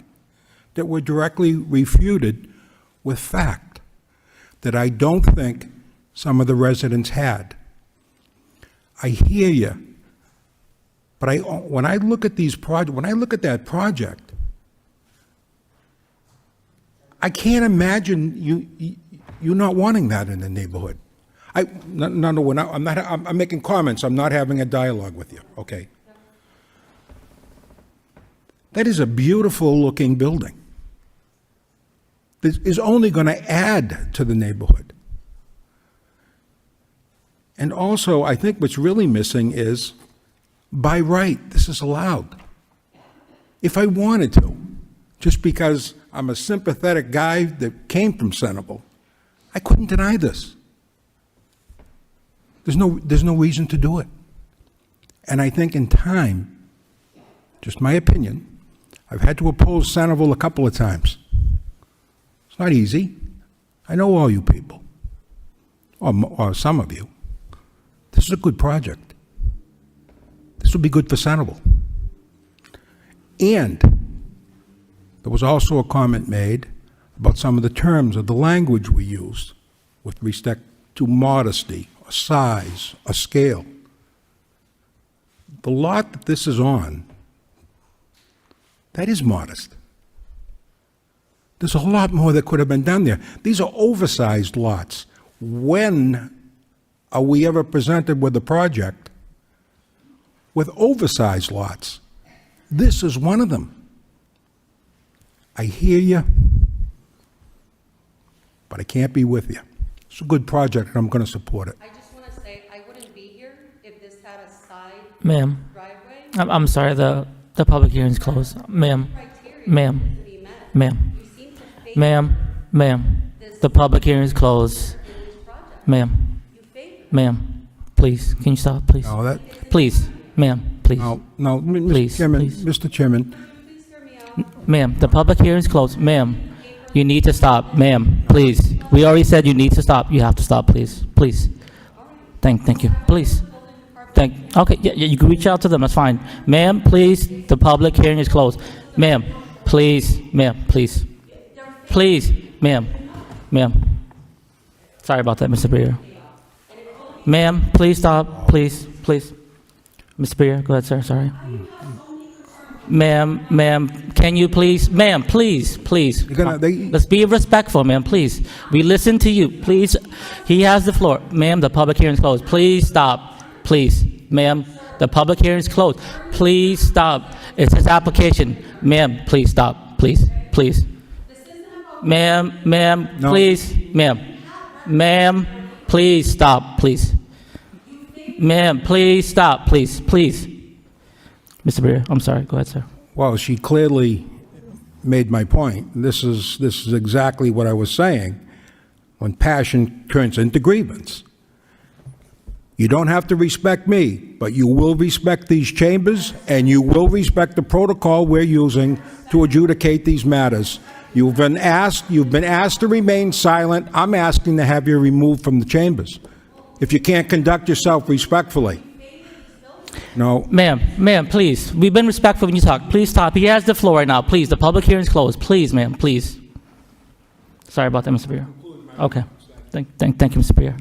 that were directly refuted with fact that I don't think some of the residents had. I hear you, but when I look at that project, I can't imagine you not wanting that in the neighborhood. I'm making comments. I'm not having a dialogue with you. Okay. That is a beautiful looking building. This is only going to add to the neighborhood. And also, I think what's really missing is, by right, this is allowed. If I wanted to, just because I'm a sympathetic guy that came from Centerville, I couldn't deny this. There's no reason to do it. And I think in time, just my opinion, I've had to oppose Centerville a couple of times. It's not easy. I know all you people, or some of you. This is a good project. This will be good for Centerville. And there was also a comment made about some of the terms of the language we used with respect to modesty, or size, or scale. The lot that this is on, that is modest. There's a lot more that could have been done there. These are oversized lots. When are we ever presented with a project with oversized lots? This is one of them. I hear you, but I can't be with you. It's a good project, and I'm going to support it. I just want to say, I wouldn't be here if this had a side Ma'am, driveway. I'm sorry, the public hearing's closed. Ma'am, ma'am, ma'am, ma'am, the public hearing is closed. Ma'am, ma'am, please, can you stop, please? No, Please, ma'am, please. No, Please, Mr. Chairman, please. Mr. Chairman, Ma'am, the public hearing is closed. Ma'am, you need to stop. Ma'am, please. We already said you need to stop. You have to stop, please. Please. Thank you. Please. Okay, yeah, you can reach out to them. That's fine. Ma'am, please. The public hearing is closed. Ma'am, please. Ma'am, please. Please. Ma'am. Ma'am. Sorry about that, Mr. Breer. Ma'am, please stop. Please. Please. Mr. Breer, go ahead, sir. Sorry. Ma'am, can you please, ma'am, please. Let's be respectful, ma'am, please. We listen to you, please. He has the floor. Ma'am, the public hearing is closed. Please stop, please. Ma'am, The public hearing is closed. Please stop. It's his application. Ma'am, please stop. Please, please. Ma'am, No. please, ma'am. Ma'am, please stop, please. Ma'am, please stop, please, please. Mr. Breer, I'm sorry. Go ahead, sir. Well, she clearly made my point. This is exactly what I was saying. When passion turns into grievance. You don't have to respect me, but you will respect these chambers, and you will respect the protocol we're using to adjudicate these matters. You've been asked to remain silent. I'm asking to have you removed from the chambers. If you can't conduct yourself respectfully. No. Ma'am, please. We've been respectful when you talk. Please stop. He has the floor right now. Please, the public hearing is closed. Please, ma'am, please. Sorry about that, Mr. Breer. Okay. Thank you, Mr. Breer.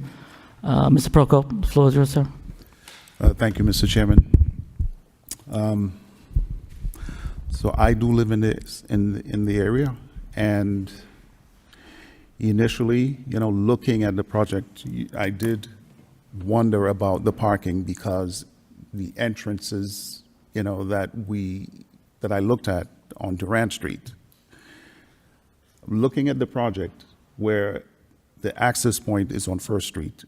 Mr. Prokop, the floor is yours, sir. Thank you, Mr. Chairman. So I do live in the area, and initially, looking at the project, I did wonder about the parking because the entrances, that I looked at on Durant Street. Looking at the project where the access point is on First Street,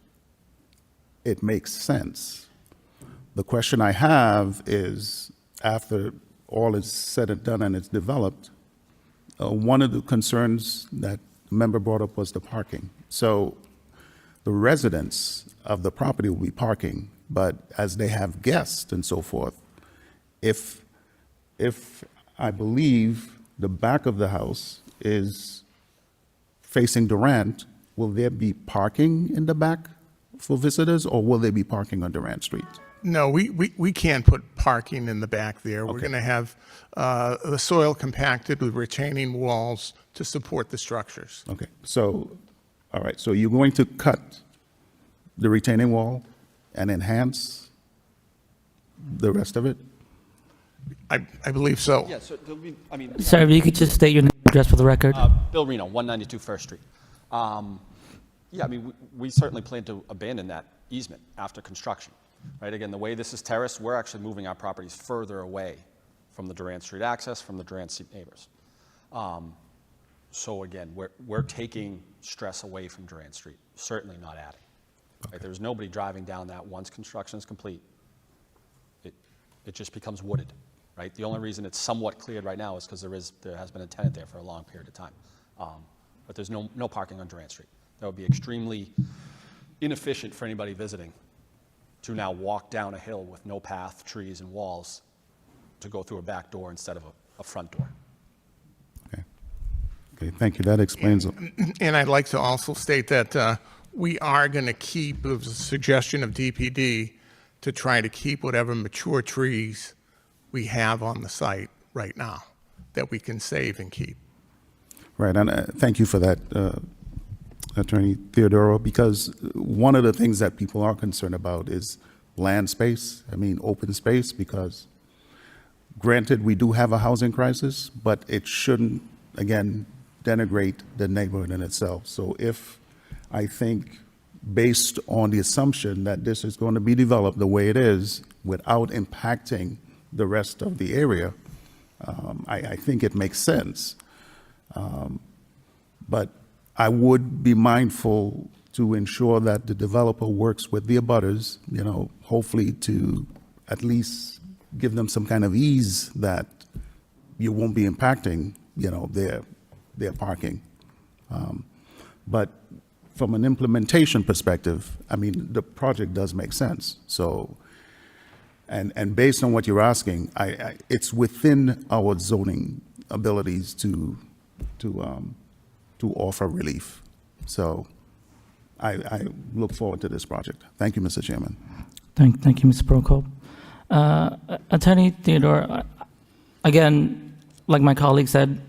it makes sense. The question I have is, after all is said and done and it's developed, one of the concerns that the member brought up was the parking. So the residents of the property will be parking, but as they have guests and so forth, if I believe the back of the house is facing Durant, will there be parking in the back for visitors, or will they be parking on Durant Street? No, we can't put parking in the back there. We're going to have the soil compacted with retaining walls to support the structures. Okay, so, all right, so you're going to cut the retaining wall and enhance the rest of it? I believe so. Yeah, so there'll be, Sir, if you could just state your name and address for the record. Bill Reno, 192 First Street. Yeah, we certainly plan to abandon that easement after construction, right? Again, the way this is terraced, we're actually moving our properties further away from the Durant Street access, from the Durant Street neighbors. So again, we're taking stress away from Durant Street, certainly not adding. Right? There's nobody driving down that once construction is complete. It just becomes wooded, right? The only reason it's somewhat cleared right now is because there has been a tenant there for a long period of time. But there's no parking on Durant Street. That would be extremely inefficient for anybody visiting to now walk down a hill with no path, trees, and walls to go through a back door instead of a front door. Okay, thank you, that explains it. And I'd like to also state that we are going to keep, it was a suggestion of DPD, to try to keep whatever mature trees we have on the site right now that we can save and keep. Right, and thank you for that, Attorney Theodoro, because one of the things that people are concerned about is land space, open space, because granted, we do have a housing crisis, but it shouldn't, again, denigrate the neighborhood in itself. So if I think, based on the assumption that this is going to be developed the way it is without impacting the rest of the area, I think it makes sense. But I would be mindful to ensure that the developer works with the abutters, hopefully to at least give them some kind of ease that you won't be impacting, their parking. But from an implementation perspective, the project does make sense. So, and based on what you're asking, it's within our zoning abilities to offer relief. So I look forward to this project. Thank you, Mr. Chairman. Thank you, Mr. Prokop. Attorney Theodore, again, like my colleague said,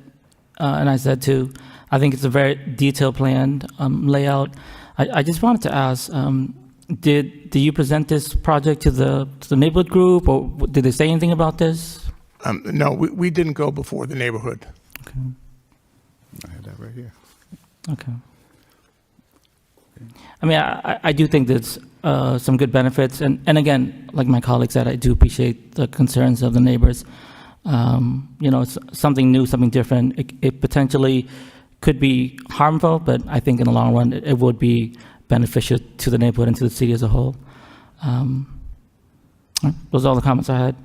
and I said too, I think it's a very detailed planned layout. I just wanted to ask, did you present this project to the neighborhood group, or did they say anything about this? No, we didn't go before the neighborhood. Okay. I have that right here. Okay. I do think that's some good benefits. And again, like my colleague said, I do appreciate the concerns of the neighbors. It's something new, something different. It potentially could be harmful, but I think in the long run, it would be beneficial to the neighborhood and to the city as a whole. Those are all the comments I had.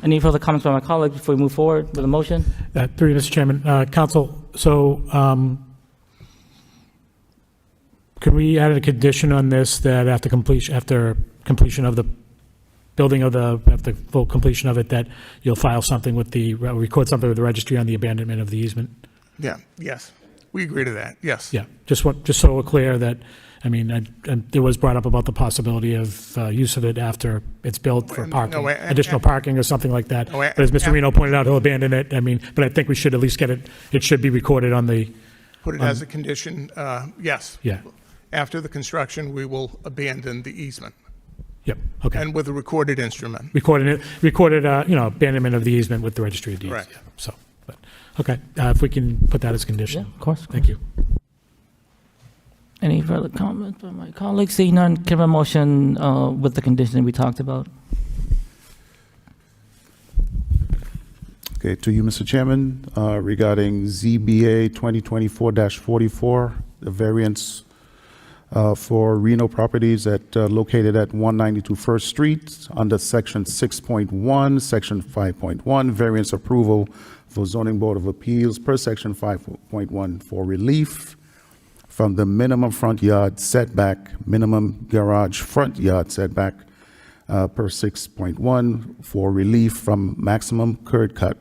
Any further comments by my colleagues before we move forward with the motion? Through you, Mr. Chairman. Council, so could we add a condition on this that after completion of the building of after full completion of it, that you'll file something with record something with the registry on the abandonment of the easement? Yeah, yes. We agree to that, yes. Yeah, just so we're clear that, it was brought up about the possibility of use of it after it's built for parking, additional parking or something like that. But as Mr. Reno pointed out, he'll abandon it. But I think we should at least get it should be recorded on the. Put it as a condition, yes. Yeah. After the construction, we will abandon the easement. Yep, okay. And with a recorded instrument. Recorded, abandonment of the easement with the registry of deeds. Correct. Yeah, so, but, okay, if we can put that as a condition. Yeah, of course. Thank you. Any further comments by my colleagues? Seeing none, can I have a motion with the condition we talked about? Okay, to you, Mr. Chairman, regarding ZBA 2024-44, the variance for Reno properties located at 192 First Street under Section 6.1, Section 5.1, variance approval for Zoning Board of Appeals per Section 5.1 for relief from the minimum front yard setback, minimum garage front yard setback per 6.1 for relief from maximum curb cut,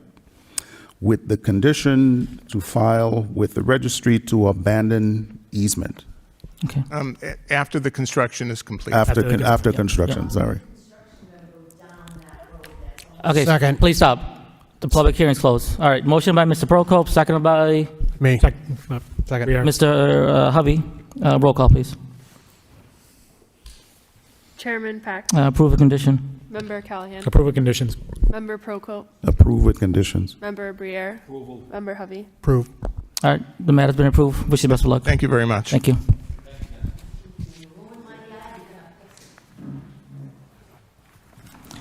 with the condition to file with the registry to abandon easement. Okay. After the construction is complete. After construction, sorry. Okay, Second. please stop. The public hearing is closed. All right, motion by Mr. Prokop, seconded by Me. Second. Mr. Hovey. Roll call, please. Chairman Peck, Approve a condition. Member Callahan, Approve of conditions. Member Prokop, Approve with conditions. Member Briere, Member Hovey. Approve. All right, the matter's been approved. Wish you best of luck. Thank you very much. Thank you.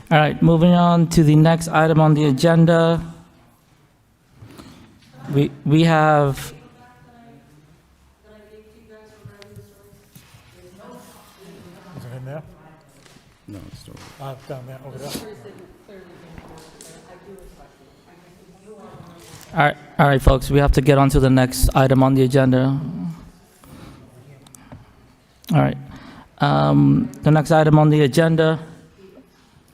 All right, moving on to the next item on the agenda. We have. Is it in there? No, it's still. Down there, over there. All right, folks, we have to get on to the next item on the agenda. All right. The next item on the agenda,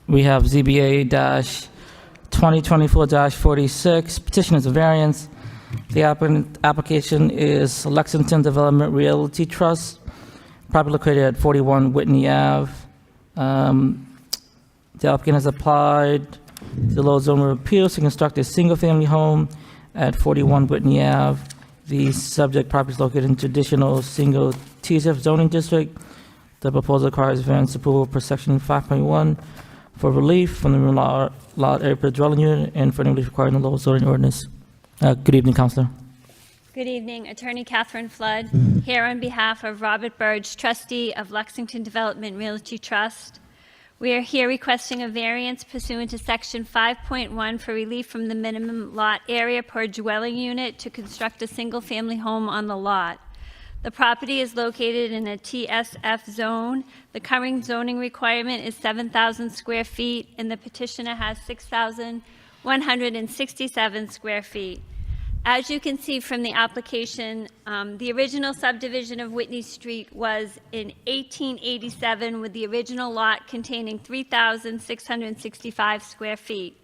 we have ZBA-2024-46, petition is a variance. The application is Lexington Development Realty Trust, property located at 41 Whitney Ave. The applicant has applied to the Lowell Zoning Board of Appeals to construct a single-family home at 41 Whitney Ave. The subject property is located in traditional single TSF zoning district. The proposal requires variance approval per section 5.1 for relief from the lot area per dwelling unit and for any relief required in the Lowell zoning ordinance. Good evening, Councilor. Good evening, Attorney Catherine Flood, here on behalf of Robert Burge, trustee of Lexington Development Realty Trust. We are here requesting a variance pursuant to Section 5.1 for relief from the minimum lot area per dwelling unit to construct a single-family home on the lot. The property is located in a TSF zone. The current zoning requirement is 7,000 square feet, and the petitioner has 6,167 square feet. As you can see from the application, the original subdivision of Whitney Street was in 1887 with the original lot containing 3,665 square feet.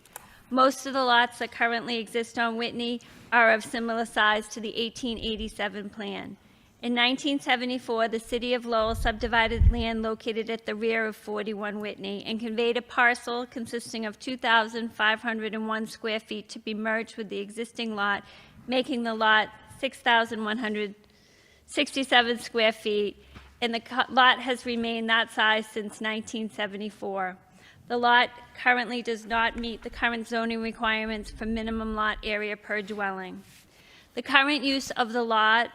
Most of the lots that currently exist on Whitney are of similar size to the 1887 plan. In 1974, the city of Lowell subdivided land located at the rear of 41 Whitney and conveyed a parcel consisting of 2,501 square feet to be merged with the existing lot, making the lot 6,167 square feet, and the lot has remained that size since 1974. The lot currently does not meet the current zoning requirements for minimum lot area per dwelling. The current use of the lot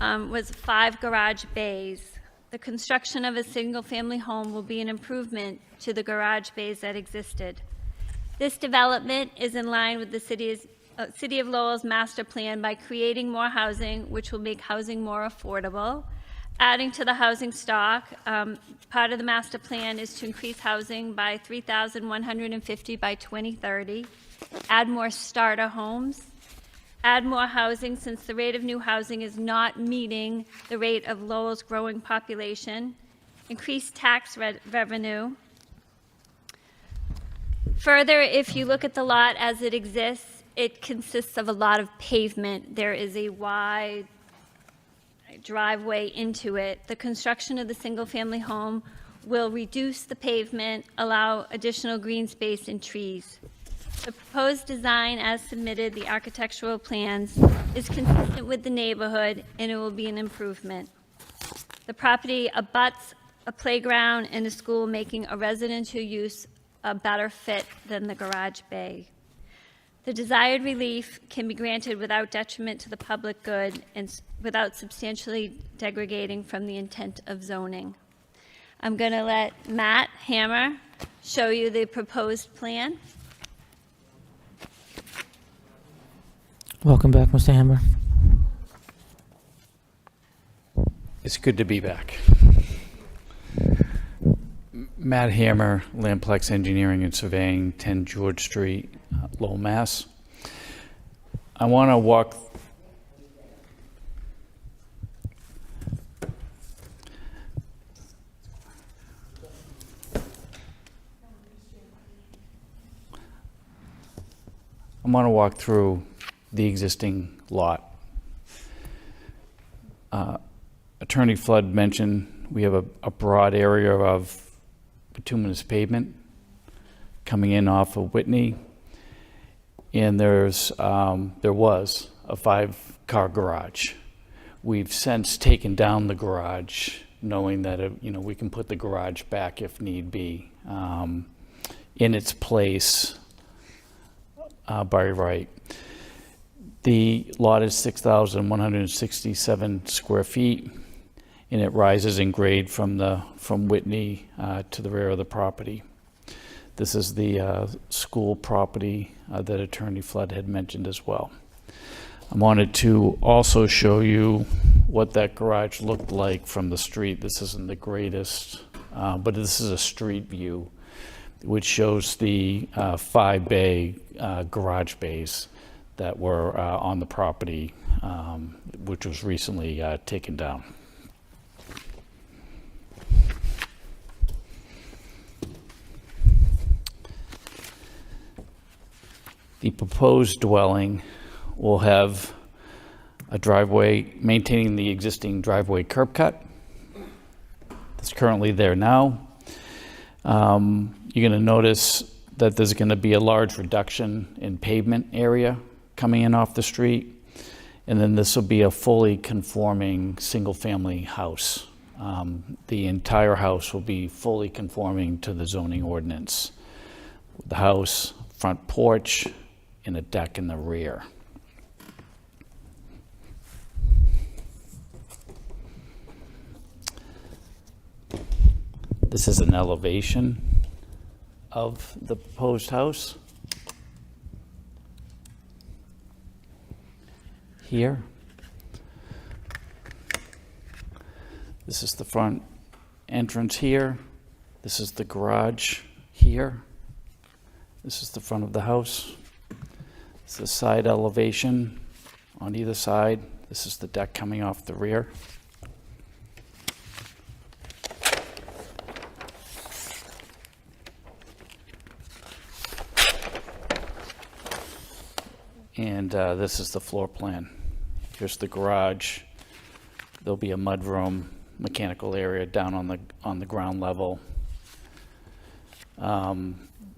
was 5 garage bays. The construction of a single-family home will be an improvement to the garage bays that existed. This development is in line with the City of Lowell's master plan by creating more housing, which will make housing more affordable. Adding to the housing stock, part of the master plan is to increase housing by 3,150 by 2030, add more starter homes, add more housing since the rate of new housing is not meeting the rate of Lowell's growing population, increase tax revenue. Further, if you look at the lot as it exists, it consists of a lot of pavement. There is a wide driveway into it. The construction of the single-family home will reduce the pavement, allow additional green space and trees. The proposed design as submitted, the architectural plans, is consistent with the neighborhood and it will be an improvement. The property abuts a playground and a school, making a residential use a better fit than the garage bay. The desired relief can be granted without detriment to the public good and without substantially degrading from the intent of zoning. I'm going to let Matt Hammer show you the proposed plan. Welcome back, Mr. Hammer. It's good to be back. Matt Hammer, Lamplex Engineering and Surveying, 10 George Street, Lowell, Mass. I want to walk through the existing lot. Attorney Flood mentioned we have a broad area of bituminous pavement coming in off of Whitney, and there was a 5-car garage. We've since taken down the garage, knowing that we can put the garage back if need be in its place by right. The lot is 6,167 square feet, and it rises in grade from Whitney to the rear of the property. This is the school property that Attorney Flood had mentioned as well. I wanted to also show you what that garage looked like from the street. This isn't the greatest, but this is a street view, which shows the 5-bay garage bays that were on the property, which was recently taken down. The proposed dwelling will have a driveway, maintaining the existing driveway curb cut that's currently there now. You're going to notice that there's going to be a large reduction in pavement area coming in off the street, and then this will be a fully conforming single-family house. The entire house will be fully conforming to the zoning ordinance. The house, front porch, and a deck in the rear. This is an elevation of the proposed house. Here. This is the front entrance here. This is the garage here. This is the front of the house. This is the side elevation on either side. This is the deck coming off the rear. And this is the floor plan. Here's the garage. There'll be a mudroom, mechanical area down on the ground level.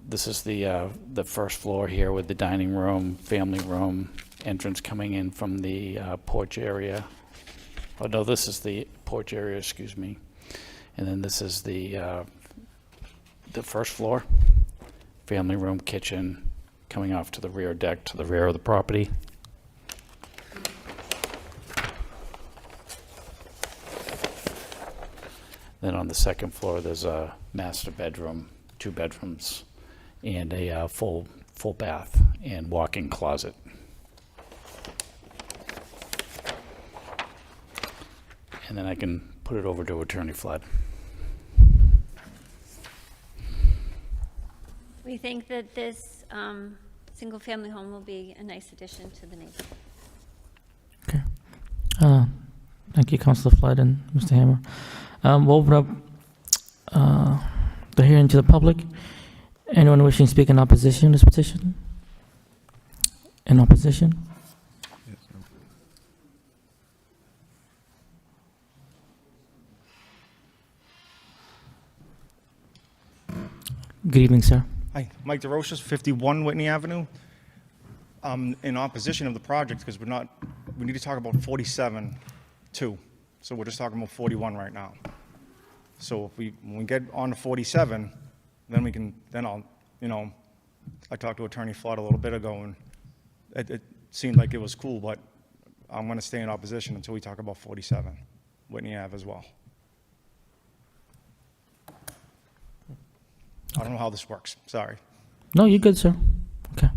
This is the first floor here with the dining room, family room, entrance coming in from the porch area. Oh no, this is the porch area, excuse me. And then this is the first floor, family room, kitchen, coming off to the rear deck to the rear of the property. Then on the second floor, there's a master bedroom, 2 bedrooms, and a full bath and walk-in closet. And then I can put it over to Attorney Flood. We think that this single-family home will be a nice addition to the neighborhood. Thank you, Councilor Flood and Mr. Hammer. We'll open up the hearing to the public. Anyone wishing to speak in opposition to this petition? In opposition? Good evening, sir. Hi, Mike DeRoches, 51 Whitney Avenue. In opposition of the project because we need to talk about 47 too. So we're just talking about 41 right now. So when we get on to 47, then I'll, I talked to Attorney Flood a little bit ago and it seemed like it was cool, but I'm going to stay in opposition until we talk about 47 Whitney Ave as well. I don't know how this works, sorry. No, you're good, sir. Okay,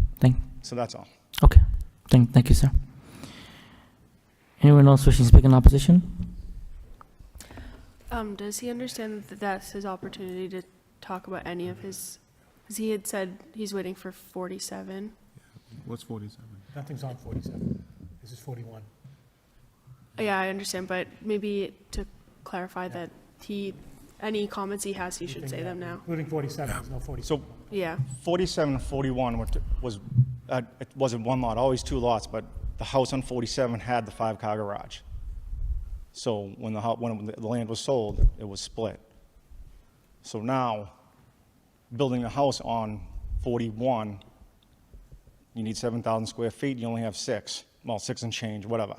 So that's all. Okay, thank you, sir. Anyone else wishing to speak in opposition? Does he understand that that's his opportunity to talk about any of his, because he had said he's waiting for 47. What's 47? Nothing's on 47. This is 41. Yeah, I understand, but maybe to clarify that any comments he has, he should say them now. Including 47, there's no 47. So Yeah. 47 and 41 it wasn't one lot, always 2 lots, but the house on 47 had the 5-car garage. So when the land was sold, it was split. So now, building a house on 41, you need 7,000 square feet, you only have 6. Well, 6 and change, whatever.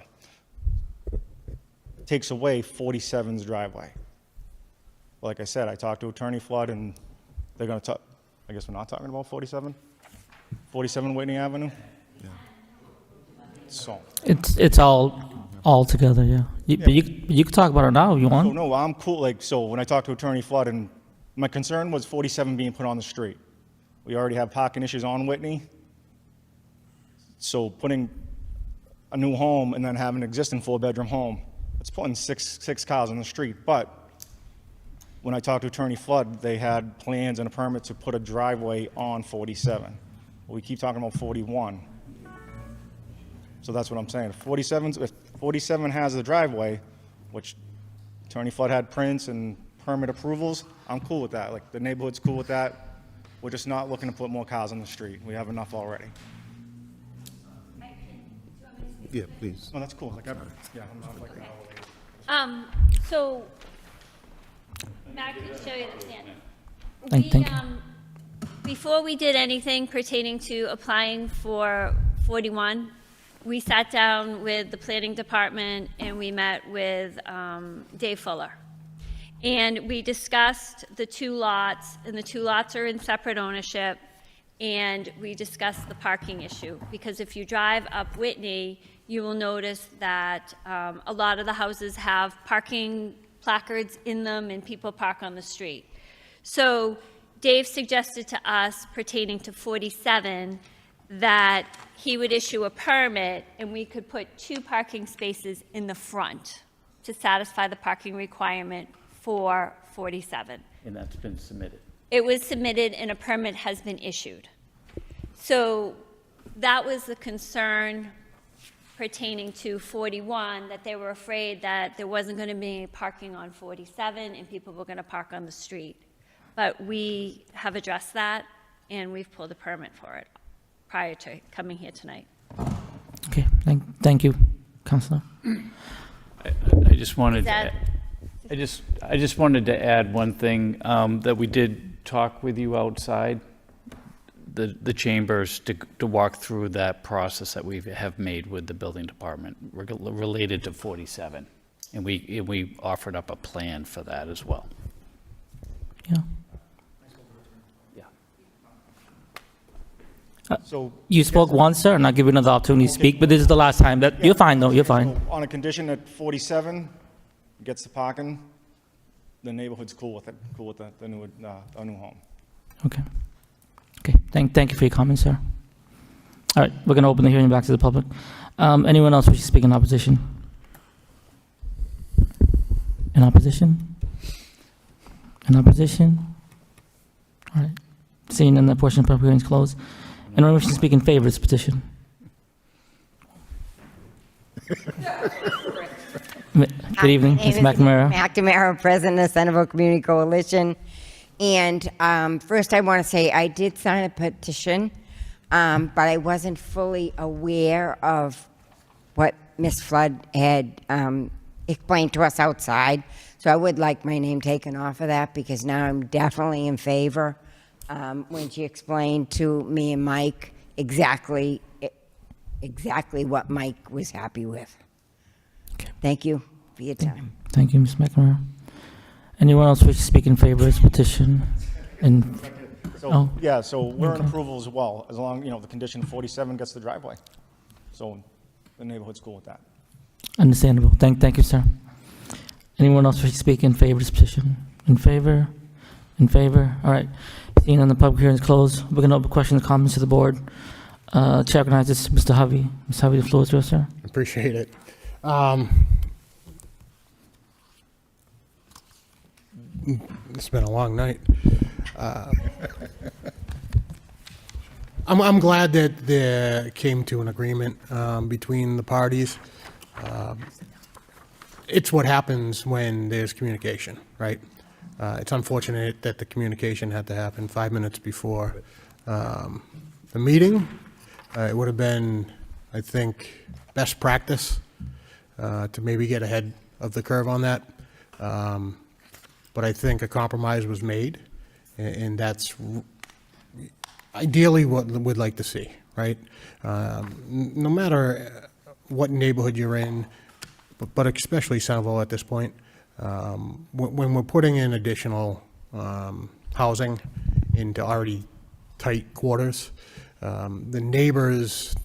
Takes away 47's driveway. Like I said, I talked to Attorney Flood, and they're going to talk, I guess we're not talking about 47? 47 Whitney Avenue? Yeah. So. It's all together, yeah. But you can talk about it now if you want. So, no, I'm cool, so when I talked to Attorney Flood, and my concern was 47 being put on the street. We already have parking issues on Whitney. So putting a new home and then having an existing 4-bedroom home, it's putting six cars on the street. But when I talked to Attorney Flood, they had plans and a permit to put a driveway on 47. We keep talking about 41. So that's what I'm saying. If 47 has a driveway, which Attorney Flood had prints and permit approvals, I'm cool with that. Like, the neighborhood's cool with that. We're just not looking to put more cars on the street. We have enough already. Yeah, please. No, that's cool. Like, I'm not like that. So, Matt can show you the plan. Thank you. Before we did anything pertaining to applying for 41, we sat down with the planning department and we met with Dave Fuller. And we discussed the 2 lots, and the 2 lots are in separate ownership, and we discussed the parking issue. Because if you drive up Whitney, you will notice that a lot of the houses have parking placards in them and people park on the street. So Dave suggested to us pertaining to 47 that he would issue a permit and we could put 2 parking spaces in the front to satisfy the parking requirement for 47. And that's been submitted. It was submitted and a permit has been issued. So that was the concern pertaining to 41, that they were afraid that there wasn't going to be any parking on 47 and people were going to park on the street. But we have addressed that and we've pulled a permit for it prior to coming here tonight. Okay, thank you, Councilor. I just wanted That- I just wanted to add one thing, that we did talk with you outside the chambers to walk through that process that we have made with the building department related to 47. And we offered up a plan for that as well. Yeah. So You spoke once, sir, and I'll give you another opportunity to speak, but this is the last time. You're fine, though, you're fine. So on a condition that 47 gets the parking, the neighborhood's cool with it, cool with the new home. Okay. Okay, thank you for your comments, sir. All right, we're going to open the hearing back to the public. Anyone else wish to speak in opposition? In opposition? In opposition? All right. Seeing none, that portion of the public hearing is closed. Anyone wishing to speak in favor of this petition? Good evening, Ms. McNamara. McNamara, President of Centerville Community Coalition. And first I want to say I did sign a petition, but I wasn't fully aware of what Ms. Flood had explained to us outside. So I would like my name taken off of that because now I'm definitely in favor when she explained to me and Mike exactly what Mike was happy with. Okay. Thank you for your time. Thank you, Ms. McNamara. Anyone else wish to speak in favor of this petition? So, yeah, so we're in approval as well, as long, the condition 47 gets the driveway. So the neighborhood's cool with that. Understandable. Thank you, sir. Anyone else wish to speak in favor of this petition? In favor? In favor? All right. Seeing none, the public hearing is closed. We're going to open questions and comments to the board. Chair recognizes Mr. Hovey. Mr. Hovey, the floor is yours, sir. Appreciate it. It's been a long night. I'm glad that they came to an agreement between the parties. It's what happens when there's communication, right? It's unfortunate that the communication had to happen 5 minutes before the meeting. It would have been, I think, best practice to maybe get ahead of the curve on that. But I think a compromise was made, and that's ideally what we'd like to see, right? No matter what neighborhood you're in, but especially Centerville at this point, when we're putting in additional housing into already tight quarters, the neighbors'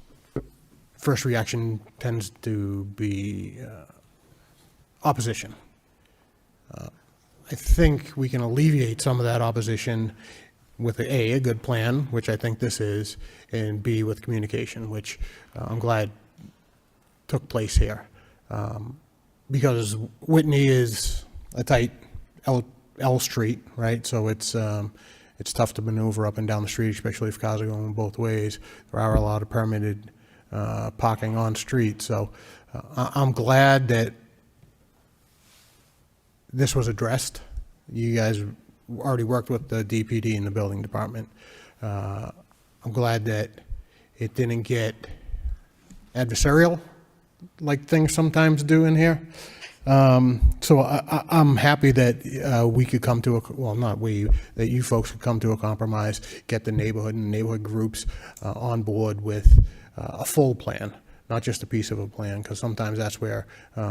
first reaction tends to be opposition. I think we can alleviate some of that opposition with a good plan, which I think this is, and B, with communication, which I'm glad took place here. Because Whitney is a tight L street, right? So it's tough to maneuver up and down the street, especially if cars are going both ways. There are a lot of permitted parking on street. So I'm glad that this was addressed. You guys already worked with the DPD and the building department. I'm glad that it didn't get adversarial like things sometimes do in here. So I'm happy that we could come to that you folks could come to a compromise, get the neighborhood and neighborhood groups on board with a full plan, not just a piece of a plan, because sometimes that's where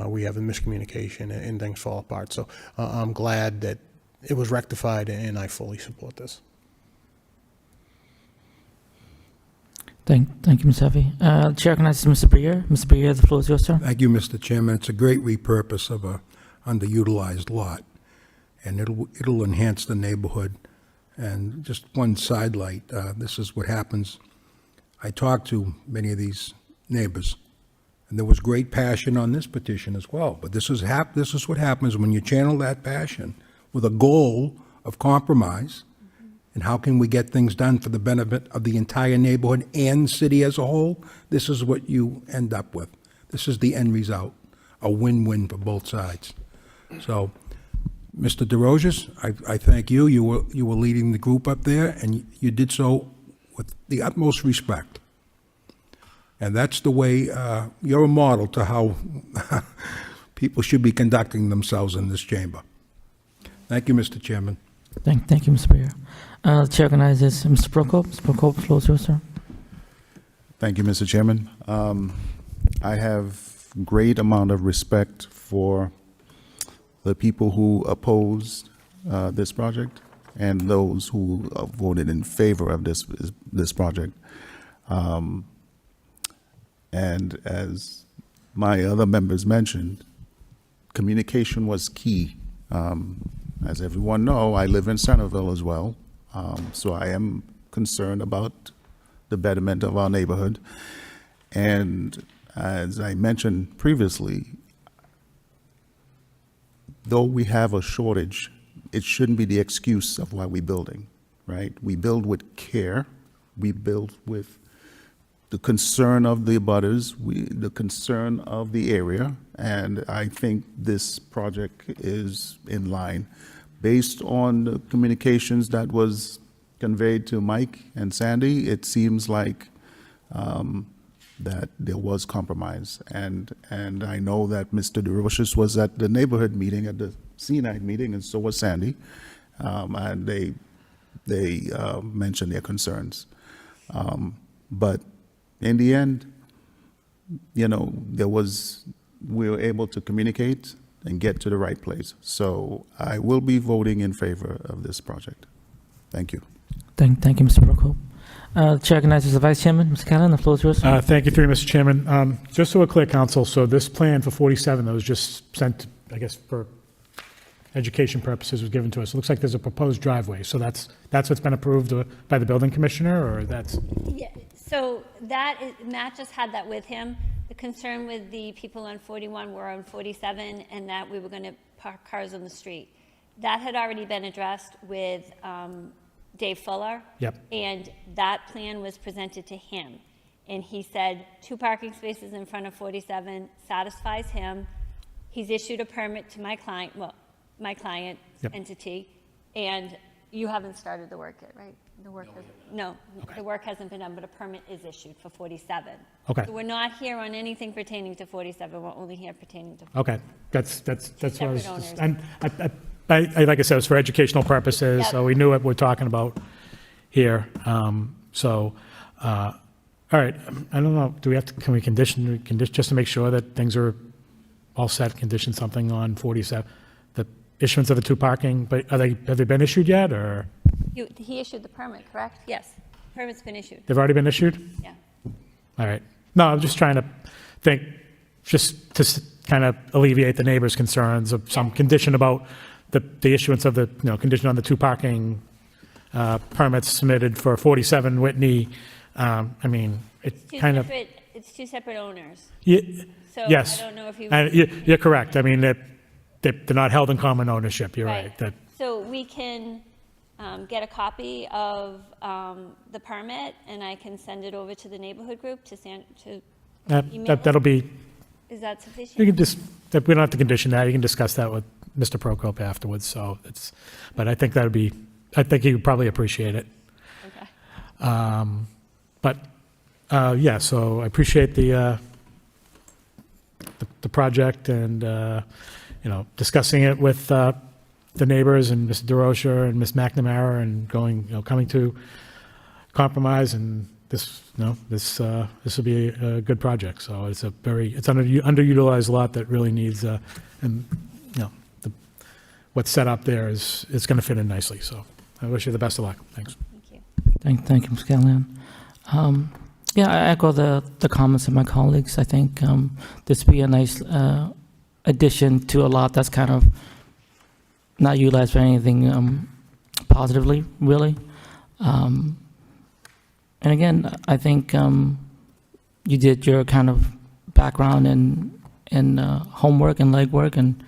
we have a miscommunication and things fall apart. So I'm glad that it was rectified, and I fully support this. Thank you, Ms. Hovey. Chair recognizes Mr. Briere. Mr. Briere, the floor is yours, sir. Thank you, Mr. Chairman. It's a great repurpose of a underutilized lot, and it'll enhance the neighborhood. And just one sidelight, this is what happens. I talked to many of these neighbors, and there was great passion on this petition as well. But this is what happens when you channel that passion with a goal of compromise, and how can we get things done for the benefit of the entire neighborhood and city as a whole. This is what you end up with. This is the end result, a win-win for both sides. So, Mr. DeRosiers, I thank you. You were leading the group up there, and you did so with the utmost respect. And that's the way, you're a model to how people should be conducting themselves in this chamber. Thank you, Mr. Chairman. Thank you, Mr. Briere. The chair recognizes Mr. Prokop. Mr. Prokop, the floor is yours, sir. Thank you, Mr. Chairman. I have great amount of respect for the people who opposed this project and those who voted in favor of this project. And as my other members mentioned, communication was key. as everyone know, I live in Centerville as well, so I am concerned about the betterment of our neighborhood. And as I mentioned previously, though we have a shortage, it shouldn't be the excuse of why we're building, right? We build with care. We build with the concern of the abutters, the concern of the area, and I think this project is in line. Based on the communications that was conveyed to Mike and Sandy, it seems like that there was compromise. And I know that Mr. DeRoches was at the neighborhood meeting, at the C-night meeting, and so was Sandy, and they mentioned their concerns. But in the end, you know, we were able to communicate and get to the right place. So I will be voting in favor of this project. Thank you. Thank you, Mr. Prokop. The chair recognizes the vice chairman, Mr. Callahan. The floor is yours. Thank you, through you, Mr. Chairman. Just so we're clear, council, so this plan for 47 that was just sent, I guess, for education purposes was given to us. It looks like there's a proposed driveway. So that's what's been approved by the building commissioner, or that's? Yeah, so Matt just had that with him. The concern with the people on 41 were on 47, and that we were going to park cars on the street. That had already been addressed with Dave Fuller. Yep. And that plan was presented to him. And he said 2 parking spaces in front of 47 satisfies him. He's issued a permit to my client, Yep. entity, and you haven't started the work yet, right? No, the work hasn't been done, but a permit is issued for 47. Okay. So we're not here on anything pertaining to 47, we're only here pertaining to. Okay, that's what I was, Separate owners. and like I said, it was for educational purposes, so we knew what we're talking about here. All right, I don't know, can we condition, just to make sure that things are all set, condition something on 47, the issuance of the 2 parking, but have they been issued yet, or? He issued the permit, correct? Yes, permit's been issued. They've already been issued? Yeah. All right. No, I'm just trying to think, just to kind of alleviate the neighbors' concerns of some condition about the issuance of the, condition on the 2 parking permits submitted for 47 Whitney. I mean, it kind of. It's 2 separate owners. So Yes. I don't know if you. And you're correct. I mean, they're not held in common ownership. You're right. So we can get a copy of the permit, and I can send it over to the neighborhood group to email. That'll be. Is that sufficient? You can we don't have to condition that. You can discuss that with Mr. Prokop afterwards. So but I think I think he would probably appreciate it. Okay. Yeah, so I appreciate the project and, discussing it with the neighbors and Mr. DeRocher and Ms. McNamara and coming to compromise, and this will be a good project. So it's it's underutilized lot that really needs, what's set up there is going to fit in nicely. So I wish you the best of luck. Thanks. Thank you. Thank you, Mr. Callahan. Yeah, I echo the comments of my colleagues. I think this would be a nice addition to a lot that's kind of not utilized for anything positively, really. And again, I think you did your kind of background and homework and legwork and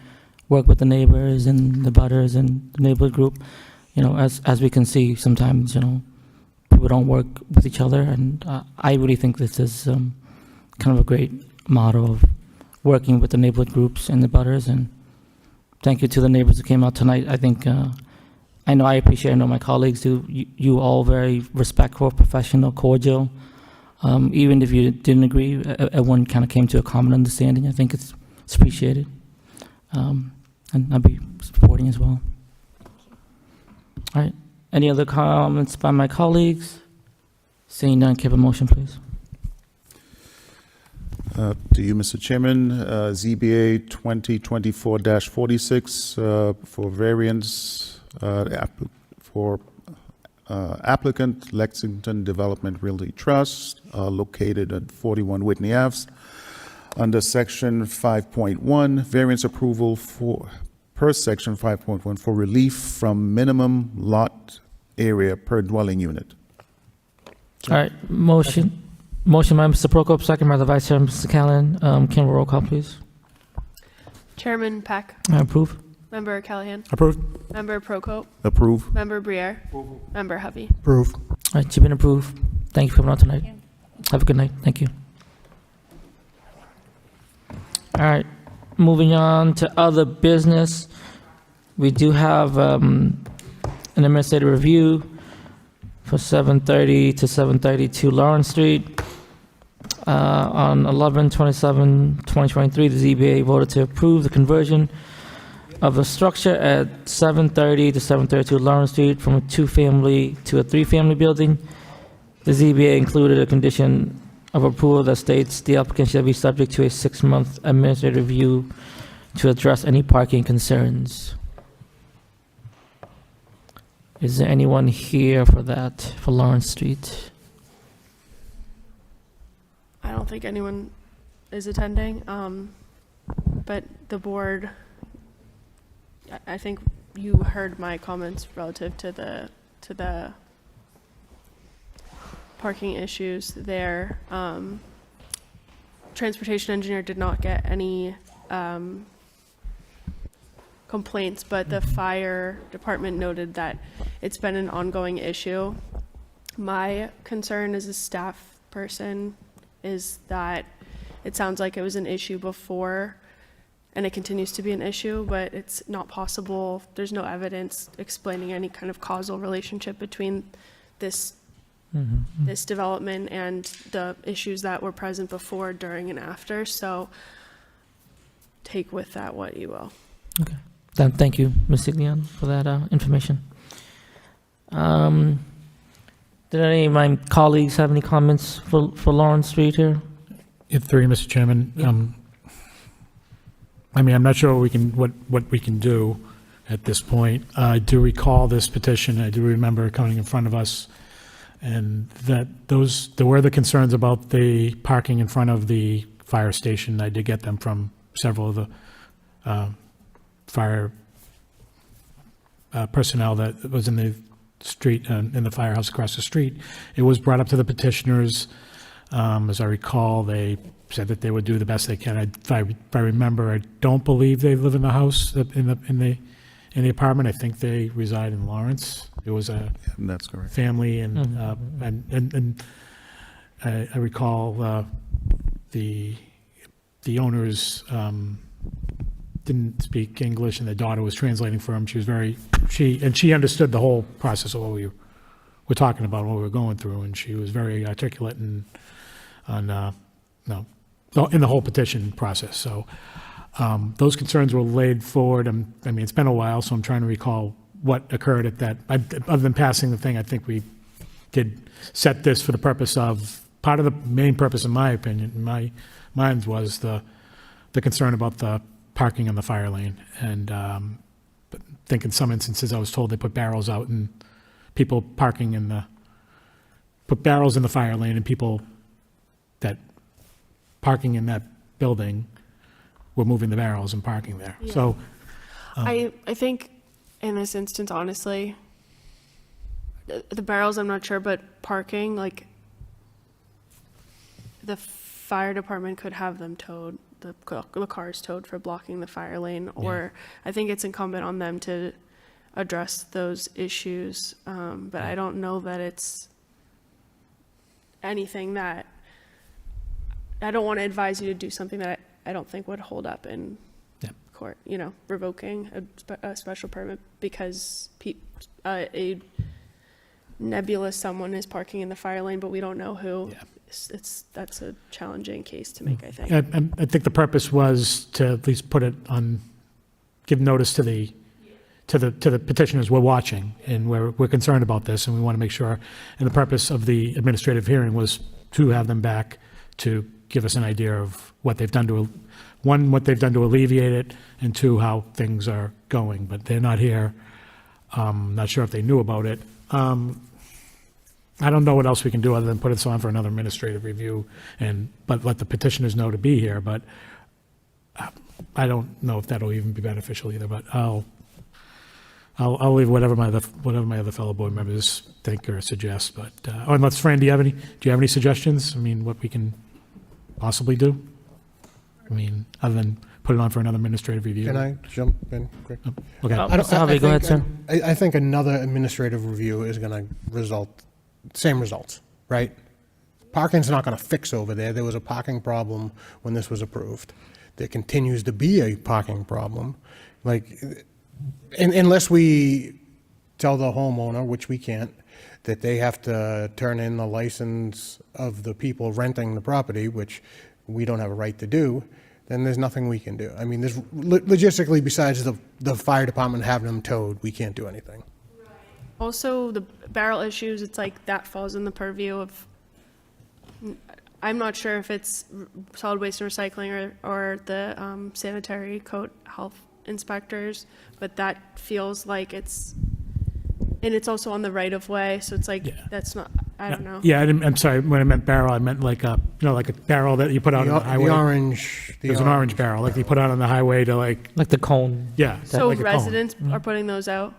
work with the neighbors and the butters and the neighborhood group. As we can see, sometimes, people don't work with each other, and I really think this is kind of a great motto of working with the neighborhood groups and the butters. And thank you to the neighbors who came out tonight. I think I know my colleagues do. You all very respectful, professional, cordial. Even if you didn't agree, everyone kind of came to a common understanding. I think it's appreciated, and I'll be supporting as well. All right. Any other comments by my colleagues? Seeing none, can I have a motion, please? To you, Mr. Chairman, ZBA 2024-46 for variance for applicant Lexington Development Realty Trust located at 41 Whitney Ave. Under section 5.1, variance approval for per section 5.1 for relief from minimum lot area per dwelling unit. All right, motion by Mr. Prokop, second by the Vice Chair, Mr. Callahan. Can we roll call, please? Chairman Peck, Approve. Member Callahan, Approved? Member Prokop, Approve. Member Briere, Member Hovey. Approved. All right, you've been approved. Thank you for coming out tonight. Have a good night. Thank you. All right, moving on to other business. We do have an administrative review for 730 to 732 Lawrence Street. On 11/27/2023, the ZBA voted to approve the conversion of a structure at 730 to 732 Lawrence Street from a two-family to a three-family building. The ZBA included a condition of approval that states the applicant shall be subject to a 6-month administrative review to address any parking concerns. Is there anyone here for that, for Lawrence Street? I don't think anyone is attending, but the board, I think you heard my comments relative to the parking issues there. Transportation engineer did not get any complaints, but the fire department noted that it's been an ongoing issue. My concern as a staff person is that it sounds like it was an issue before and it continues to be an issue, but it's not possible. There's no evidence explaining any kind of causal relationship between this this development and the issues that were present before, during, and after. So take with that what you will. Okay. Then thank you, Ms. Sigliano, for that information. Did any of my colleagues have any comments for Lawrence Street here? Yeah, three, Mr. Chairman. I mean, I'm not sure what we can do at this point. I do recall this petition. I do remember it coming in front of us, and that there were the concerns about the parking in front of the fire station. I did get them from several of the fire personnel that was in the street, in the firehouse across the street. It was brought up to the petitioners. As I recall, they said that they would do the best they can. If I remember, I don't believe they live in the house, in the apartment. I think they reside in Lawrence. It was a That's correct. family, and I recall the owners didn't speak English, and the daughter was translating for him. She understood the whole process of what we were talking about, what we were going through, and she was very articulate in the whole petition process. So those concerns were laid forward. I mean, it's been a while, so I'm trying to recall what occurred at that. Other than passing the thing, I think we did set this for the purpose of, part of the main purpose, in my opinion, in my mind, was the concern about the parking on the fire lane. And I think in some instances, I was told they put barrels out, and people parking put barrels in the fire lane, and people that parking in that building were moving the barrels and parking there. Yeah. So I think in this instance, honestly, the barrels, I'm not sure, but parking, like, the fire department could have them towed, the cars towed for blocking the fire lane, or I think it's incumbent on them to address those issues. But I don't know that it's anything that, I don't want to advise you to do something that I don't think would hold up in court, revoking a special permit because a nebulous someone is parking in the fire lane, but we don't know who. Yeah. That's a challenging case to make, I think. I think the purpose was to at least put it on, give notice to the petitioners we're watching, and we're concerned about this, and we want to make sure. And the purpose of the administrative hearing was to have them back to give us an idea of what they've done to, one, what they've done to alleviate it, and two, how things are going. But they're not here. Not sure if they knew about it. I don't know what else we can do other than put this on for another administrative review, but let the petitioners know to be here. But I don't know if that'll even be beneficial either, but I'll leave whatever my other fellow board members think or suggest, but, unless, Fran, do you have any suggestions? I mean, what we can possibly do? I mean, other than put it on for another administrative review? Can I jump in quick? Okay. Mr. Harvey, go ahead, sir. I think another administrative review is going to result, same results, right? Parking's not going to fix over there. There was a parking problem when this was approved. There continues to be a parking problem. Like, unless we tell the homeowner, which we can't, that they have to turn in the license of the people renting the property, which we don't have a right to do, then there's nothing we can do. I mean, there's logistically, besides the fire department having them towed, we can't do anything. Also, the barrel issues, it's like that falls in the purview of, I'm not sure if it's solid waste and recycling or the sanitary code health inspectors, but that feels like it's also on the right of way, so it's like, that's not, I don't know. Yeah, I'm sorry, when I meant barrel, I meant like a, like a barrel that you put out on the highway. The orange. There's an orange barrel, like you put out on the highway to like the cone. Yeah. So like a cone. residents are putting those out?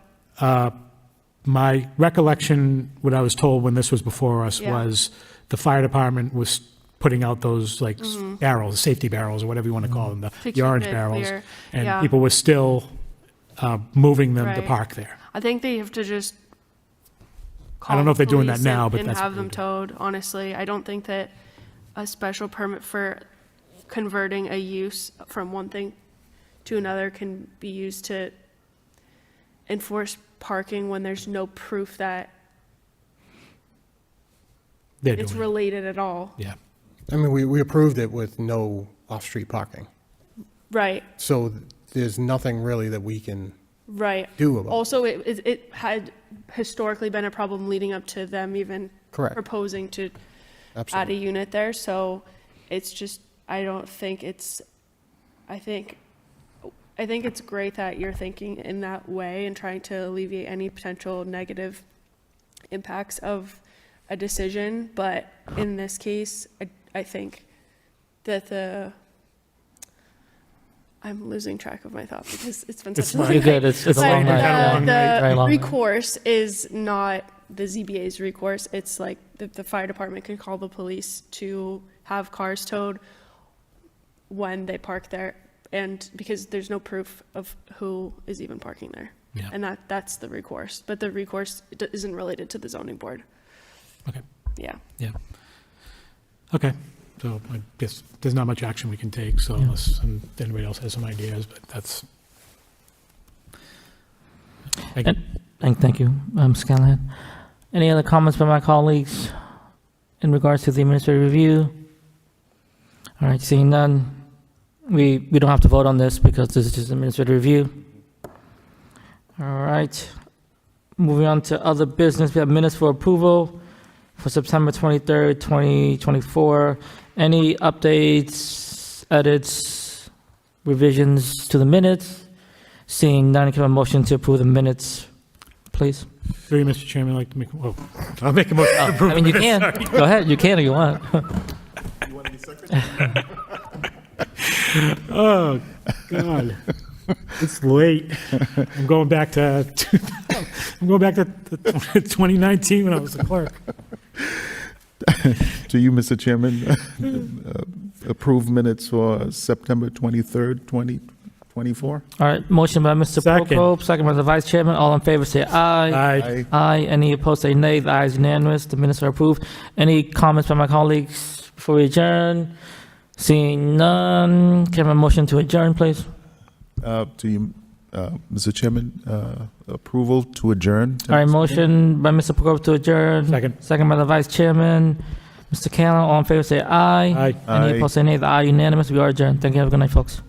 My recollection, what I was told when this was before us, Yeah. was the fire department was putting out those like barrels, safety barrels, or whatever you want to call them, To the keep orange it barrels. clear. And Yeah. people were still moving them to Right. park there. I think they have to just I don't know if they're doing that police now, and- but and that's have what them towed, honestly. I don't think that a special permit for converting a use from one thing to another can be used to enforce parking when there's no proof that They're it's doing it. related at all. Yeah. I mean, we approved it with no off-street parking. Right, So there's nothing really that we can right. do about it. Also, it had historically been a problem leading up to them even Correct. proposing to add a Absolutely. unit there, so it's just, I think it's great that you're thinking in that way and trying to alleviate any potential negative impacts of a decision, but in this case, I think that I'm losing track of my thought because it's been It's such a long fine. You're good. It's a But long night. Long night. Very the long night. recourse is not the ZBA's recourse. It's like the fire department can call the police to have cars towed when they park there, and because there's no proof of who is even parking there. Yeah. And that's the recourse. But the recourse isn't related to the zoning board. Okay. Yeah. Yeah. Okay. So I guess there's not much action we can take, so unless anybody else has some ideas, but that's. Thank you. Thank you, Mr. Callahan. Any other comments by my colleagues in regards to the administrative review? All right, seeing none, we don't have to vote on this because this is just administrative review. All right, moving on to other business, we have minutes for approval for September 23rd, 2024. Any updates, edits, revisions to the minutes? Seeing none, can I have a motion to approve the minutes, please? Through you, Mr. Chairman, I'd like to make, I'll make a motion to approve. I mean, you the can. minutes. Go ahead, you can if you want. Oh, God. It's late. I'm going back to 2019 when I was a clerk. To you, Mr. Chairman, approve minutes for September 23rd, 2024. All right, motion by Mr. Second. Prokop, second by the Vice Chairman. All in favor, say aye. Aye. Aye. Any opposed, say nay. The ayes unanimous. The minutes are approved. Any comments by my colleagues before we adjourn? Seeing none, can I have a motion to adjourn, please? To you, Mr. Chairman, approval to adjourn. All right, motion by Mr. Prokop to adjourn. Second. Second by the Vice Chairman. Mr. Callen, all in favor, say aye. Aye. Any Aye. opposed, say nay. The aye unanimous. We are adjourned. Thank you. Have a good night, folks.